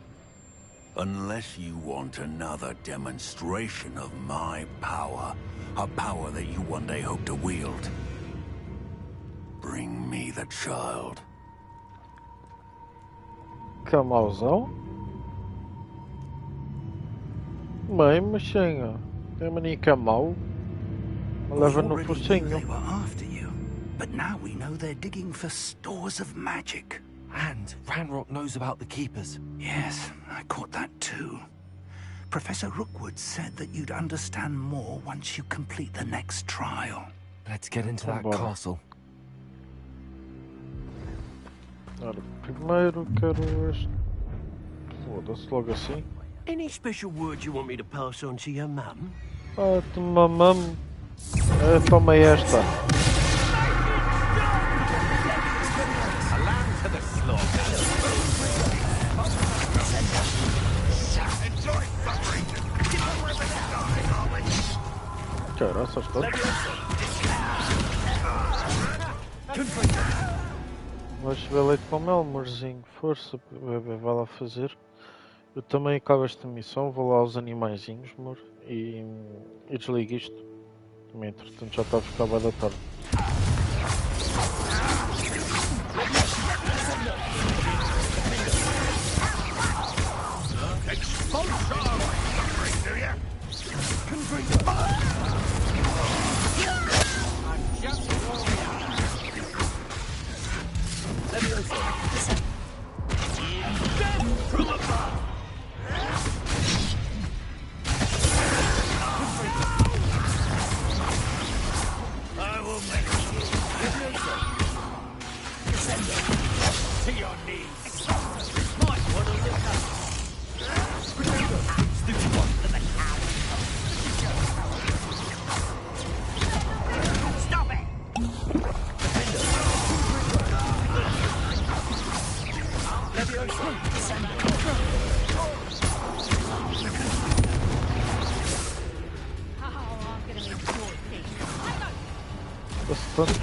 unless you want another demonstration of my power, a power that you one day hope to wield, bring me the child. Camauzão? Bem, machinha. Tem mania camau. Leva no Already knew focinho. they were after you, but now we know they're digging for stores of magic. And Ranrock knows about the Keepers. Yes, I caught that too. Professor Rookwood said that you'd understand more once you complete the next trial. Let's get into that Bora. castle. Ora, primeiro quero este. Foda-se logo assim. Any special words you want me to pass on to your mum? Ah, tu mamam. Toma esta. A lamb to the slaughter. Enjoy suffering! We're the dying, are we? Caraças, todo. Vais ver leite com mel, amorzinho. Força, bebê, vai lá fazer. Eu também acabo esta missão, vou lá aos animaizinhos, amor, e desligo isto. Também, entretanto, já está a ficar bué da tarde. I will make To your knees. Might want to look up. Stupid one. Stop it! Bastante.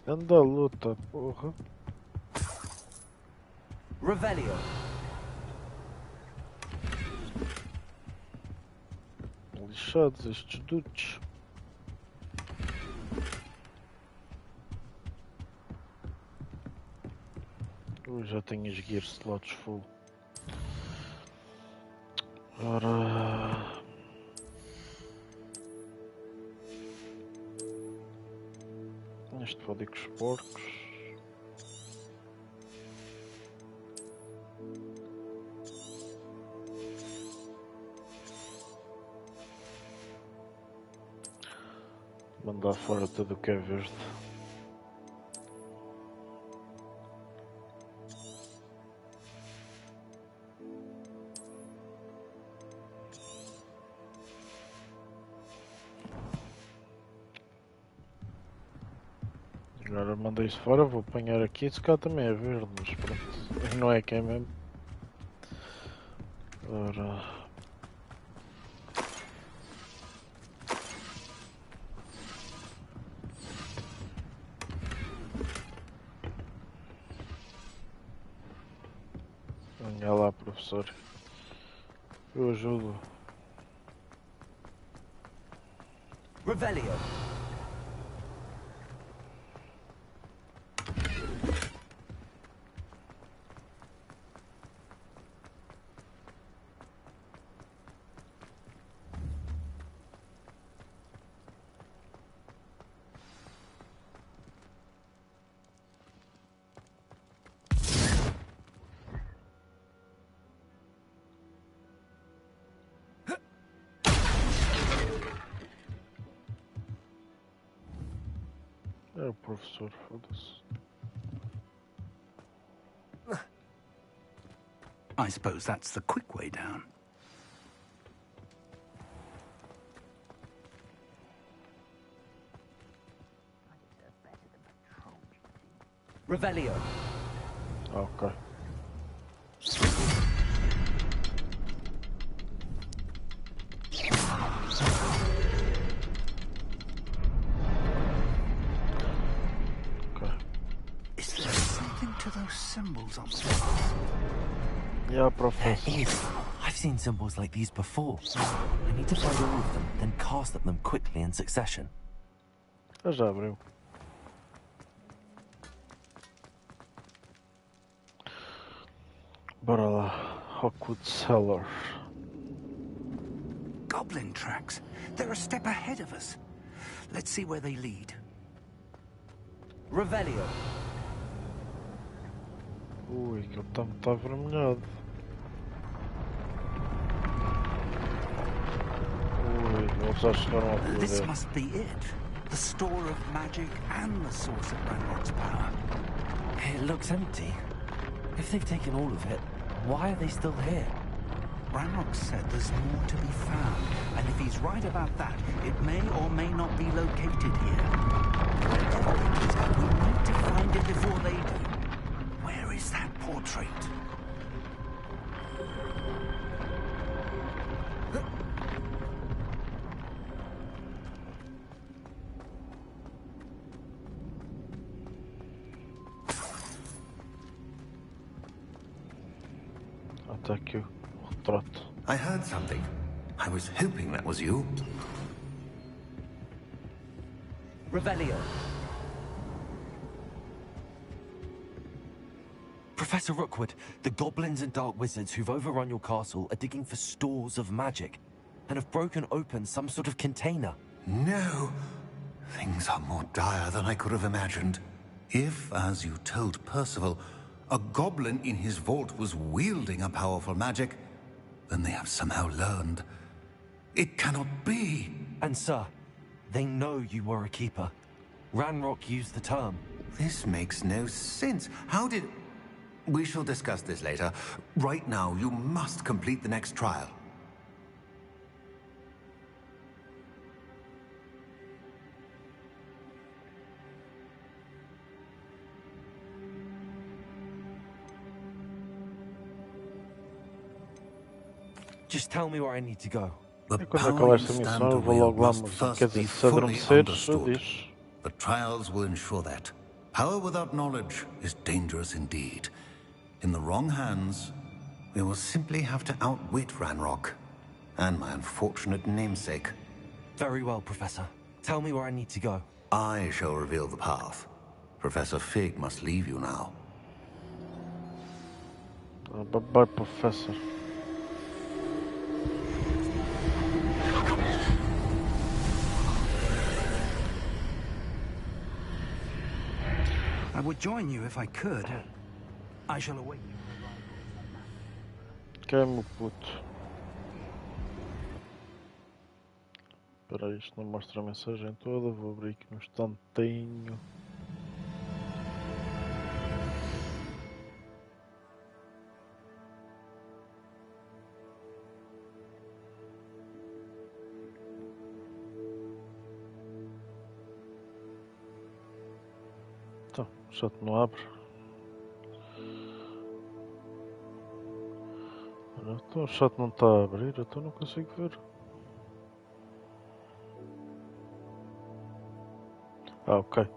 Anda luta, porra. Revelio. Lixados estes dudes. Eu já tenho os gear slots full. Ora... Este pode ir com os porcos. Mandar fora tudo o que é verde. Agora mandei isso fora, vou apanhar aqui, esse cá também é verde, mas pronto, não é quem mesmo. Ora... Venha lá, professor. Eu ajudo. Revelio. É o professor, foda-se. I suppose that's the quick way down. Revelio. Ok. Is there something to those symbols on the wall? Yeah, Professor. There is. I've seen symbols like these before. I need to find all of them, then cast at them quickly in succession. Já abriu. Bora lá. Hogwarts Cellar. Goblin tracks. They're a step ahead of us. Let's see where they lead. Revelio. Ui, ele está avermelhado. Ui, eles já chegaram a This poder. must be it. The store of magic and the source of Ranrock's power. It looks empty. If they've taken all of it, why are they still here? Ranrock said there's more to be found, and if he's right about that, it may or may not be located here. We need to find it before they do. Where is that portrait? Até aqui o retrato. I heard something. I was hoping that was you. Revelio. Professor Rookwood, the goblins and dark wizards who've overrun your castle are digging for stores of magic and have broken open some sort of container. No. Things are more dire than I could have imagined. If, as you told Percival, a goblin in his vault was wielding a powerful magic, then they have somehow learned. It cannot be. And sir, they know you were a keeper. Ranrock used the term. This makes no sense. How did... We shall discuss this later. Right now, you must complete the next trial. Just tell me where I need to go. The Quando power acabar you esta stand missão to eu vou wield logo lá, must mas quer first dizer, be se fully adormeceres, understood. diz. The trials will ensure that. Power without knowledge is dangerous indeed. In the wrong hands, we will simply have to outwit Ranrock and my unfortunate namesake. Very well, Professor. Tell me where I need to go. I shall reveal the path. Professor Fig must leave you now. Bye, Professor. I would join you if I could. I shall await you. Que é, meu puto? Espera aí, isto não mostra a mensagem toda. Vou abrir aqui um instantinho. Então, o chat não abre. Então o chat não está a abrir, então não consigo ver. Ah, ok.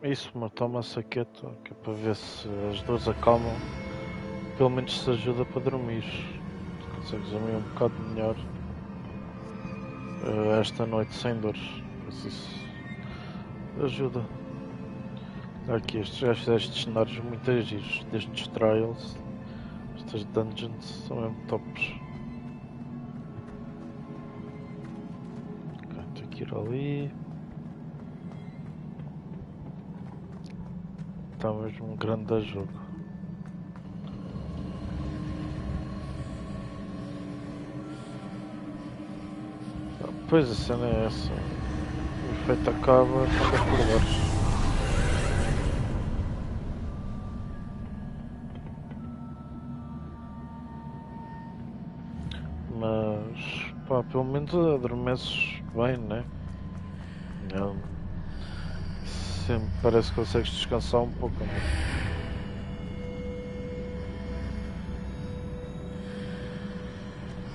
Isso, mas toma essa quieta, que é para ver se as dores acalmam. Pelo menos se ajuda para dormir. Se consegues dormir um bocado melhor esta noite sem dores. Mas isso ajuda. Aqui, estes já fizeste cenários muito giros, destes trials. Estas dungeons são mesmo tops. Ok, tenho que ir ali. Está mesmo um grande jogo. Pois a cena é essa. O efeito acaba quando acordares. Mas pá, pelo menos adormeces bem, né? Sempre parece que consegues descansar um pouco, né?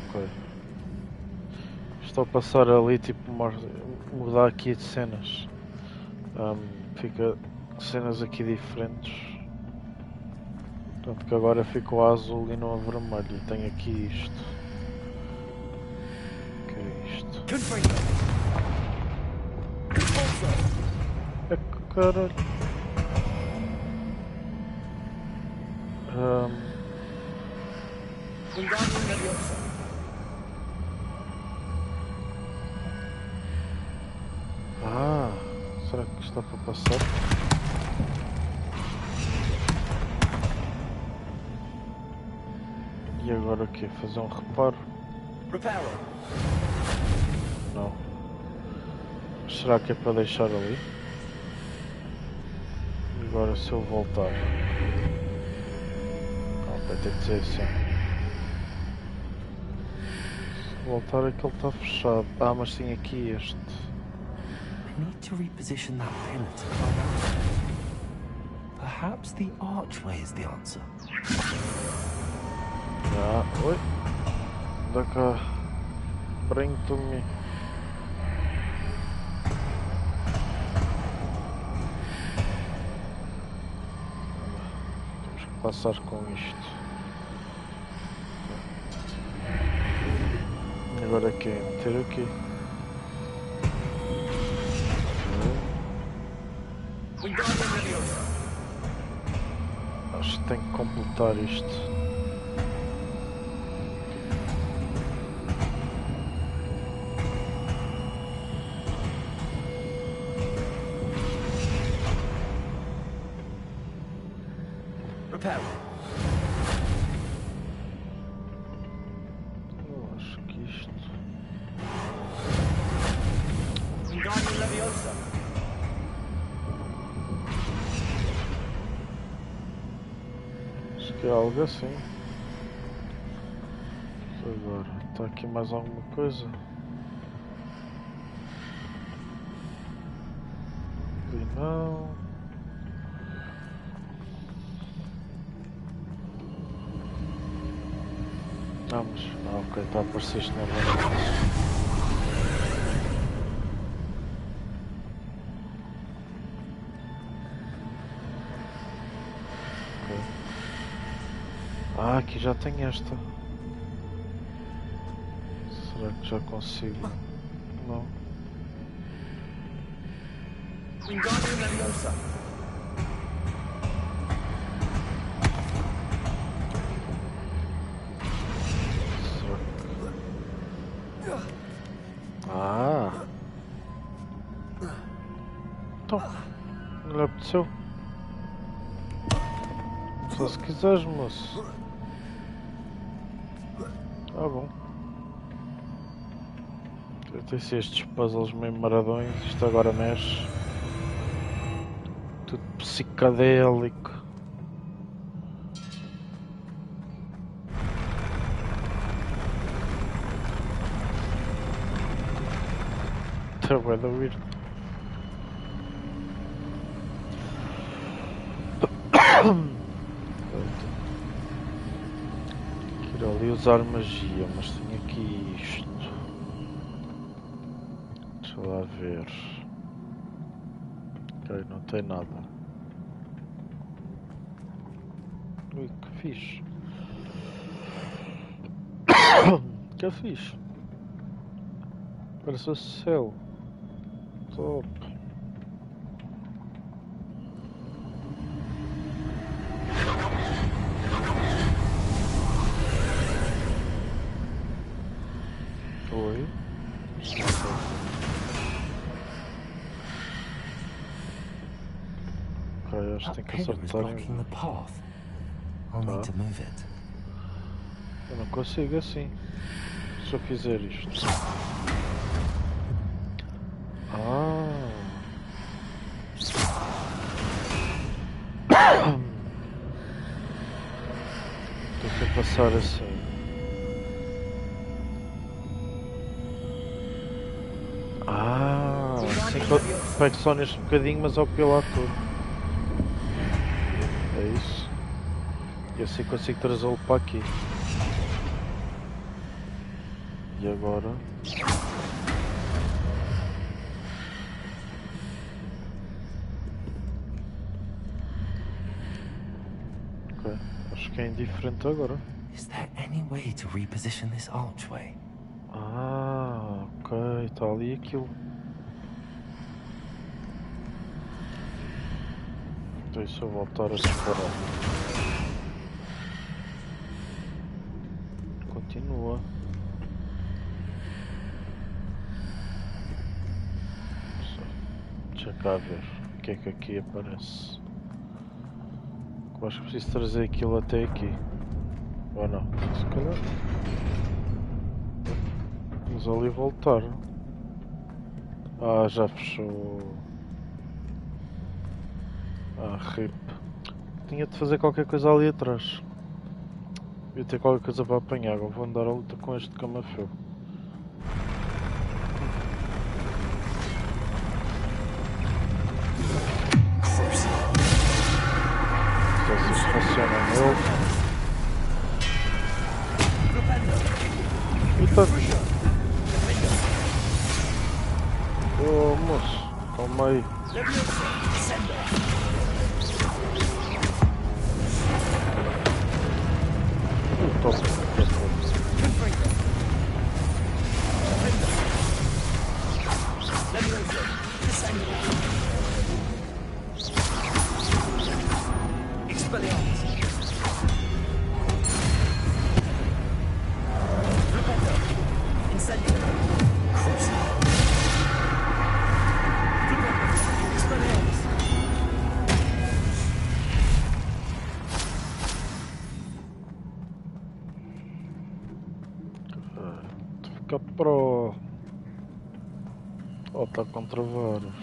Ok. Estou a passar ali, tipo, mudar aqui de cenas. Fica cenas aqui diferentes. Portanto que agora ficou azul e não a vermelho. E tenho aqui isto. O que é isto? É que caralho. Será que está para passar? E agora o quê? Fazer um reparo? Não. Será que é para deixar ali? E agora se eu voltar? Não, vai ter que dizer assim. Se voltar é que ele está fechado. Ah, mas tem aqui este. I need to reposition that pillar to climb out. Perhaps the archway is the answer. Oi. Da cá. Bring to me. Temos que passar com isto. Agora aqui, meter aqui. Acho que tenho que completar isto. Eu acho que isto. Acho que é algo assim. Agora, está aqui mais alguma coisa? E não. Vamos. Ah, ok, está a aparecer isto novamente. Ok. Ah, aqui já tem esta. Será que já consigo? Não. Wingardium Leviosa. Ah! Então, não lhe apeteceu? Só se quiseres, moço. Ah, bom. Eu tenho estes puzzles meio maradões, isto agora mexe. Tudo psicadélico. Tá bué da weird. Quero ali usar magia, mas tenho aqui isto. Deixa lá ver. Ok, não tem nada. Ui, que fixe. Que fixe. Parece o céu. Top. Oi. Ok, acho que tem que acertar. Eu não consigo assim. Se eu fizer isto. Ah. Tem que passar assim. Ah, assim que eu pego só neste bocadinho, mas ao pilar todo. É isso. E assim consigo trazê-lo para aqui. E agora? Ok, acho que é indiferente agora. Is there any way to reposition this archway? Ah, ok, está ali aquilo. Então e se eu voltar a disparar? Continua. Deixa cá ver o que é que aqui aparece. Eu acho que preciso trazer aquilo até aqui. Ou não? Se calhar. Vamos ali voltar. Ah, já fechou. Ah, rip. Tinha de fazer qualquer coisa ali atrás. Devia ter qualquer coisa para apanhar. Agora vou andar a luta com este camafeu. Não sei se isto funciona nele. Eita! Oh, moço, calma aí. Top. Fica pro. Falta contra vários.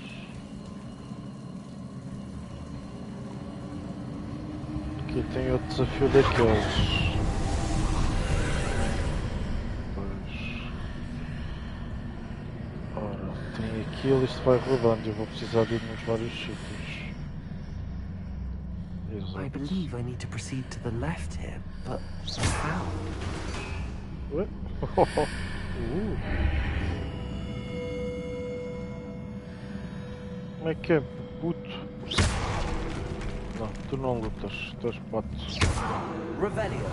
Aqui tem outro desafio daqueles. Pois. Ora, tem aquilo, isto vai rodando. Eu vou precisar de ir nos vários sítios. I believe I need to proceed to the left here, but how? What? Como é que é, puto? Não, tu não lutas, tu és pato. Revelio.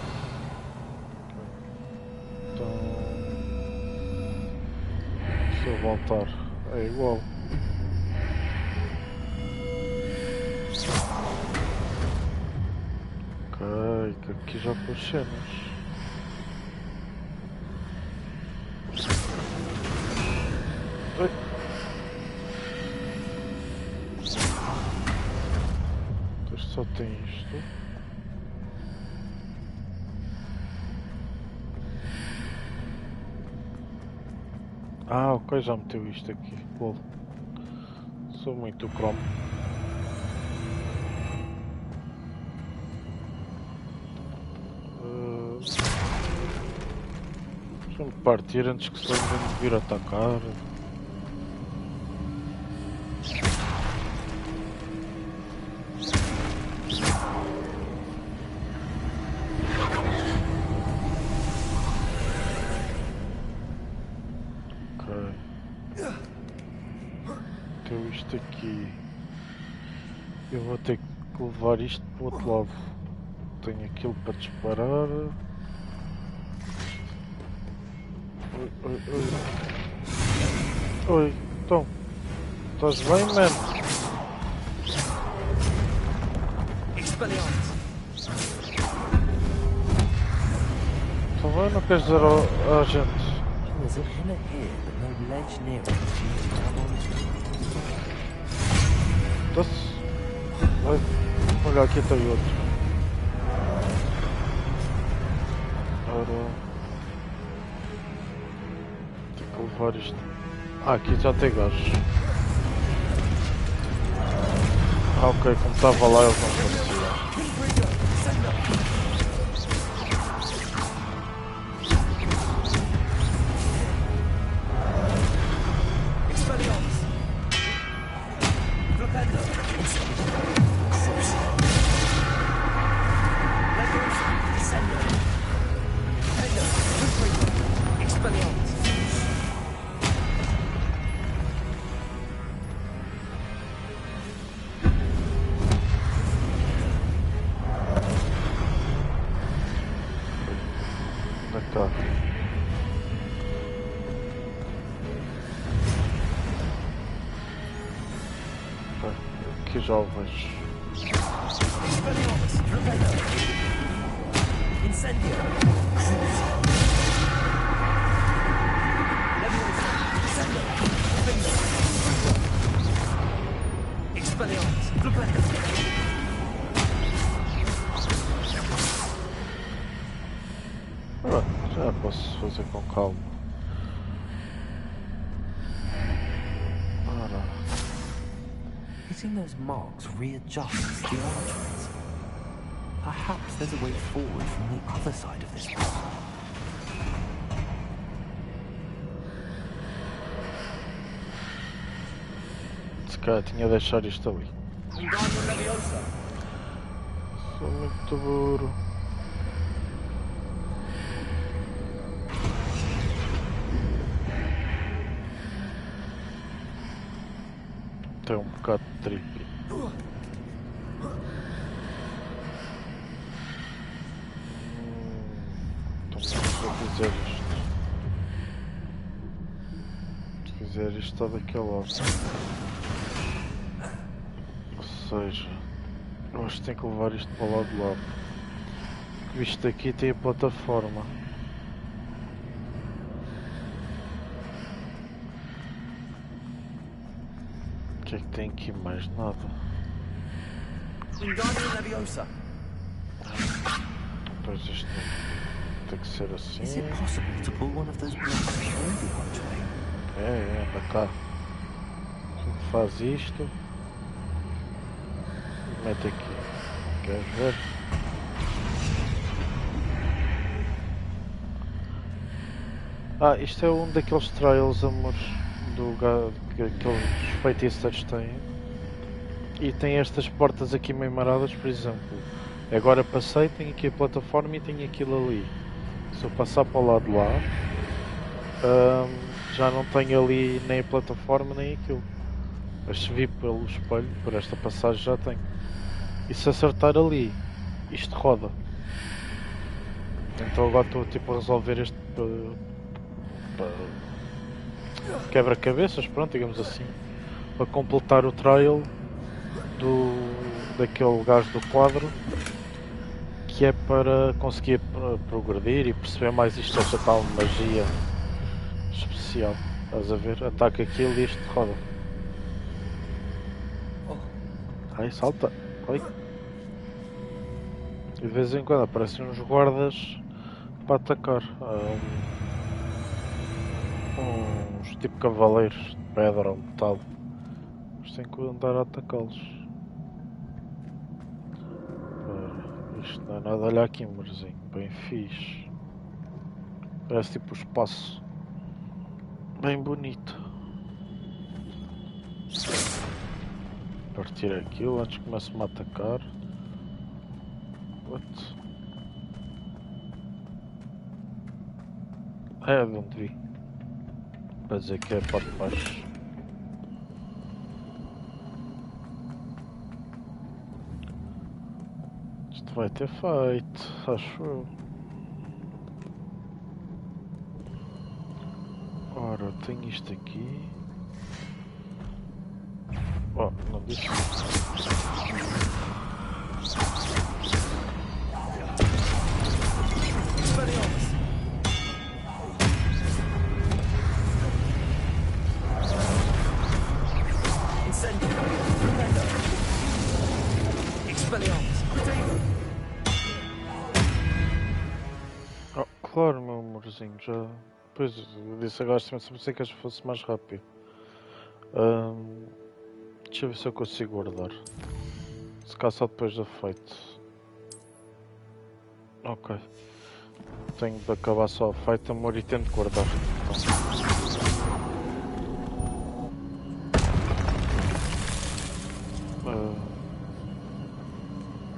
Então... se eu voltar, é igual. Ok, que aqui já pôs cenas. Oi. Isto só tem isto. Ah, ok, já meteu isto aqui. Bom, sou muito cromo. Deixa-me partir antes que se lembrem de vir atacar. Tenho isto aqui. Eu vou ter que levar isto para o outro lado. Tenho aquilo para disparar. Oi, oi, oi. Oi, então. Estás bem, mano? Está bem, não queres dizer à gente? There's a pillar here, but no ledge near it for you to grab onto. Está-se? Olha, aqui tem outro. Ora... tenho que levar isto. Ah, aqui já tem gajos. Ah, ok, como estava lá eles não apareciam. Que jovens. Já posso fazer com calma. Hitting those marks readjusts the arteries. Perhaps there's a way forward from the other side of this puzzle. Se calhar tinha de deixar isto ali. Sou muito burro. Tem um bocado de tripe. Então se eu fizer isto. Se fizer isto está daquele lado. Ou seja, eu acho que tenho que levar isto para o lado de lá. Porque isto aqui tem a plataforma. O que é que tem aqui mais? Nada. Pois isto tem que ser assim. Is it possible to pull one of those blocks through the archway? É, anda cá. faz isto. Mete aqui. Queres ver? Isto é um daqueles trials, amor, que aqueles feiticeiros têm. E tem estas portas aqui meio maradas, por exemplo. Agora passei, tenho aqui a plataforma e tenho aquilo ali. Se eu passar para o lado de lá, já não tenho ali nem a plataforma nem aquilo. Mas se vir pelo espelho, por esta passagem já tenho. E se acertar ali, isto roda. Então agora estou tipo a resolver este quebra-cabeças, pronto, digamos assim, para completar o trial daquele gajo do quadro, que é para conseguir progredir e perceber mais isto, esta tal magia especial. Estás a ver? Ataca aquilo e isto roda. Ai, salta! Ai. E de vez em quando aparecem uns guardas para atacar. Uns tipo cavaleiros de pedra ou metal. Mas tem que andar a atacá-los. Isto não é nada, olha aqui, amorzinho. Bem fixe. Parece tipo o espaço. Bem bonito. Partir aquilo antes que comece-me a atacar. What? É de onde vi. Para dizer que é a parte de baixo. Isto vai ter feito, acho eu. Ora, tenho isto aqui. Oh, não disse isso. Oh, claro, meu amorzinho, já. Pois, eu disse agora se pensei que fosse mais rápido. Deixa eu ver se eu consigo guardar. Se cá só depois da feito. Ok. Tenho de acabar só a feito, amor, e tento guardar.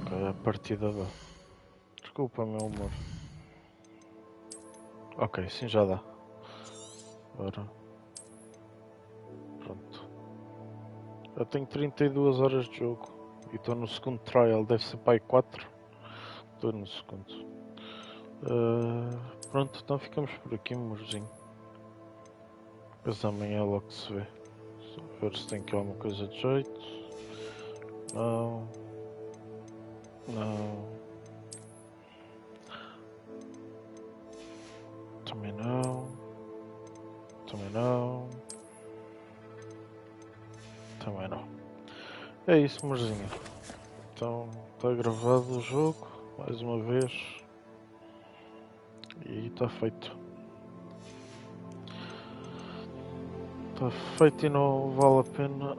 Ok, a partida dá. Desculpa, meu amor. Ok, sim já dá. Ora. Pronto. Eu tenho 32 horas de jogo. E estou no segundo trial, deve ser para aí 4. Estou no segundo. Pronto, então ficamos por aqui, amorzinho. Depois amanhã logo se vê. Só ver se tem aqui alguma coisa de jeito. Não. Não. Também não. Também não. Também não. É isso, amorzinho. Então, está gravado o jogo, mais uma vez. E está feito. Está feito e não vale a pena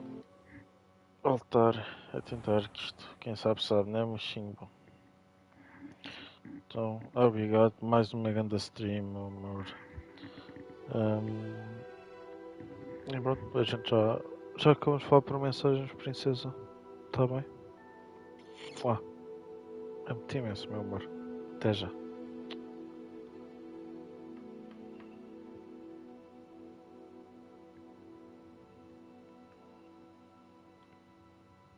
voltar a tentar que isto, quem sabe, não é? Mas sim, bom. Então, obrigado. Mais uma grande stream, meu amor. E pronto, a gente já acabamos de falar por mensagens, princesa. Tá bem? Lá. Amo-te imenso, meu amor. Até já.